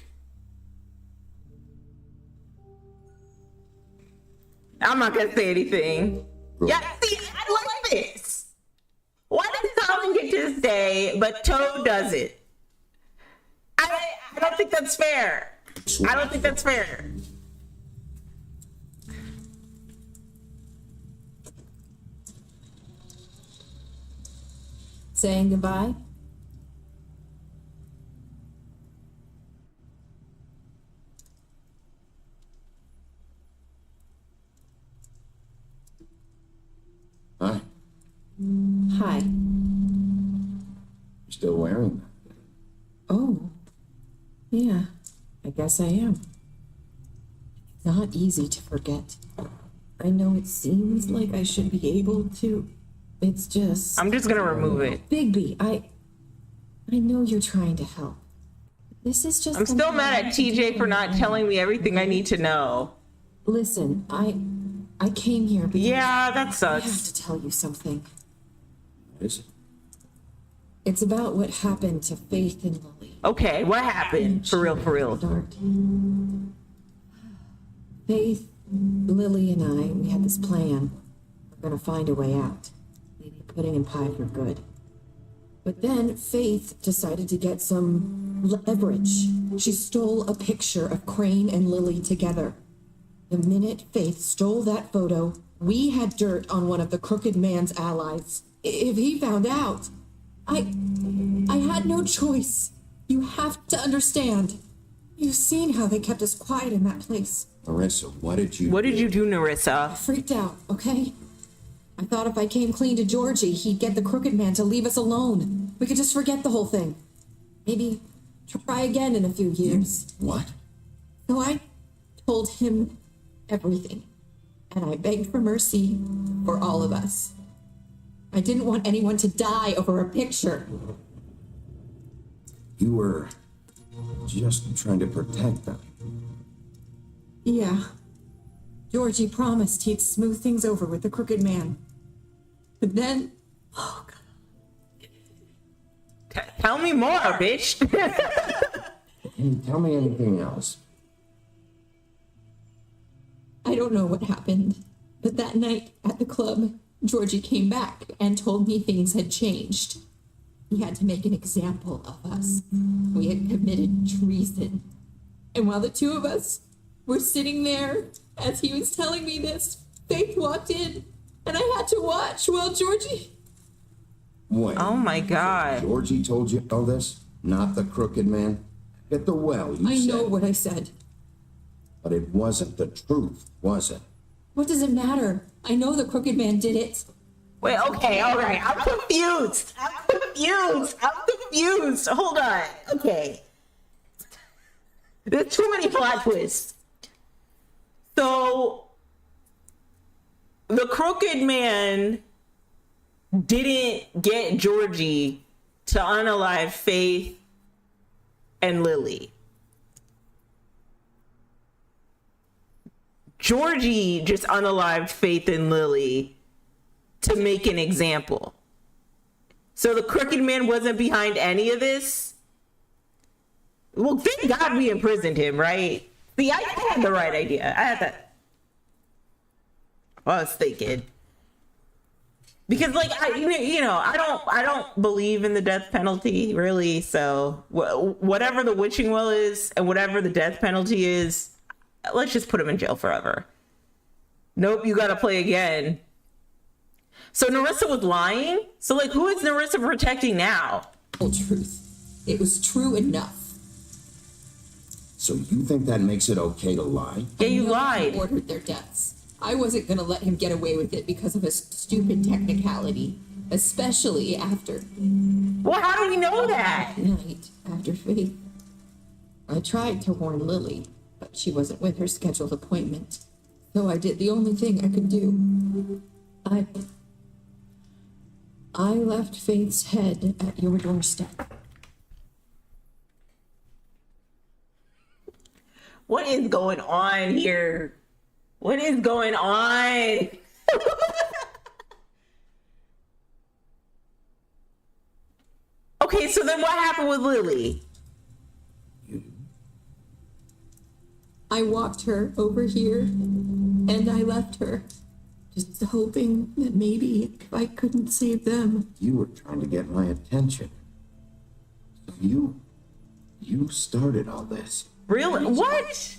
I'm not gonna say anything. Yeah, see, I like this. Why does Colin get to stay, but Toad doesn't? I don't think that's fair. I don't think that's fair. Saying goodbye? Hi. Hi. You still wearing that? Oh. Yeah, I guess I am. Not easy to forget. I know it seems like I should be able to. It's just... I'm just gonna remove it. Bigby, I know you're trying to help. This is just... I'm still mad at TJ for not telling me everything I need to know. Listen, I came here because... Yeah, that I sucks. have to tell you something. Is it? It's about what happened to Faith and Lily. Okay, what happened? For real, for real. Start. Faith, Lily, and I, we had this plan. We're gonna find a way out. Maybe Pudding and Pie for good. But then Faith decided to get some leverage. She stole a picture of Crane and Lily together. The minute Faith stole that photo, we had dirt on one of the Crooked Man's allies. If he found out, I had no choice. You have to understand. You've seen how they kept us quiet in that place. Narissa, what did you What did you do, Narissa? I freaked out, okay? I thought if I came clean to Georgie, he'd get the Crooked Man to leave us alone. We could just forget the whole thing. Maybe try again in a few years. What? So I told him everything. And I begged for mercy for all of us. I didn't want anyone to die over a picture. You were just trying to protect them. Yeah. Georgie promised he'd smooth things over with the Crooked Man. But then... Oh, God. Tell me more, bitch. Can you tell me anything else? I don't know what happened, but that night at the club, Georgie came back and told me things had changed. He had to make an example of us. We had committed treason. And while the two of us were sitting there, as he was telling me this, Faith walked in, and I had to watch while Georgie... Wait. Oh my God. Georgie told you all this? Not the Crooked Man? At the well, you I said. know what I said. But it wasn't the truth, was it? What does it matter? I know the Crooked Man did it. Wait, okay, all right. I'm confused. Hold on. Okay. There's too many plot twists. So, the Crooked Man didn't get Georgie to unalive Faith and Lily. Georgie just unalived Faith and Lily to make an example. So the Crooked Man wasn't behind any of this? Well, thank God we imprisoned him, right? See, I had the right idea. I had that. I was thinking. Because, like, I don't believe in the death penalty, really. So whatever the witching well is and whatever the death penalty is, let's just put him in jail forever. Nope, you gotta play again. So Narissa was lying? So, like, who is Narissa protecting now? Full truth. It was true enough. So you think that makes it okay to lie? Yeah, you lied. He ordered their deaths. I wasn't gonna let him get away with it because of a stupid technicality, especially after... Well, how do we know that? Night after Faith. I tried to warn Lily, but she wasn't with her scheduled appointment. So I did the only thing I could do. I left Faith's head at your doorstep. What is going on here? What is going on? Okay, so then what happened with Lily? I walked her over here, and I left her, just hoping that maybe if I couldn't save them. You were trying to get my attention. So you started all this. Really? What?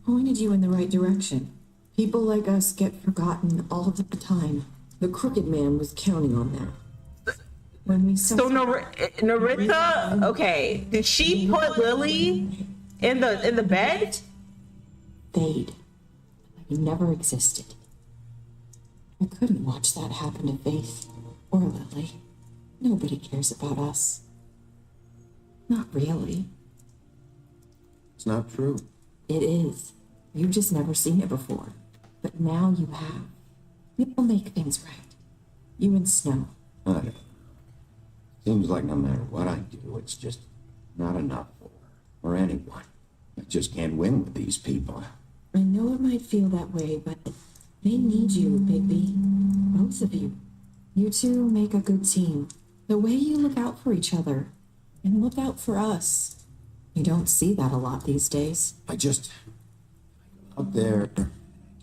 Pointed you in the right direction. People like us get forgotten all the time. The Crooked Man was counting on that. When we So Narissa, okay, did she put Lily in the bed? Fade. He never existed. I couldn't watch that happen to Faith or Lily. Nobody cares about us. Not really. It's not true. It is. You've just never seen it before. But now you have. We'll make things right. You and Snow. I don't know. Seems like no matter what I do, it's just not enough for her or anyone. I just can't win with these people. I know it might feel that way, but they need you, Bigby. Both of you. You two make a good team. The way you look out for each other and look out for us. You don't see that a lot these days. I just out there do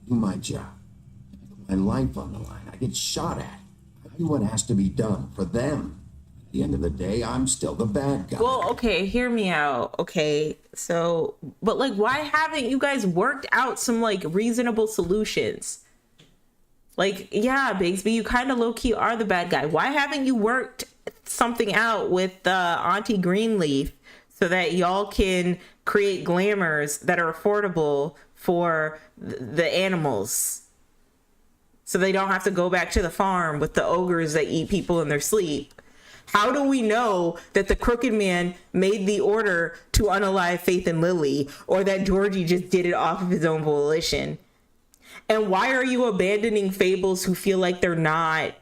my job. My life on the line. I get shot at. I do what has to be done for them. At the end of the day, I'm still the bad guy. Well, okay, hear me out. Okay, so, but like, why haven't you guys worked out some like reasonable solutions? Like, yeah, Bigsby, you kind of low key are the bad guy. Why haven't you worked something out with Auntie Greenleaf so that y'all can create glamours that are affordable for the animals? So they don't have to go back to the farm with the ogres that eat people in their sleep. How do we know that the Crooked Man made the order to unalive Faith and Lily, or that Georgie just did it off of his own volition? And why are you abandoning Fables who feel like they're not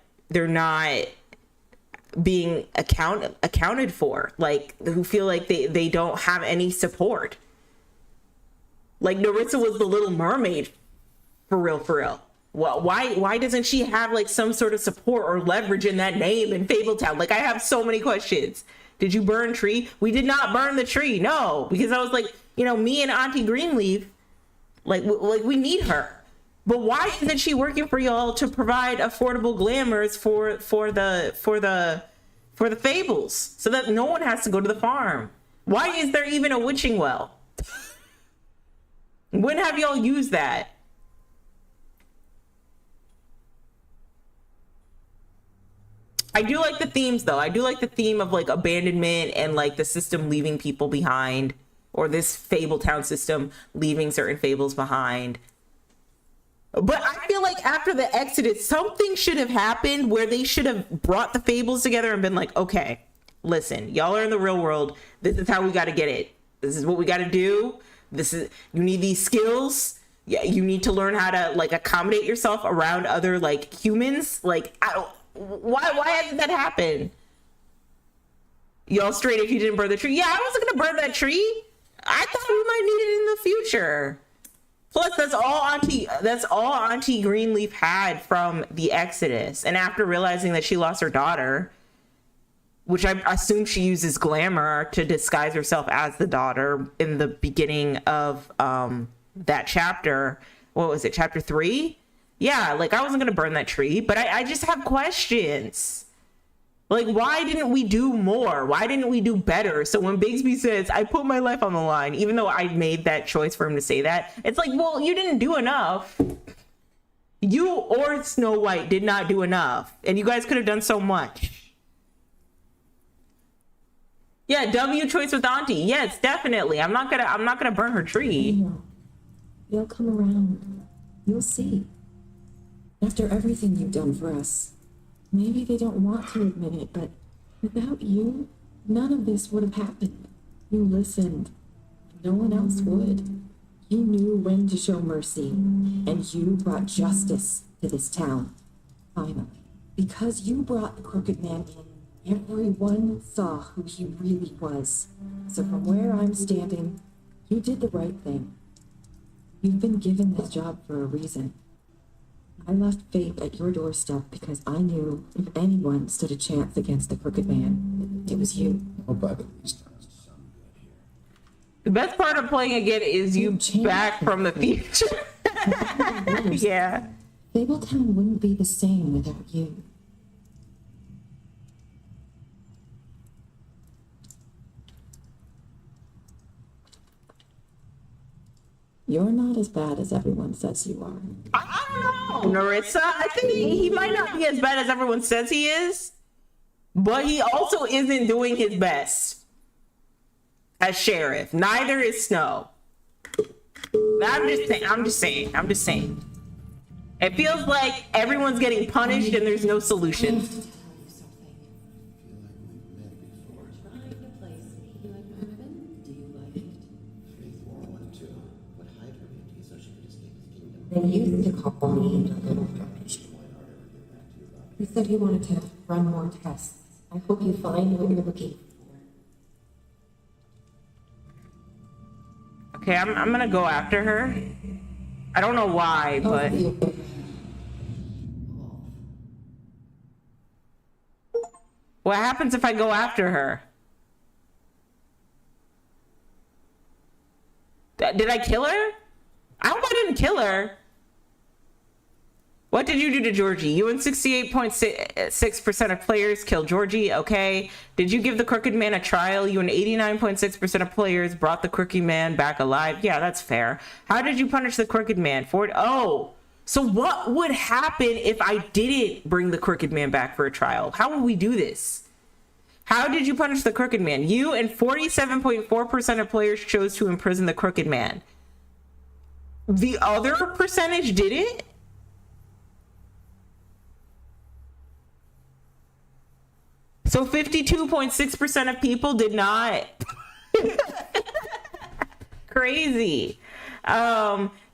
being accounted for? Like, who feel like they don't have any support? Like, Narissa was the Little Mermaid, for real. Well, why doesn't she have like some sort of support or leverage in that name in Fabletown? Like, I have so many questions. Did you burn tree? We did not burn the tree. No, because I was like, me and Auntie Greenleaf, like we need her. But why isn't she working for y'all to provide affordable glamours for the Fables so that no one has to go to the farm? Why is there even a witching well? When have y'all used that? I do like the themes though. I do like the theme of like abandonment and like the system leaving people behind, or this Fabletown system leaving certain fables behind. But I feel like after the Exodus, something should have happened where they should have brought the fables together and been like, okay, listen, y'all are in the real world. This is how we got to get it. This is what we got to do. You need these skills. Yeah, you need to learn how to like accommodate yourself around other like humans. Like, why hasn't that happened? Y'all straight if you didn't burn the tree. Yeah, I wasn't gonna burn that tree. I thought we might need it in the future. Plus, that's all Auntie Greenleaf had from the Exodus. And after realizing that she lost her daughter, which I assume she uses glamour to disguise herself as the daughter in the beginning of that chapter. What was it, chapter 3? Yeah, like I wasn't gonna burn that tree, but I just have questions. Like, why didn't we do more? Why didn't we do better? So when Bigsby says, I put my life on the line, even though I made that choice for him to say that, it's like, well, you didn't do enough. You or Snow White did not do enough. And you guys could have done so much. Yeah, W choice with Auntie. Yes, definitely. I'm not gonna burn her tree. They'll come around. You'll see. After everything you've done for us. Maybe they don't want to admit it, but without you, none of this would have happened. You listened. No one else would. You knew when to show mercy, and you brought justice to this town. Finally. Because you brought the Crooked Man in, everyone saw who he really was. So from where I'm standing, you did the right thing. You've been given this job for a reason. I left Fate at your doorstep because I knew if anyone stood a chance against the Crooked Man, it was you. Hope I've at least done some good here. The best part of playing again is you back from the future. Yeah. Fabletown wouldn't be the same without you. You're not as bad as everyone says you are. I don't know, Narissa. I think he might not be as bad as everyone says he is, but he also isn't doing his best as sheriff. Neither is Snow. I'm just saying. It feels like everyone's getting punished and there's no solution. They used to call me. He said he wanted to run more tests. I hope you find what you're looking for. Okay, I'm gonna go after her. I don't know why, but What happens if I go after her? Did I kill her? I hope I didn't kill her. What did you do to Georgie? You and 68.6% of players killed Georgie. Okay. Did you give the Crooked Man a trial? You and 89.6% of players brought the Crooked Man back alive. Yeah, that's fair. How did you punish the Crooked Man? So what would happen if I didn't bring the Crooked Man back for a trial? How would we do this? How did you punish the Crooked Man? You and 47.4% of players chose to imprison the Crooked Man. The other percentage didn't? So 52.6% of people did not. Crazy.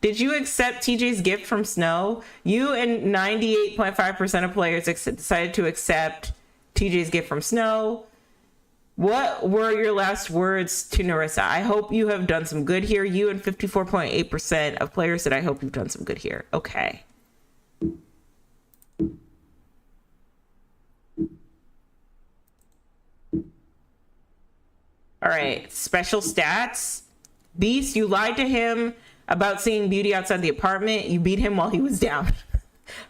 Did you accept TJ's gift from Snow? You and 98.5% of players decided to accept TJ's gift from Snow. What were your last words to Narissa? I hope you have done some good here. You and 54.8% of players said, I hope you've done some good here. Okay. All right, special stats. Beast, you lied to him about seeing Beauty outside the apartment. You beat him while he was down.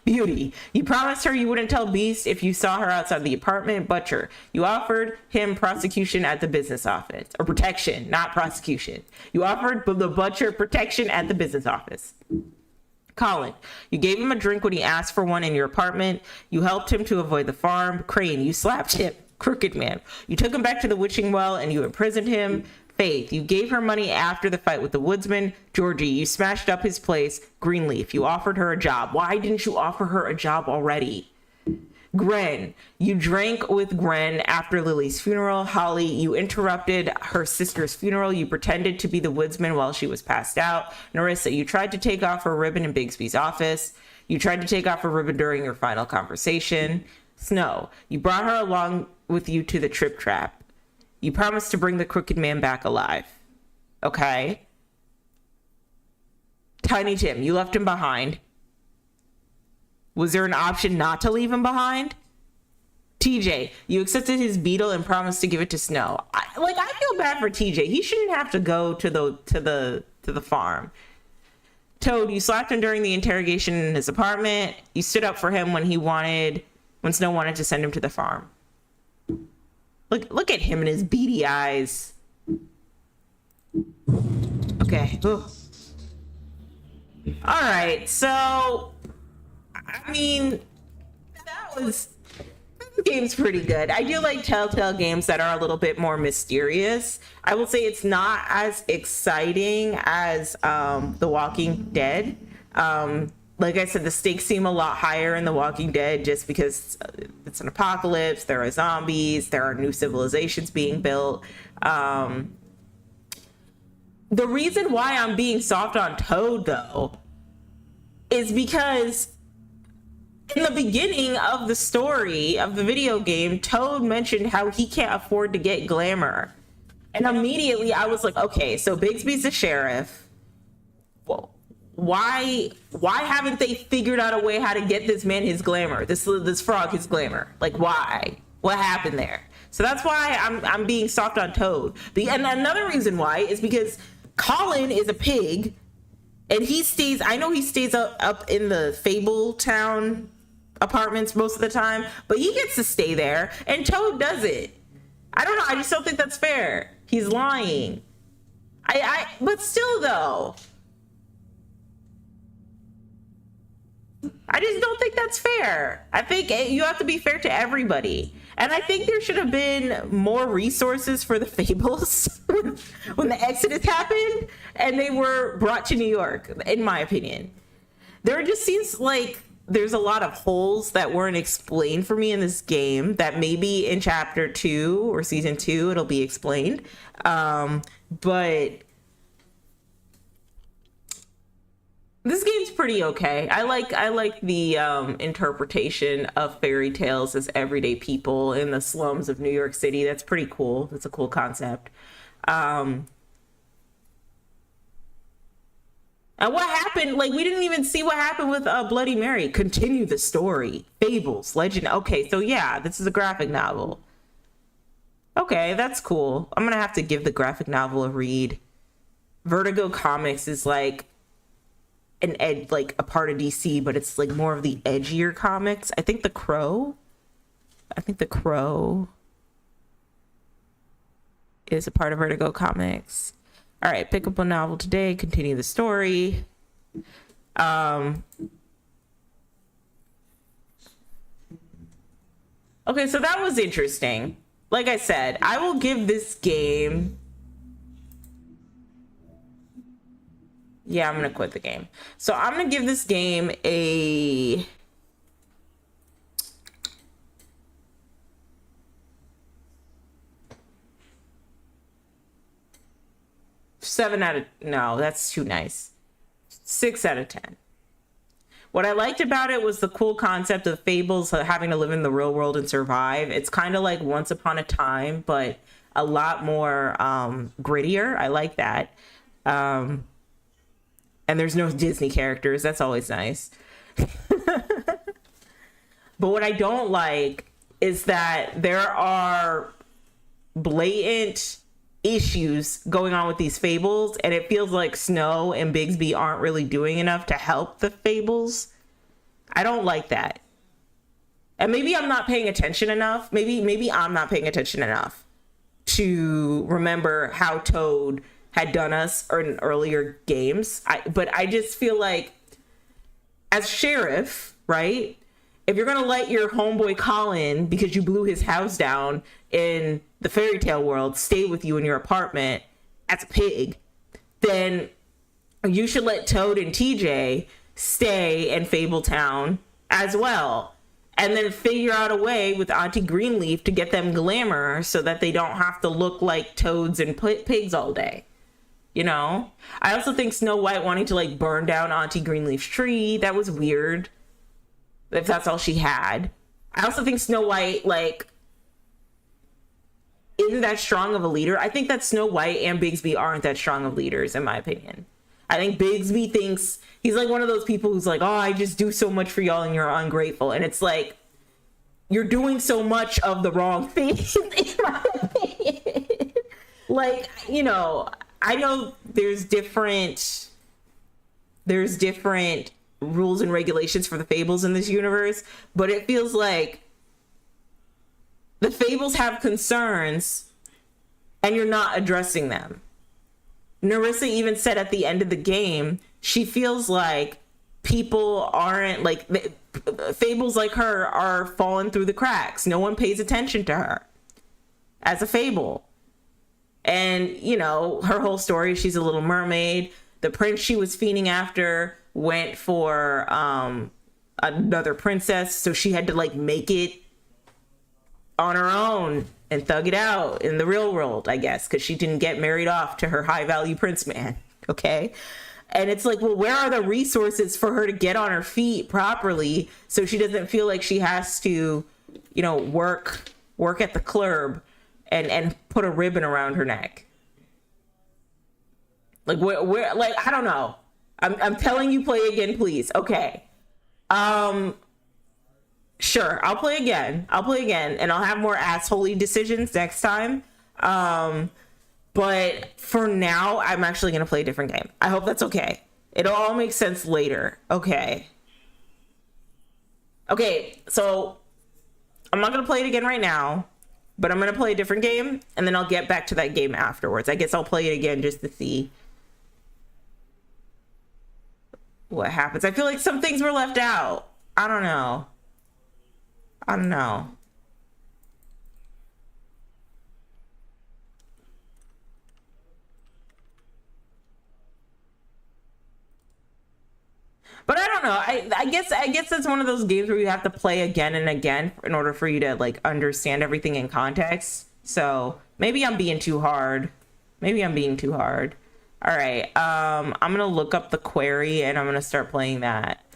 Beauty, you promised her you wouldn't tell Beast if you saw her outside the apartment. Butcher, you offered him prosecution at the business office. Or protection, not prosecution. You offered the Butcher protection at the business office. Colin, you gave him a drink when he asked for one in your apartment. You helped him to avoid the farm. Crane, you slapped him. Crooked Man, you took him back to the witching well and you imprisoned him. Faith, you gave her money after the fight with the woodsman. Georgie, you smashed up his place. Greenleaf, you offered her a job. Why didn't you offer her a job already? Gren, you drank with Gren after Lily's funeral. Holly, you interrupted her sister's funeral. You pretended to be the woodsman while she was passed out. Narissa, you tried to take off her ribbon in Bigsby's office. You tried to take off her ribbon during your final conversation. Snow, you brought her along with you to the Trip Trap. You promised to bring the Crooked Man back alive. Okay. Tiny Tim, you left him behind. Was there an option not to leave him behind? TJ, you accepted his beetle and promised to give it to Snow. I feel bad for TJ. He shouldn't have to go to the farm. Toad, you slapped him during the interrogation in his apartment. You stood up for him when Snow wanted to send him to the farm. Look at him and his beady eyes. Okay. Ooh. All right. So, I mean, this game's pretty good. I do like Telltale games that are a little bit more mysterious. I will say it's not as exciting as The Walking Dead. Like I said, the stakes seem a lot higher in The Walking Dead just because it's an apocalypse, there are zombies, there are new civilizations being built. The reason why I'm being soft on Toad, though, is because in the beginning of the story of the video game, Toad mentioned how he can't afford to get glamour. And immediately I was like, okay, so Bigsby's the sheriff. Whoa. Why haven't they figured out a way how to get this man his glamour, this frog his glamour? Like, why? What happened there? So that's why I'm being soft on Toad. And another reason why is because Colin is a pig, and I know he stays up in the Fable Town apartments most of the time, but he gets to stay there, and Toad doesn't. I don't know. I just don't think that's fair. He's lying. But still, though. I just don't think that's fair. I think you have to be fair to everybody. And I think there should have been more resources for the Fables when the Exodus happened and they were brought to New York, in my opinion. There just seems like there's a lot of holes that weren't explained for me in this game that maybe in chapter 2 or season 2 it'll be explained. But this game's pretty okay. I like the interpretation of fairy tales as everyday people in the slums of New York City. That's pretty cool. That's a cool concept. And what happened? Like, we didn't even see what happened with Bloody Mary. Continue the story. Fables, legend. Okay, so yeah, this is a graphic novel. Okay, that's cool. I'm gonna have to give the graphic novel a read. Vertigo Comics is like like a part of DC, but it's like more of the edgier comics. I think the Crow is a part of Vertigo Comics. All right, pick up a novel today, continue the story. Okay, so that was interesting. Like I said, I will give this game... Yeah, I'm gonna quit the game. So I'm gonna give this game a... No, that's too nice. 6 out of 10. What I liked about it was the cool concept of fables having to live in the real world and survive. It's kind of like Once Upon a Time, but a lot more grittier. I like that. And there's no Disney characters. That's always nice. But what I don't like is that there are blatant issues going on with these fables, and it feels like Snow and Bigsby aren't really doing enough to help the fables. I don't like that. And maybe I'm not paying attention enough. Maybe I'm not paying attention enough to remember how Toad had done us in earlier games. But I just feel like, as sheriff, right? If you're gonna let your homeboy Colin, because you blew his house down in the fairy tale world, stay with you in your apartment as a pig, then you should let Toad and TJ stay in Fabletown as well. And then figure out a way with Auntie Greenleaf to get them glamour so that they don't have to look like toads and pigs all day. You know? I also think Snow White wanting to like burn down Auntie Greenleaf's tree, that was weird. If that's all she had. I also think Snow White, like, isn't that strong of a leader. I think that Snow White and Bigsby aren't that strong of leaders, in my opinion. I think Bigsby thinks he's like one of those people who's like, oh, I just do so much for y'all and you're ungrateful. And it's like, you're doing so much of the wrong thing, in my opinion. Like, you know, I know there's different rules and regulations for the fables in this universe, but it feels like the fables have concerns and you're not addressing them. Narissa even said at the end of the game, she feels like people aren't like fables like her are falling through the cracks. No one pays attention to her as a fable. And, you know, her whole story, she's a little mermaid. The prince she was fiending after went for another princess, so she had to like make it on her own and thug it out in the real world, I guess, because she didn't get married off to her high value prince man. Okay. And it's like, well, where are the resources for her to get on her feet properly so she doesn't feel like she has to, you know, work at the club and put a ribbon around her neck? Like, where like, I don't know. I'm telling you, play again, please. Okay. Sure, I'll play again, and I'll have more assholey decisions next time. But for now, I'm actually gonna play a different game. I hope that's okay. It'll all make sense later. Okay, so I'm not gonna play it again right now, but I'm gonna play a different game, and then I'll get back to that game afterwards. I guess I'll play it again just to see what happens. I feel like some things were left out. I don't know. But I don't know. I guess it's one of those games where you have to play again and again in order for you to like understand everything in context. So maybe I'm being too hard. All right. I'm gonna look up the query and I'm gonna start playing that.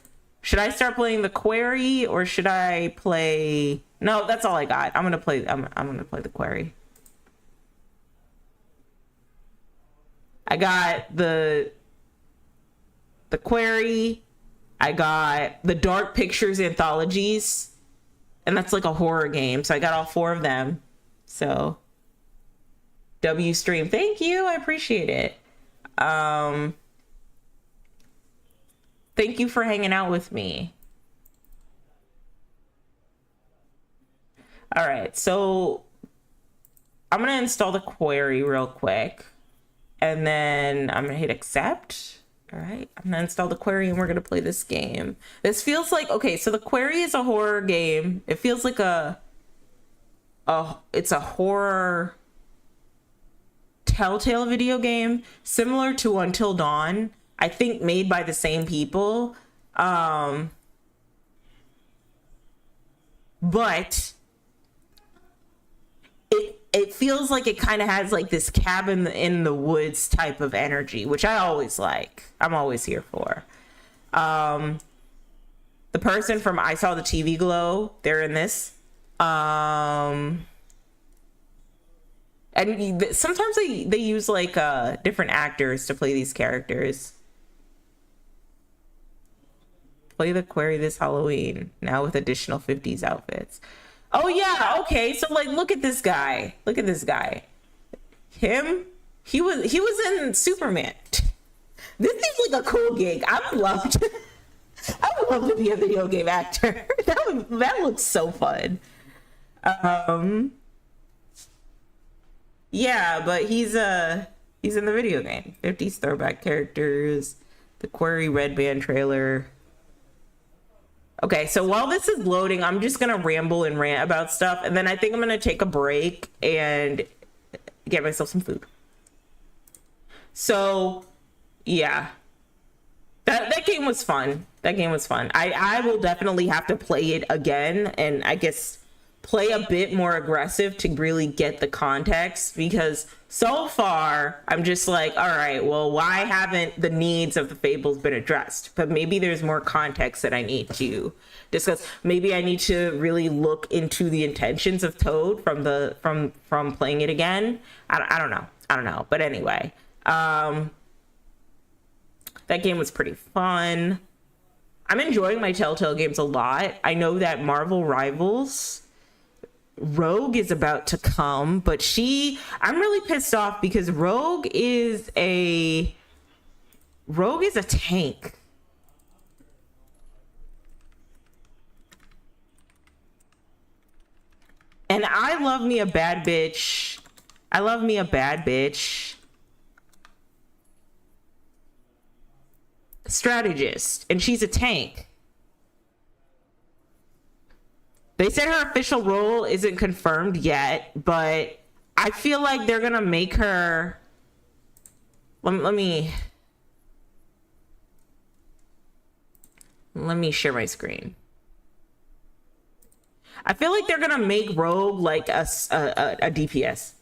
Should I start playing the query or should I play? No, that's all I got. I'm gonna play the query. I got the query. I got the Dark Pictures anthologies, and that's like a horror game. So I got all 4 of them. So W stream. Thank you. I appreciate it. Thank you for hanging out with me. All right, so I'm gonna install the query real quick, and then I'm gonna hit accept. All right, I'm gonna install the query and we're gonna play this game. This feels like, okay, so the query is a horror game. It feels like it's a horror Telltale video game, similar to Until Dawn. I think made by the same people. But it feels like it kind of has like this cabin in the woods type of energy, which I always like. I'm always here for. The person from I Saw the TV Glow, they're in this. And sometimes they use like different actors to play these characters. Play the query this Halloween, now with additional 50s outfits. Oh yeah, okay, so like look at this guy. Look at this guy. Him? He was in Superman. This seems like a cool gig. I would love to be a video game actor. That looks so fun. Yeah, but he's in the video game. 50s throwback characters, the Query Red Band trailer. Okay, so while this is loading, I'm just gonna ramble and rant about stuff, and then I think I'm gonna take a break and get myself some food. So, yeah. That game was fun. That game was fun. I will definitely have to play it again, and I guess play a bit more aggressive to really get the context, because so far I'm just like, all right, well, why haven't the needs of the fables been addressed? But maybe there's more context that I need to discuss. Maybe I need to really look into the intentions of Toad from playing it again. I don't know. But anyway, that game was pretty fun. I'm enjoying my Telltale games a lot. I know that Marvel Rivals Rogue is about to come, but I'm really pissed off because Rogue is a tank. And I love me a bad bitch. I love me a bad bitch strategist, and she's a tank. They said her official role isn't confirmed yet, but I feel like they're gonna make her. Let me share my screen. I feel like they're gonna make Rogue like a DPS,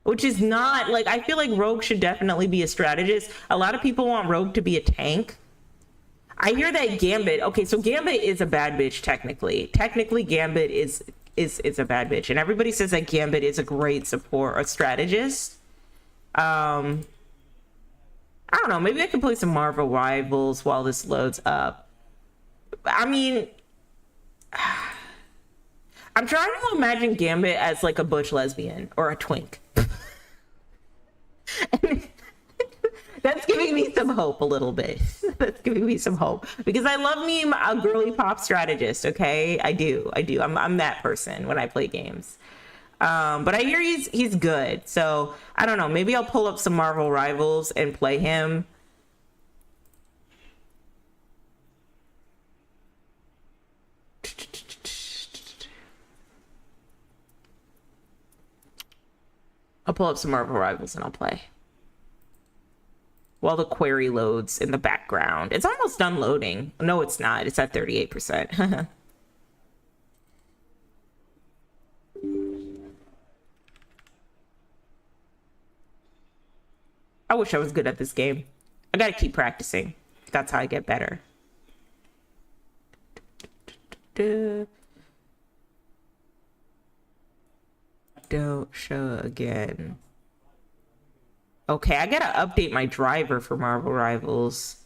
which is not like. I feel like Rogue should definitely be a strategist. A lot of people want Rogue to be a tank. I hear that Gambit. Okay, so Gambit is a bad bitch technically. Technically, Gambit is a bad bitch, and everybody says that Gambit is a great support or strategist. I don't know. Maybe I can play some Marvel Rivals while this loads up. I mean, I'm trying to imagine Gambit as like a butch lesbian or a twink. That's giving me some hope a little bit. That's giving me some hope because I love me a girly pop strategist. Okay, I do. I'm that person when I play games. But I hear he's good. So I don't know. Maybe I'll pull up some Marvel Rivals and play him. I'll pull up some Marvel Rivals and I'll play while the query loads in the background. It's almost done loading. No, it's not. It's at 38%. I wish I was good at this game. I gotta keep practicing. That's how I get better. Don't show again. Okay, I gotta update my driver for Marvel Rivals.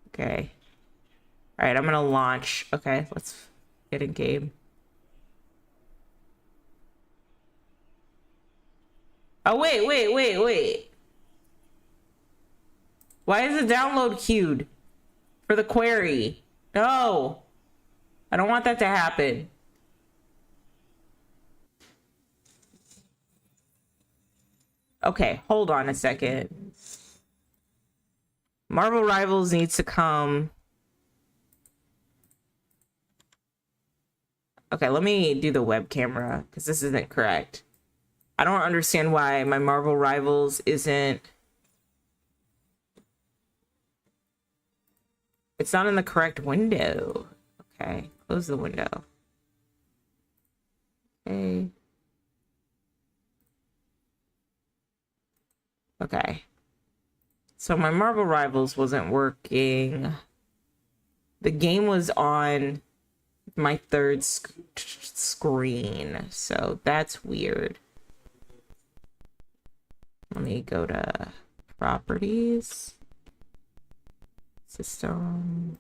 Okay. All right, I'm gonna launch. Okay, let's get in game. Oh, wait. Why is the download queued for the query? No, I don't want that to happen. Okay, hold on a second. Marvel Rivals needs to come. Okay, let me do the web camera because this isn't correct. I don't understand why my Marvel Rivals isn't. It's not in the correct window. Okay, close the window. Okay. Okay. So my Marvel Rivals wasn't working. The game was on my third screen, so that's weird. Let me go to properties, system.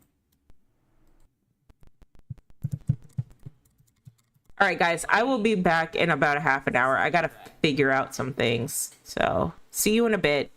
All right, guys, I will be back in about a half an hour. I gotta figure out some things, so see you in a bit.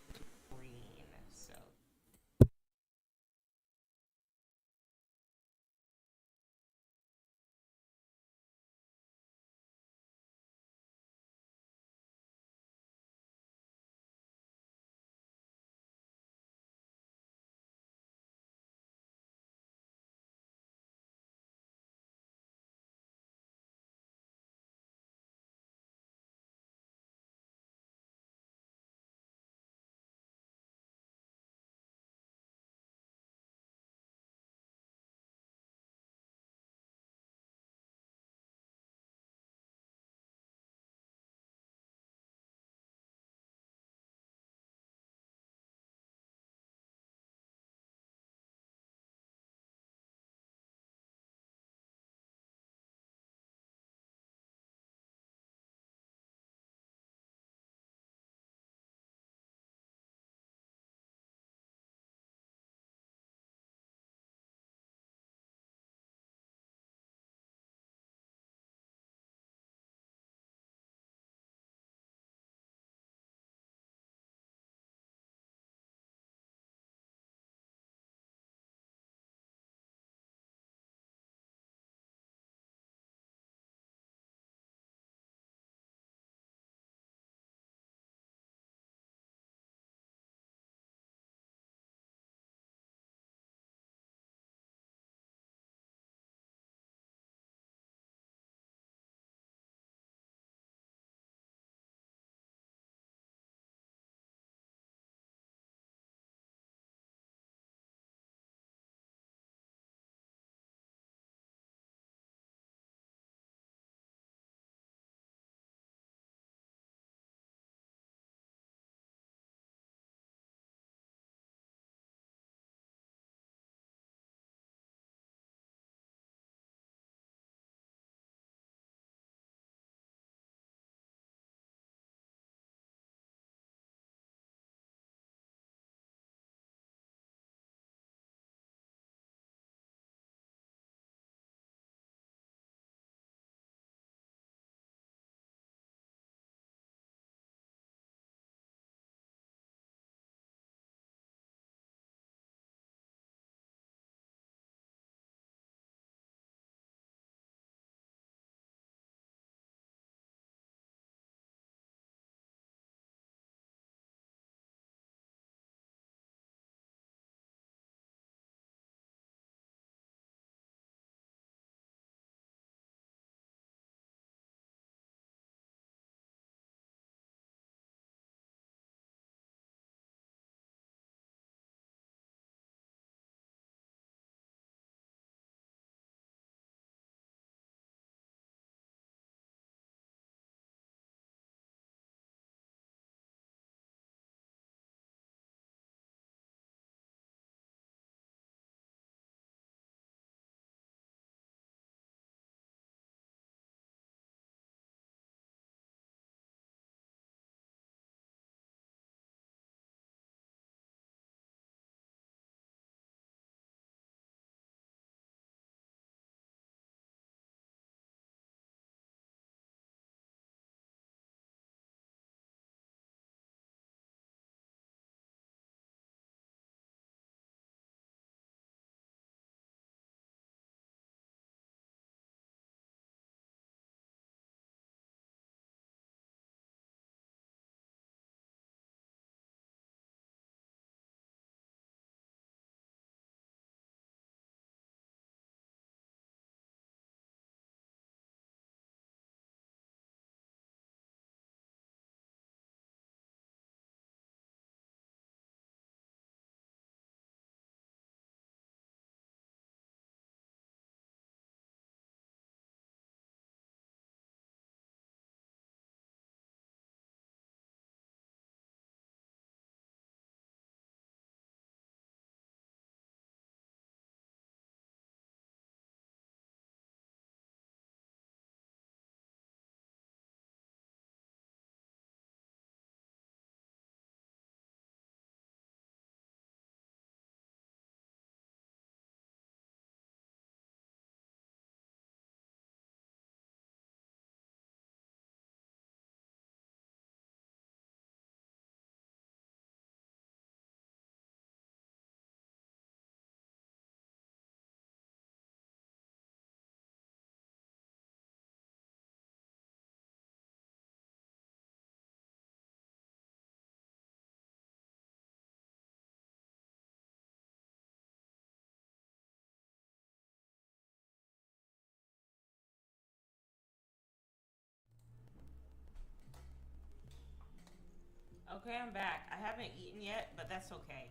Okay, I'm back. I haven't eaten yet, but that's okay.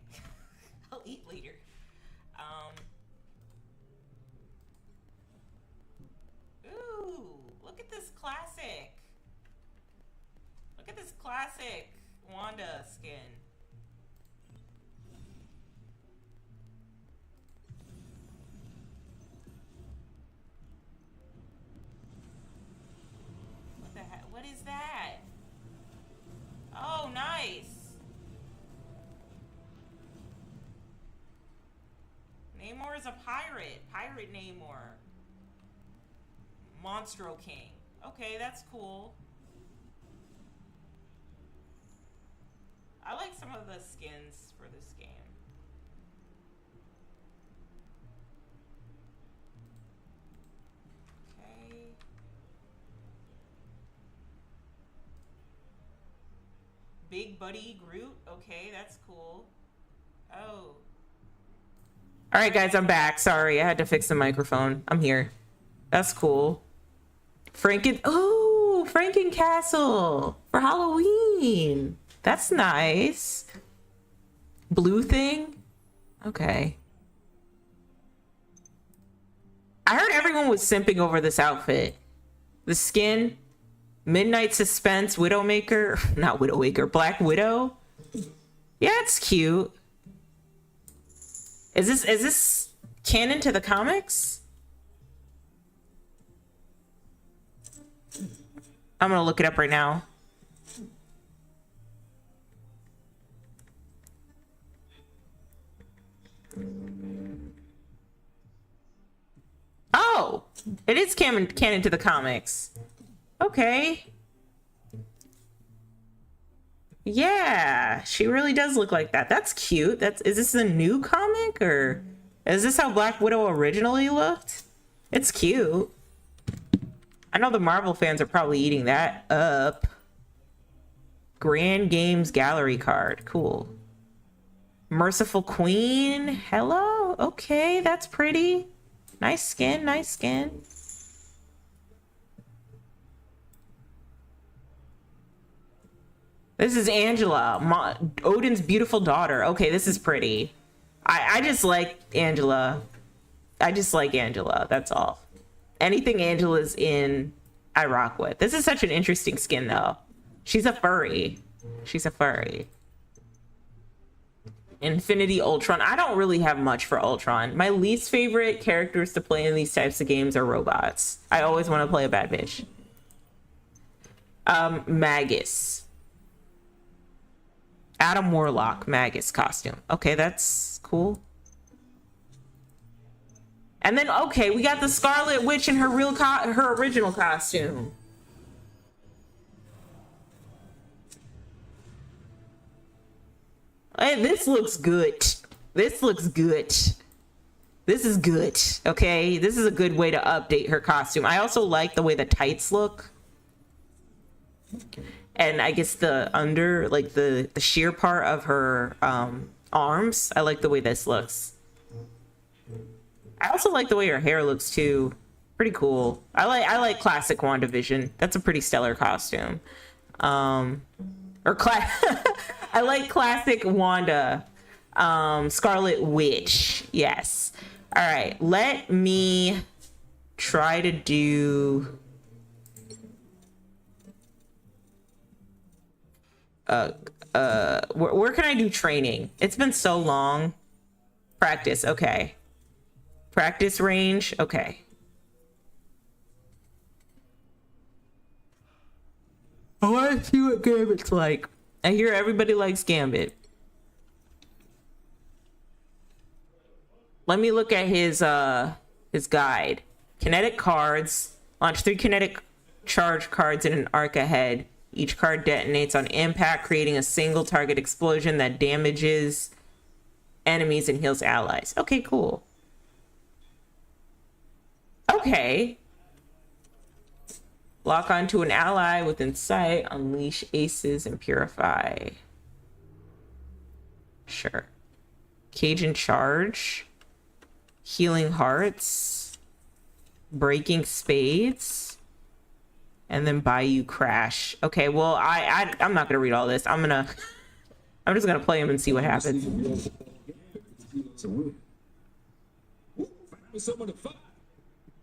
I'll eat later. Ooh, look at this classic. Look at this classic Wanda skin. What the heck? What is that? Oh, nice. Namor is a pirate. Pirate Namor. Monstro King. Okay, that's cool. I like some of the skins for this game. Okay. Big Buddy Groot. Okay, that's cool. Oh. All right, guys, I'm back. Sorry, I had to fix the microphone. I'm here. That's cool. Frankencastle for Halloween. That's nice. Blue thing. Okay. I heard everyone was simping over this outfit. The skin, Midnight Suspense, Widowmaker, not Widowmaker, Black Widow. Yeah, it's cute. Is this canon to the comics? I'm gonna look it up right now. Oh, it is canon to the comics. Okay. Yeah, she really does look like that. That's cute. Is this a new comic, or is this how Black Widow originally looked? It's cute. I know the Marvel fans are probably eating that up. Grand Games Gallery card. Cool. Merciful Queen. Hello. Okay, that's pretty. Nice skin, nice skin. This is Angela, Odin's beautiful daughter. Okay, this is pretty. I just like Angela. I just like Angela, that's all. Anything Angela's in, I rock with. This is such an interesting skin, though. She's a furry. She's a furry. Infinity Ultron. I don't really have much for Ultron. My least favorite characters to play in these types of games are robots. I always want to play a bad bitch. Magus. Adam Warlock, Magus costume. Okay, that's cool. And then, okay, we got the Scarlet Witch in her her original costume. Hey, this looks good. This looks good. This is good, okay? This is a good way to update her costume. I also like the way the tights look. And I guess the under, like the sheer part of her arms, I like the way this looks. I also like the way her hair looks too. Pretty cool. I like classic WandaVision. That's a pretty stellar costume. I like classic Wanda. Scarlet Witch. Yes. All right. Let me try to do where can I do training? It's been so long. Practice. Okay. Practice range. Okay. I want to see what Gambit's like. I hear everybody likes Gambit. Let me look at his guide. Kinetic cards. Launch 3 kinetic charge cards in an arc ahead. Each card detonates on impact, creating a single target explosion that damages enemies and heals allies. Okay, cool. Okay. Lock onto an ally within sight. Unleash aces and purify. Sure. Cajun charge. Healing hearts. Breaking spades. And then Bayou Crash. Okay, well, I'm not gonna read all this. I'm just gonna play him and see what happens.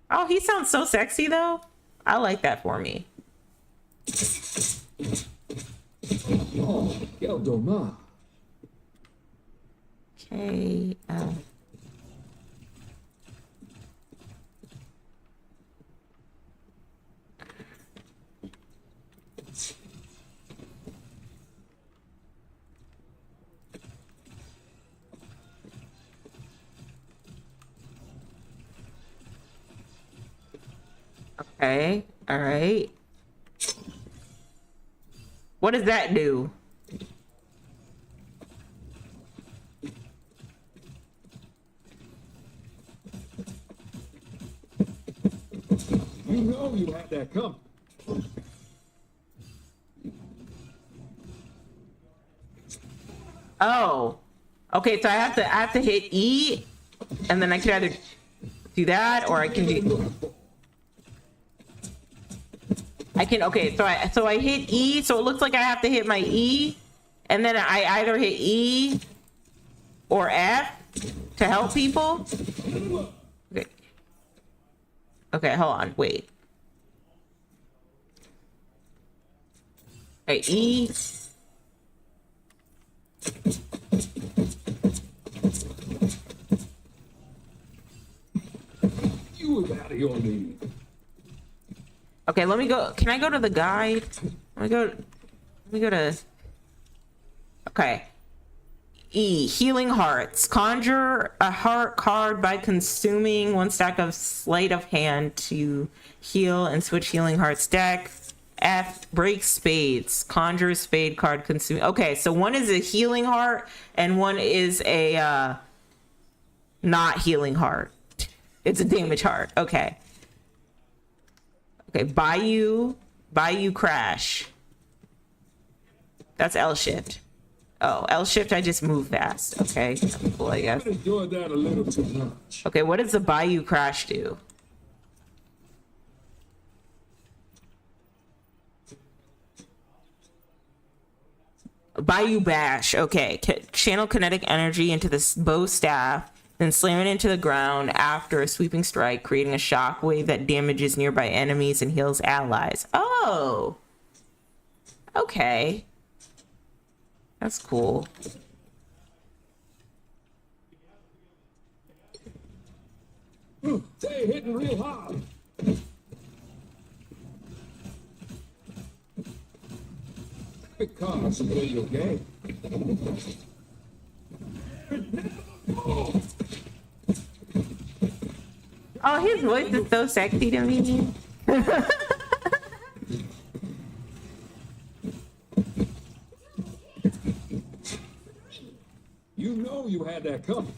Oh, he sounds so sexy though. I like that for me. Okay. Okay. All right. What does that do? You know you had that coming. Oh. Okay, so I have to hit E, and then I can either do that or I can do. Okay, so I hit E, so it looks like I have to hit my E, and then I either hit E or F to help people. Okay. Okay, hold on, wait. Okay, E. You was out of your league. Okay, let me go. Can I go to the guide? Let me go to. Okay. E, Healing Hearts. Conjure a heart card by consuming one stack of sleight of hand to heal and switch Healing Hearts deck. F, Break Spades. Conjure a spade card consuming. Okay, so one is a Healing Heart and one is a not Healing Heart. It's a damage heart. Okay. Okay, Bayou Crash. That's L shift. Oh, L shift, I just move fast. Okay, cool, I guess. I enjoyed that a little too much. Okay, what does the Bayou Crash do? Bayou Bash. Okay, channel kinetic energy into the bow staff, then slam it into the ground after a sweeping strike, creating a shockwave that damages nearby enemies and heals allies. Oh! Okay. That's cool. They hitting real hard. Because of your game. Oh, his voice is so sexy to me. You know you had that coming.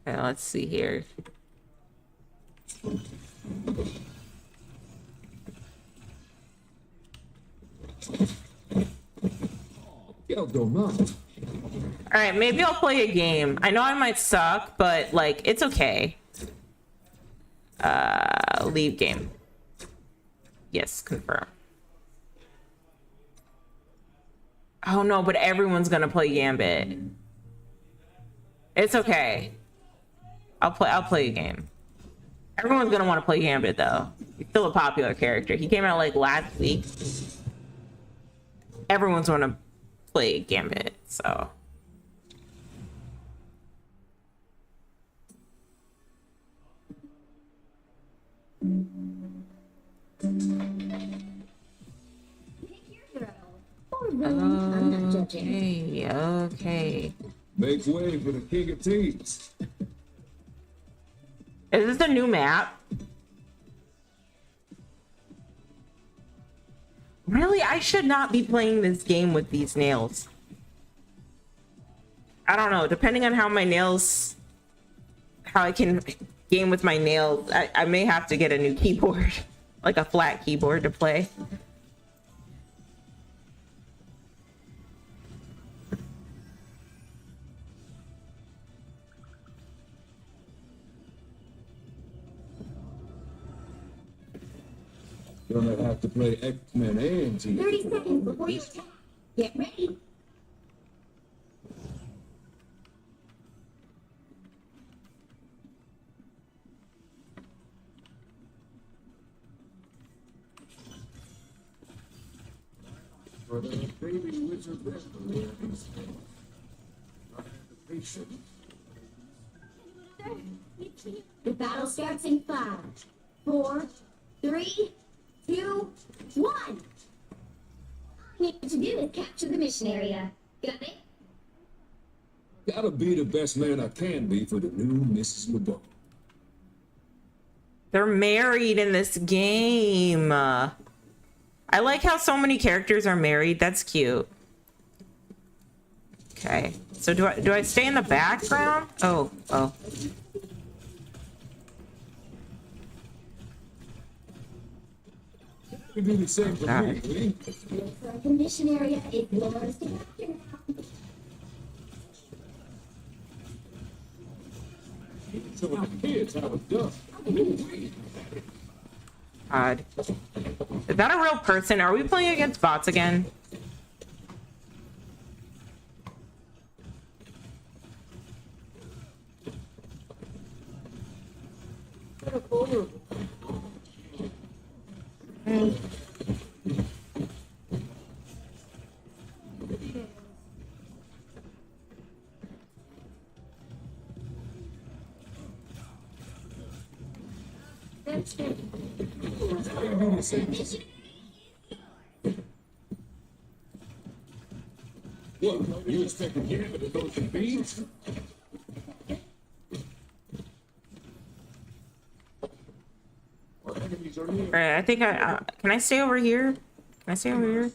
Okay, let's see here. All right, maybe I'll play a game. I know I might suck, but like it's okay. Leave game. Yes, confirm. Oh no, but everyone's gonna play Gambit. It's okay. I'll play a game. Everyone's gonna want to play Gambit though. He's still a popular character. He came out like last week. Everyone's gonna play Gambit, so. Okay. Make way for the king of teams. Is this a new map? Really? I should not be playing this game with these nails. I don't know. Depending on how my nails how I can game with my nails. I may have to get a new keyboard, like a flat keyboard to play. Gonna have to play X-Men and 30 seconds before you attack. Get ready. For the baby wizard The battle starts in 5, 4, 3, 2, 1. All you need to do is capture the mission area. Got it? Gotta be the best man I can be for the new Mrs. LeBeau. They're married in this game. I like how so many characters are married. That's cute. Okay. So do I stay in the background? Oh. You do the same for me, Lee. The mission area is yours to capture. So the kids have a done. God. Is that a real person? Are we playing against bots again? That's good. What? You expect a kid to go to beans? Alright, I think can I stay over here? Can I stay over here?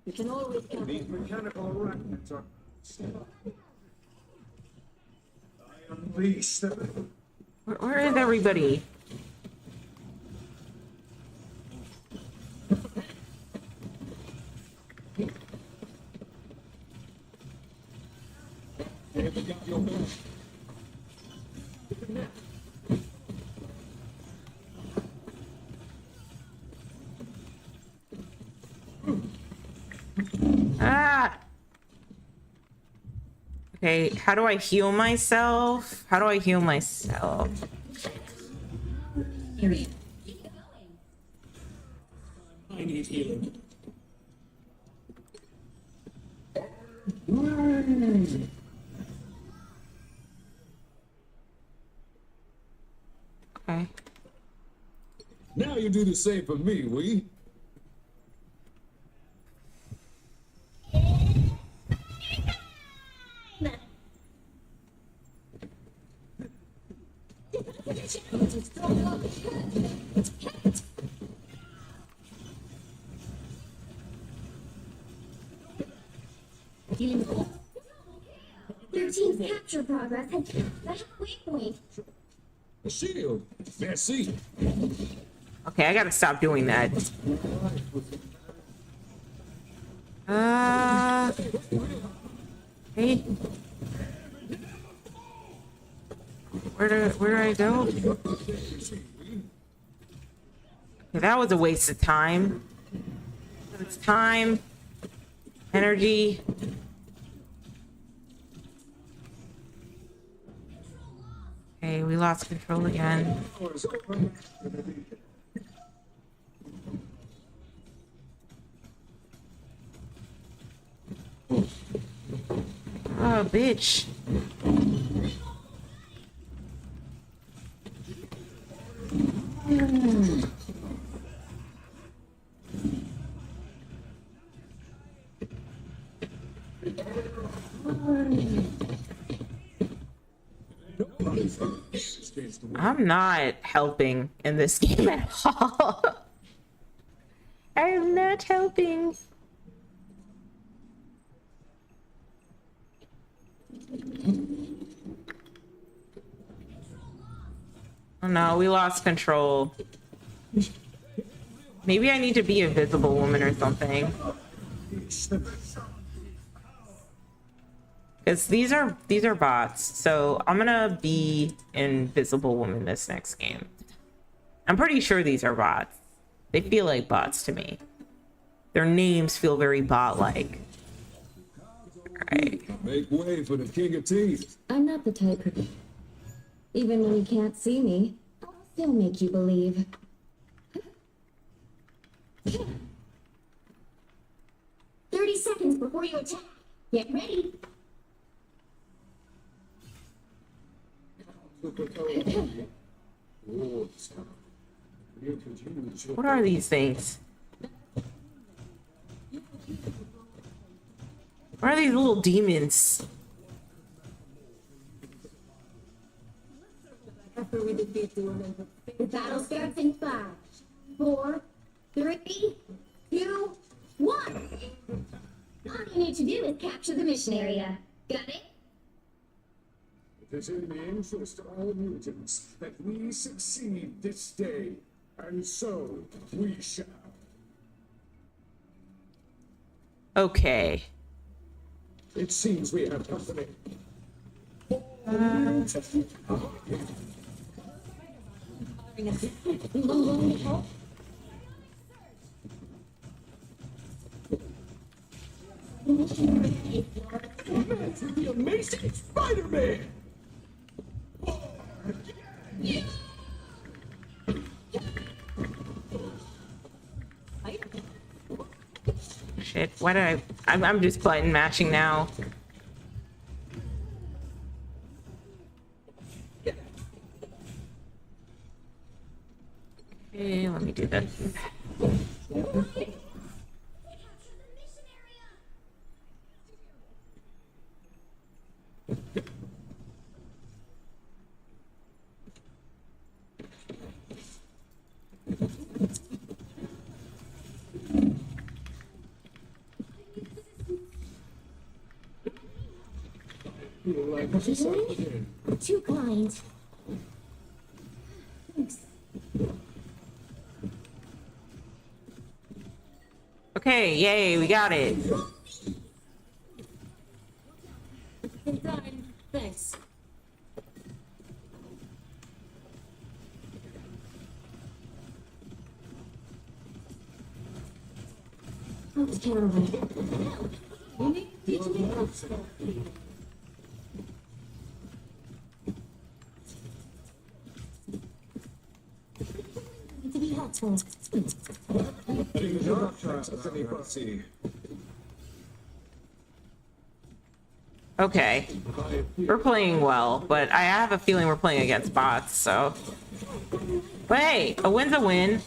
You can always count. These mechanical arachnids are... I unleash them. Where is everybody? Haven't got your back. Ah! Okay, how do I heal myself? How do I heal myself? I need healing. Okay. Now you do the same for me, Wee. Their team's capture progress had passed the halfway point. A shield. Merci. Okay, I gotta stop doing that. Hey. Where do I go? Okay, that was a waste of time. It's time, energy. Okay, we lost control again. Oh, bitch. I'm not helping in this game at all. I am not helping. Oh no, we lost control. Maybe I need to be a visible woman or something. Because these are bots, so I'm gonna be invisible woman this next game. I'm pretty sure these are bots. They feel like bots to me. Their names feel very bot-like. Alright. Make way for the king of teeth. I'm not the type who... Even when you can't see me, I'll still make you believe. 30 seconds before you attack. Get ready. What are these things? What are these little demons? The battle starts in 5, 4, 3, 2, 1. All you need to do is capture the mission area. Got it? It is in the interest of all mutants that we succeed this day, and so we shall. Okay. It seems we have company. The amazing Spider-Man! Shit, why did I'm just button matching now. Okay, let me do this. Too kind. Thanks. Okay, yay, we got it. Thanks. That's terrible. To be helpful. Okay. We're playing well, but I have a feeling we're playing against bots, so. But hey, a win's a win.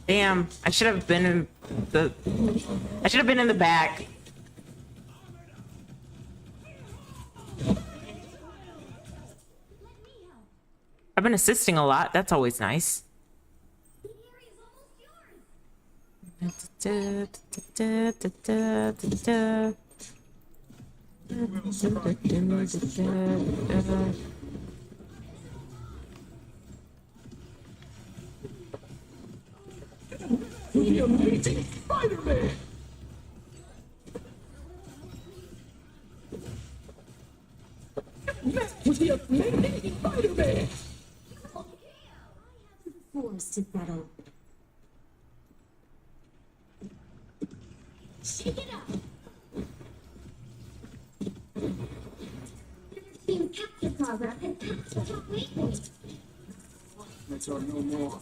Damn, I should have been in the back. I've been assisting a lot. That's always nice. The amazing Spider-Man! With the amazing Spider-Man! Forced to battle. Shake it up. Team capture program and capture top lately. Let's are no more.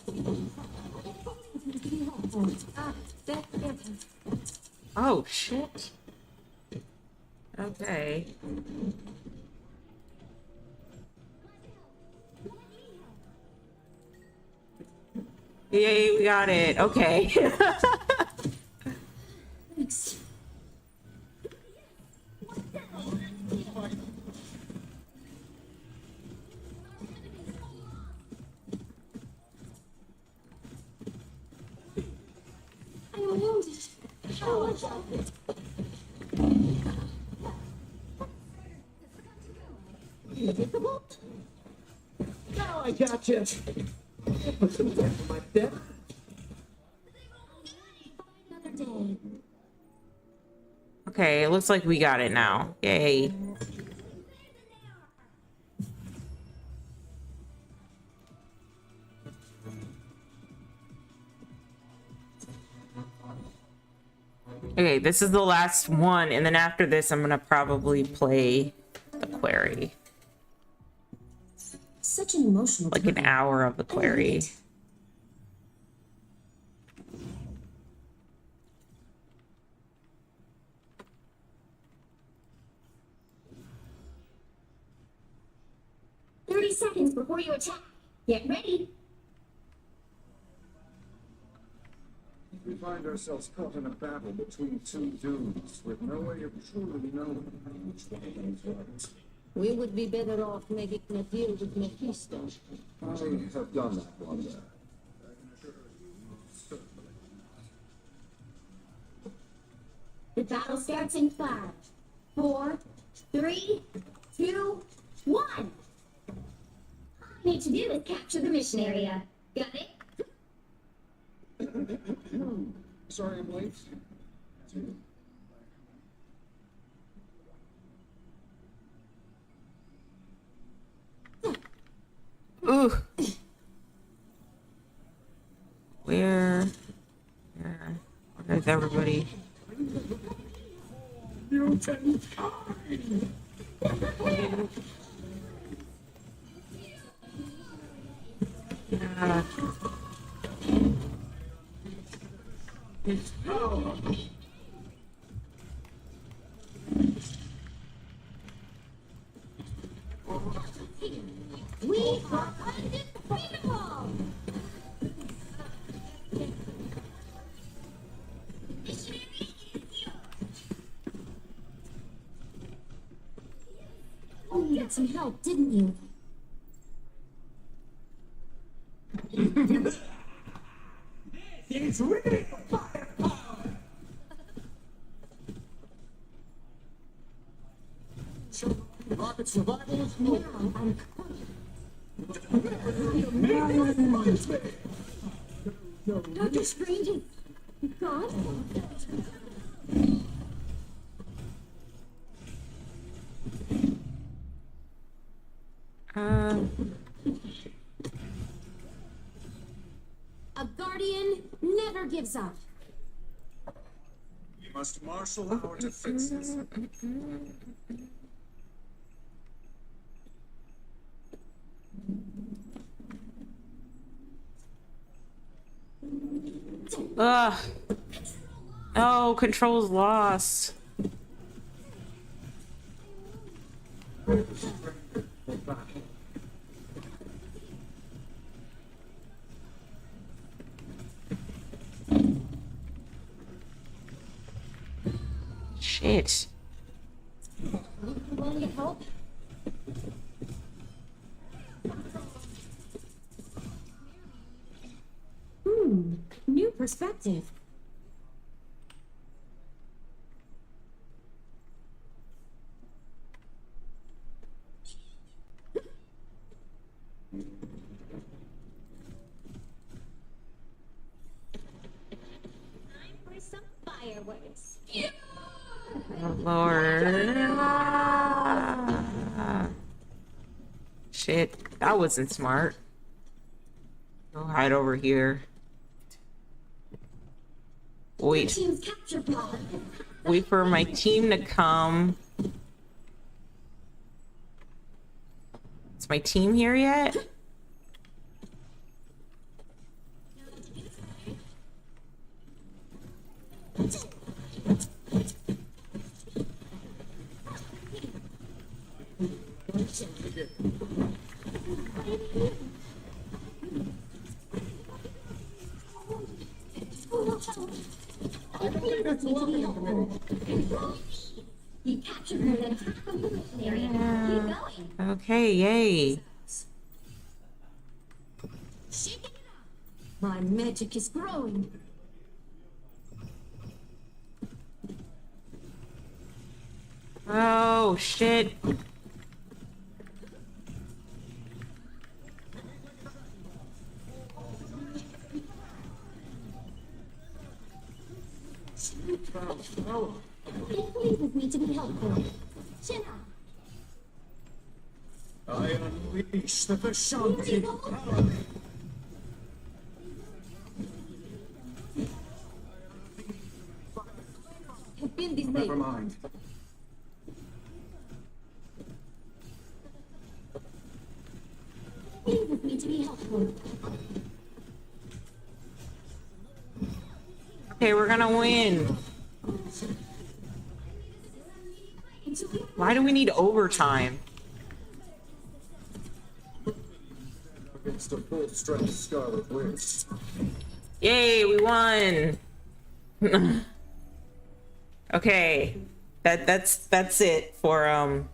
Oh, shit. Okay. Yay, we got it. Okay. Thanks. I'm wounded. Now I got you. My death. Another day. Okay, it looks like we got it now. Yay. Okay, this is the last one, and then after this, I'm gonna probably play the Quarry. Such an emotional Like an hour of the Quarry. Seconds before you attack. Get ready. We find ourselves caught in a battle between two dudes with no way of truly knowing which one of them is right. We would be better off making a deal with Mephisto. I have done that wonder. The battle starts in 5, 4, 3, 2, 1. All you need to do is capture the mission area. Got it? Sorry I'm late. Ooh. Where is everybody? We are undefeatable! You needed some help, didn't you? It's really firepower. So, rocket survival is more. Dr. Strange is gone? A guardian never gives up. We must marshal our defenses. Ugh. No, control's lost. Shit. Willing to help? New perspective. Time for some fireworks. Oh, Lord. Shit, that wasn't smart. Go hide over here. Wait. Team's capture pod. Wait for my team to come. Is my team here yet? You captured her in the area. Keep going. Okay, yay. Shaking it up. My magic is growing. Oh, shit. It pleases me to be helpful. Chin up. I unleash the Vishanti power. Have been this Never mind. Pleases me to be helpful. Okay, we're gonna win. Why do we need overtime? Against a full-strength Scarlet Witch. Yay, we won. Okay. That's it for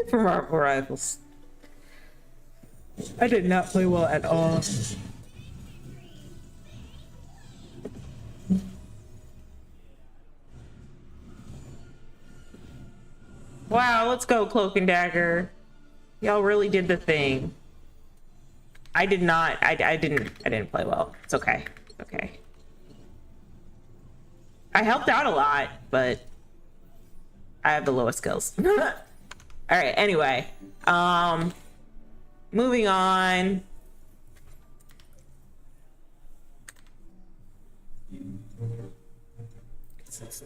for our rivals. I did not play well at all. Wow, let's go, Cloak and Dagger. Y'all really did the thing. I did not. I didn't play well. It's okay. It's okay. I helped out a lot, but I have the lowest skills. All right. Anyway, moving on.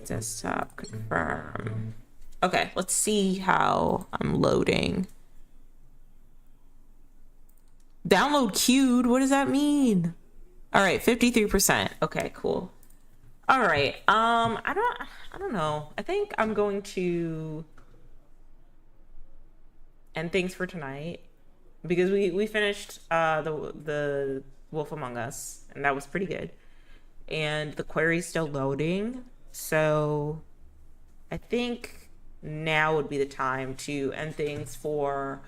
Desktop confirm. Okay, let's see how I'm loading. Download queued. What does that mean? All right, 53%. Okay, cool. All right. I don't know. I think I'm going to end things for tonight because we finished the Wolf Among Us, and that was pretty good. And the query's still loading, so I think now would be the time to end things for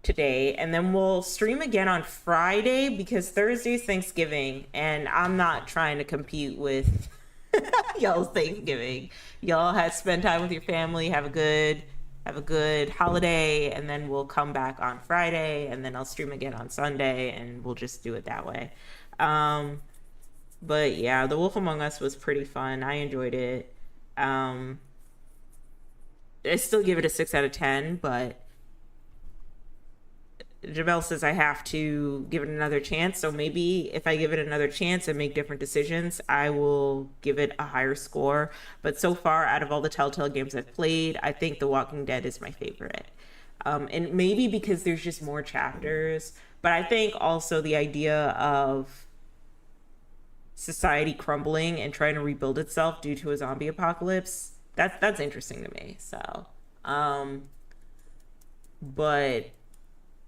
today, and then we'll stream again on Friday because Thursday's Thanksgiving and I'm not trying to compete with y'all's Thanksgiving. Y'all had spend time with your family, have a good holiday, and then we'll come back on Friday, and then I'll stream again on Sunday, and we'll just do it that way. But yeah, The Wolf Among Us was pretty fun. I enjoyed it. I still give it a 6 out of 10, but Jamel says I have to give it another chance. So maybe if I give it another chance and make different decisions, I will give it a higher score. But so far, out of all the Telltale games I've played, I think The Walking Dead is my favorite. And maybe because there's just more chapters, but I think also the idea of society crumbling and trying to rebuild itself due to a zombie apocalypse, that's interesting to me. So, but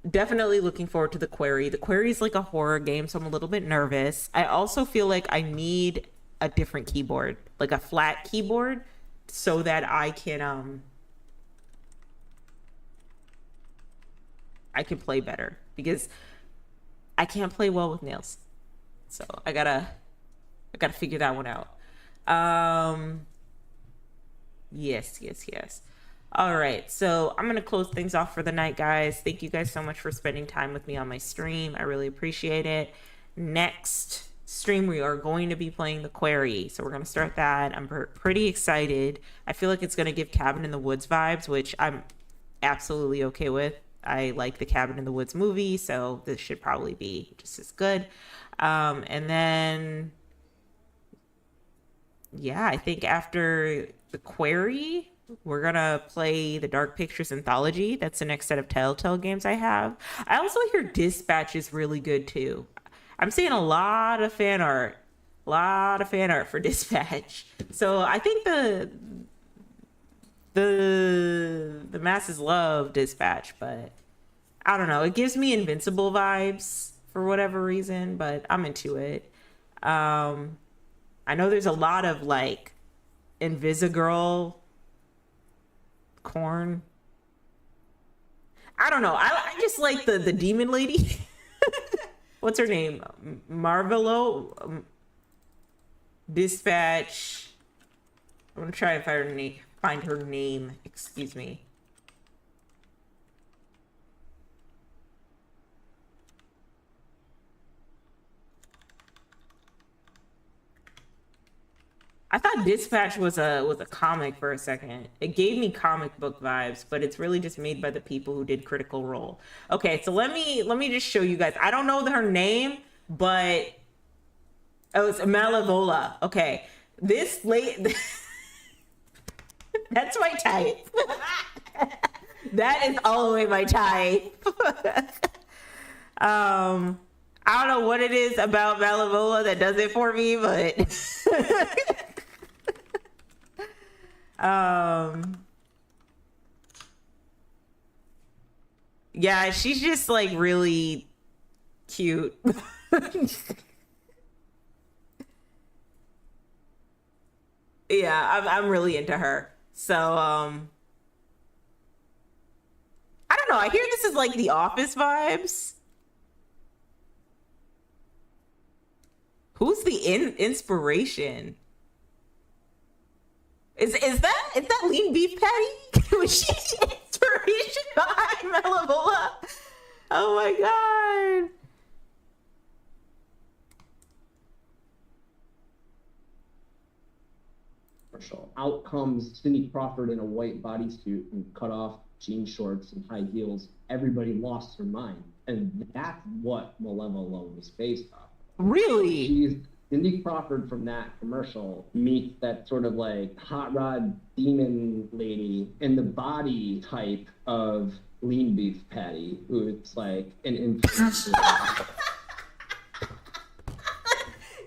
definitely looking forward to The Quarry. The Quarry is like a horror game, so I'm a little bit nervous. I also feel like I need a different keyboard, like a flat keyboard, so that I can play better, because I can't play well with nails. So I gotta figure that one out. Yes. All right, so I'm gonna close things off for the night, guys. Thank you guys so much for spending time with me on my stream. I really appreciate it. Next stream, we are going to be playing The Quarry, so we're gonna start that. I'm pretty excited. I feel like it's gonna give Cabin in the Woods vibes, which I'm absolutely okay with. I like the Cabin in the Woods movie, so this should probably be just as good. And then, yeah, I think after The Quarry, we're gonna play the Dark Pictures Anthology. That's the next set of Telltale games I have. I also hear Dispatch is really good too. I'm seeing a lot of fan art for Dispatch. So I think the masses love Dispatch, but I don't know. It gives me Invincible vibes for whatever reason, but I'm into it. I know there's a lot of like Invisigirl corn. I don't know. I just like the demon lady. What's her name? Marvelo? Dispatch. I'm gonna try and find her name. Excuse me. I thought Dispatch was a comic for a second. It gave me comic book vibes, but it's really just made by the people who did Critical Role. Okay, so let me just show you guys. I don't know her name, but oh, it's Malevola. Okay, this late. That's my type. That is all the way my type. I don't know what it is about Malevola that does it for me, but yeah, she's just like really cute. Yeah, I'm really into her. So I don't know. I hear this is like the Office vibes. Who's the inspiration? Is that lean beef patty? Was she the inspiration behind Malevola? Oh my god. Out comes Cindy Crawford in a white bodysuit and cut off jean shorts and high heels. Everybody lost their mind. And that's what Malevola was based off. Really? She's Cindy Crawford from that commercial meets that sort of like hot rod demon lady in the body type of lean beef patty, who it's like an influencer.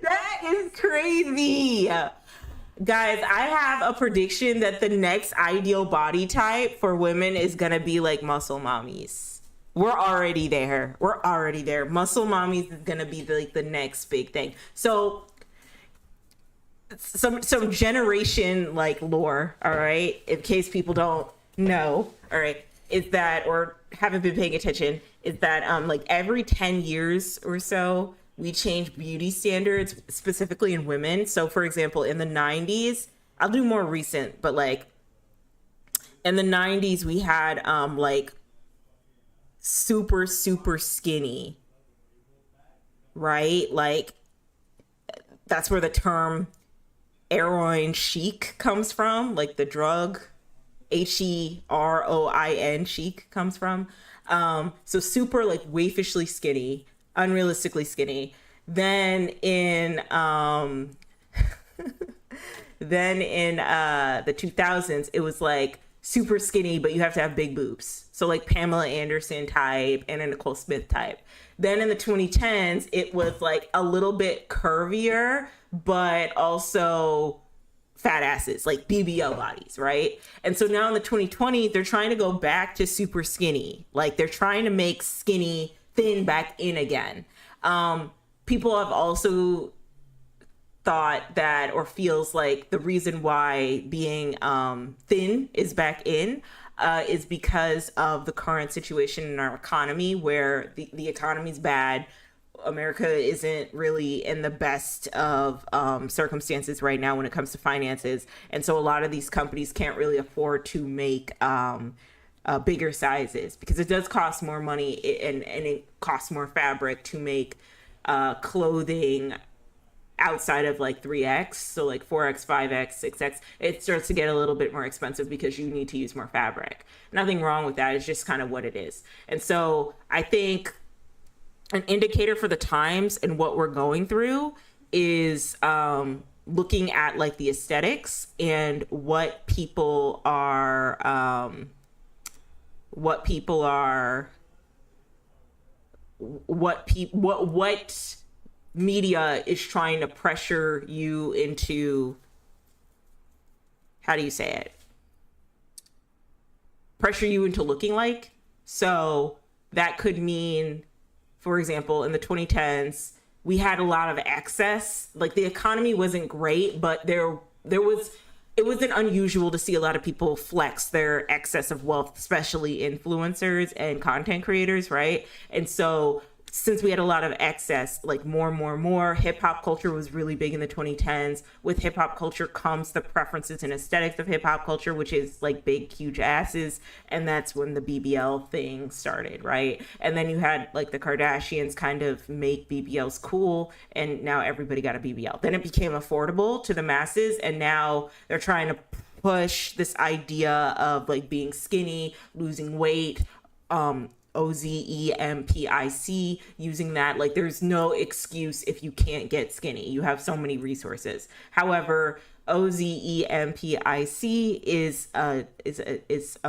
That is crazy. Guys, I have a prediction that the next ideal body type for women is gonna be like muscle mommies. We're already there. Muscle mommies is gonna be like the next big thing. So some generation like lore, all right, in case people don't know, all right, is that, or haven't been paying attention, is that like every 10 years or so we change beauty standards, specifically in women. So for example, in the 90s, I'll do more recent, but like in the 90s we had like super skinny, right? Like that's where the term heroin chic comes from, like the drug HEROIN chic comes from. So super like waifishly skinny, unrealistically skinny. Then in the 2000s, it was like super skinny, but you have to have big boobs. So like Pamela Anderson type and a Nicole Smith type. Then in the 2010s, it was like a little bit curvier, but also fat asses, like BBL bodies, right? And so now in the 2020s, they're trying to go back to super skinny. Like they're trying to make skinny thin back in again. People have also thought that, or feels like the reason why being thin is back in is because of the current situation in our economy, where the economy's bad. America isn't really in the best of circumstances right now when it comes to finances. And so a lot of these companies can't really afford to make bigger sizes, because it does cost more money, and it costs more fabric to make clothing outside of like 3X. So like 4X, 5X, 6X, it starts to get a little bit more expensive because you need to use more fabric. Nothing wrong with that. It's just kind of what it is. And so I think an indicator for the times and what we're going through is looking at like the aesthetics and what media is trying to pressure you into, how do you say it? pressure you into looking like. So that could mean, for example, in the 2010s, we had a lot of excess. Like the economy wasn't great, but it wasn't unusual to see a lot of people flex their excess of wealth, especially influencers and content creators, right? And so since we had a lot of excess, like more, hip hop culture was really big in the 2010s. With hip hop culture comes the preferences and aesthetics of hip hop culture, which is like big, huge asses. And that's when the BBL thing started, right? And then you had like the Kardashians kind of make BBLs cool, and now everybody got a BBL. Then it became affordable to the masses, and now they're trying to push this idea of like being skinny, losing weight, OZEMPIC, using that. Like there's no excuse if you can't get skinny. You have so many resources. However, OZEMPIC is a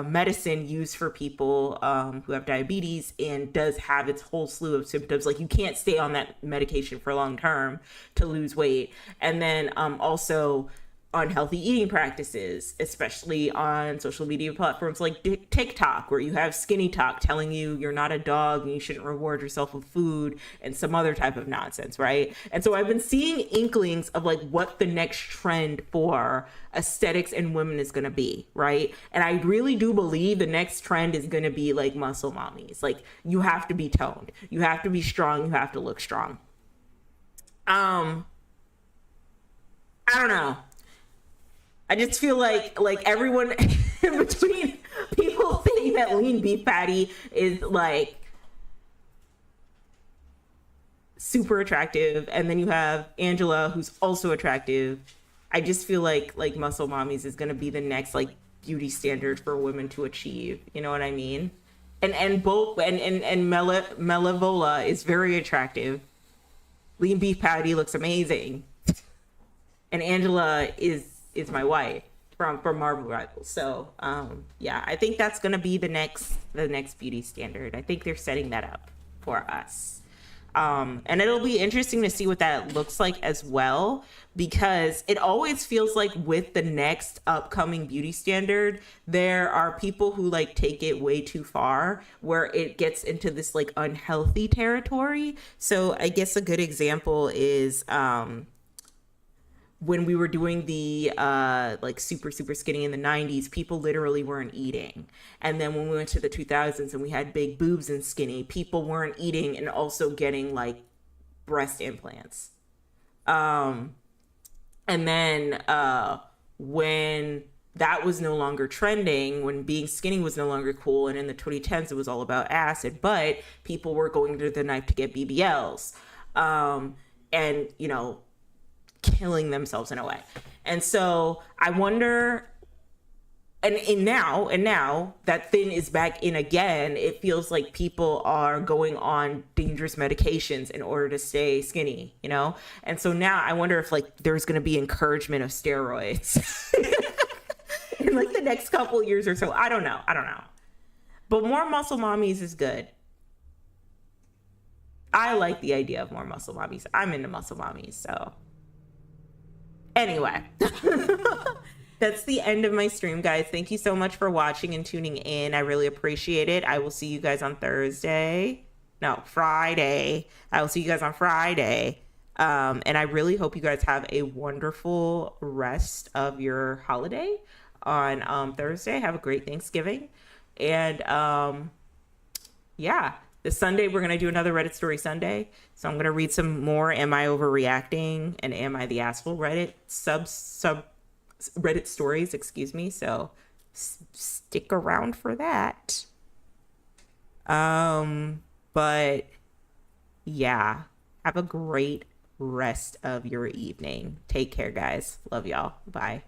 medicine used for people who have diabetes, and does have its whole slew of symptoms. Like you can't stay on that medication for long term to lose weight. And then also unhealthy eating practices, especially on social media platforms like TikTok, where you have skinny talk telling you you're not a dog and you shouldn't reward yourself with food and some other type of nonsense, right? And so I've been seeing inklings of like what the next trend for aesthetics and women is going to be, right? And I really do believe the next trend is going to be like muscle mommies. Like you have to be toned, you have to be strong, you have to look strong. I don't know. I just feel like everyone in between people think that lean beef patty is like super attractive, and then you have Angela, who's also attractive. I just feel like muscle mommies is gonna be the next like beauty standard for women to achieve. You know what I mean? And both and Malevola is very attractive. Lean beef patty looks amazing, and Angela is my wife from Marvel Rivals. So yeah, I think that's gonna be the next beauty standard. I think they're setting that up for us. And it'll be interesting to see what that looks like as well, because it always feels like with the next upcoming beauty standard, there are people who like take it way too far, where it gets into this like unhealthy territory. So I guess a good example is when we were doing the like super skinny in the 90s, people literally weren't eating. And then when we went to the 2000s and we had big boobs and skinny, people weren't eating and also getting like breast implants. And then when that was no longer trending, when being skinny was no longer cool, and in the 2010s it was all about acid, but people were going to the knife to get BBLs. And you know, killing themselves in a way. And so I wonder, and now that thin is back in again, it feels like people are going on dangerous medications in order to stay skinny, you know? And so now I wonder if like there's going to be encouragement of steroids in like the next couple of years or so. I don't know. But more muscle mommies is good. I like the idea of more muscle mommies. I'm into muscle mommies, so anyway, that's the end of my stream, guys. Thank you so much for watching and tuning in. I really appreciate it. I will see you guys on Friday. I will see you guys on Friday. And I really hope you guys have a wonderful rest of your holiday on Thursday. Have a great Thanksgiving. And yeah. This Sunday, we're going to do another Reddit Story Sunday. So I'm going to read some more Am I Overreacting and Am I the Asshole Reddit Reddit stories, excuse me. So stick around for that. But yeah, have a great rest of your evening. Take care, guys. Love y'all. Bye.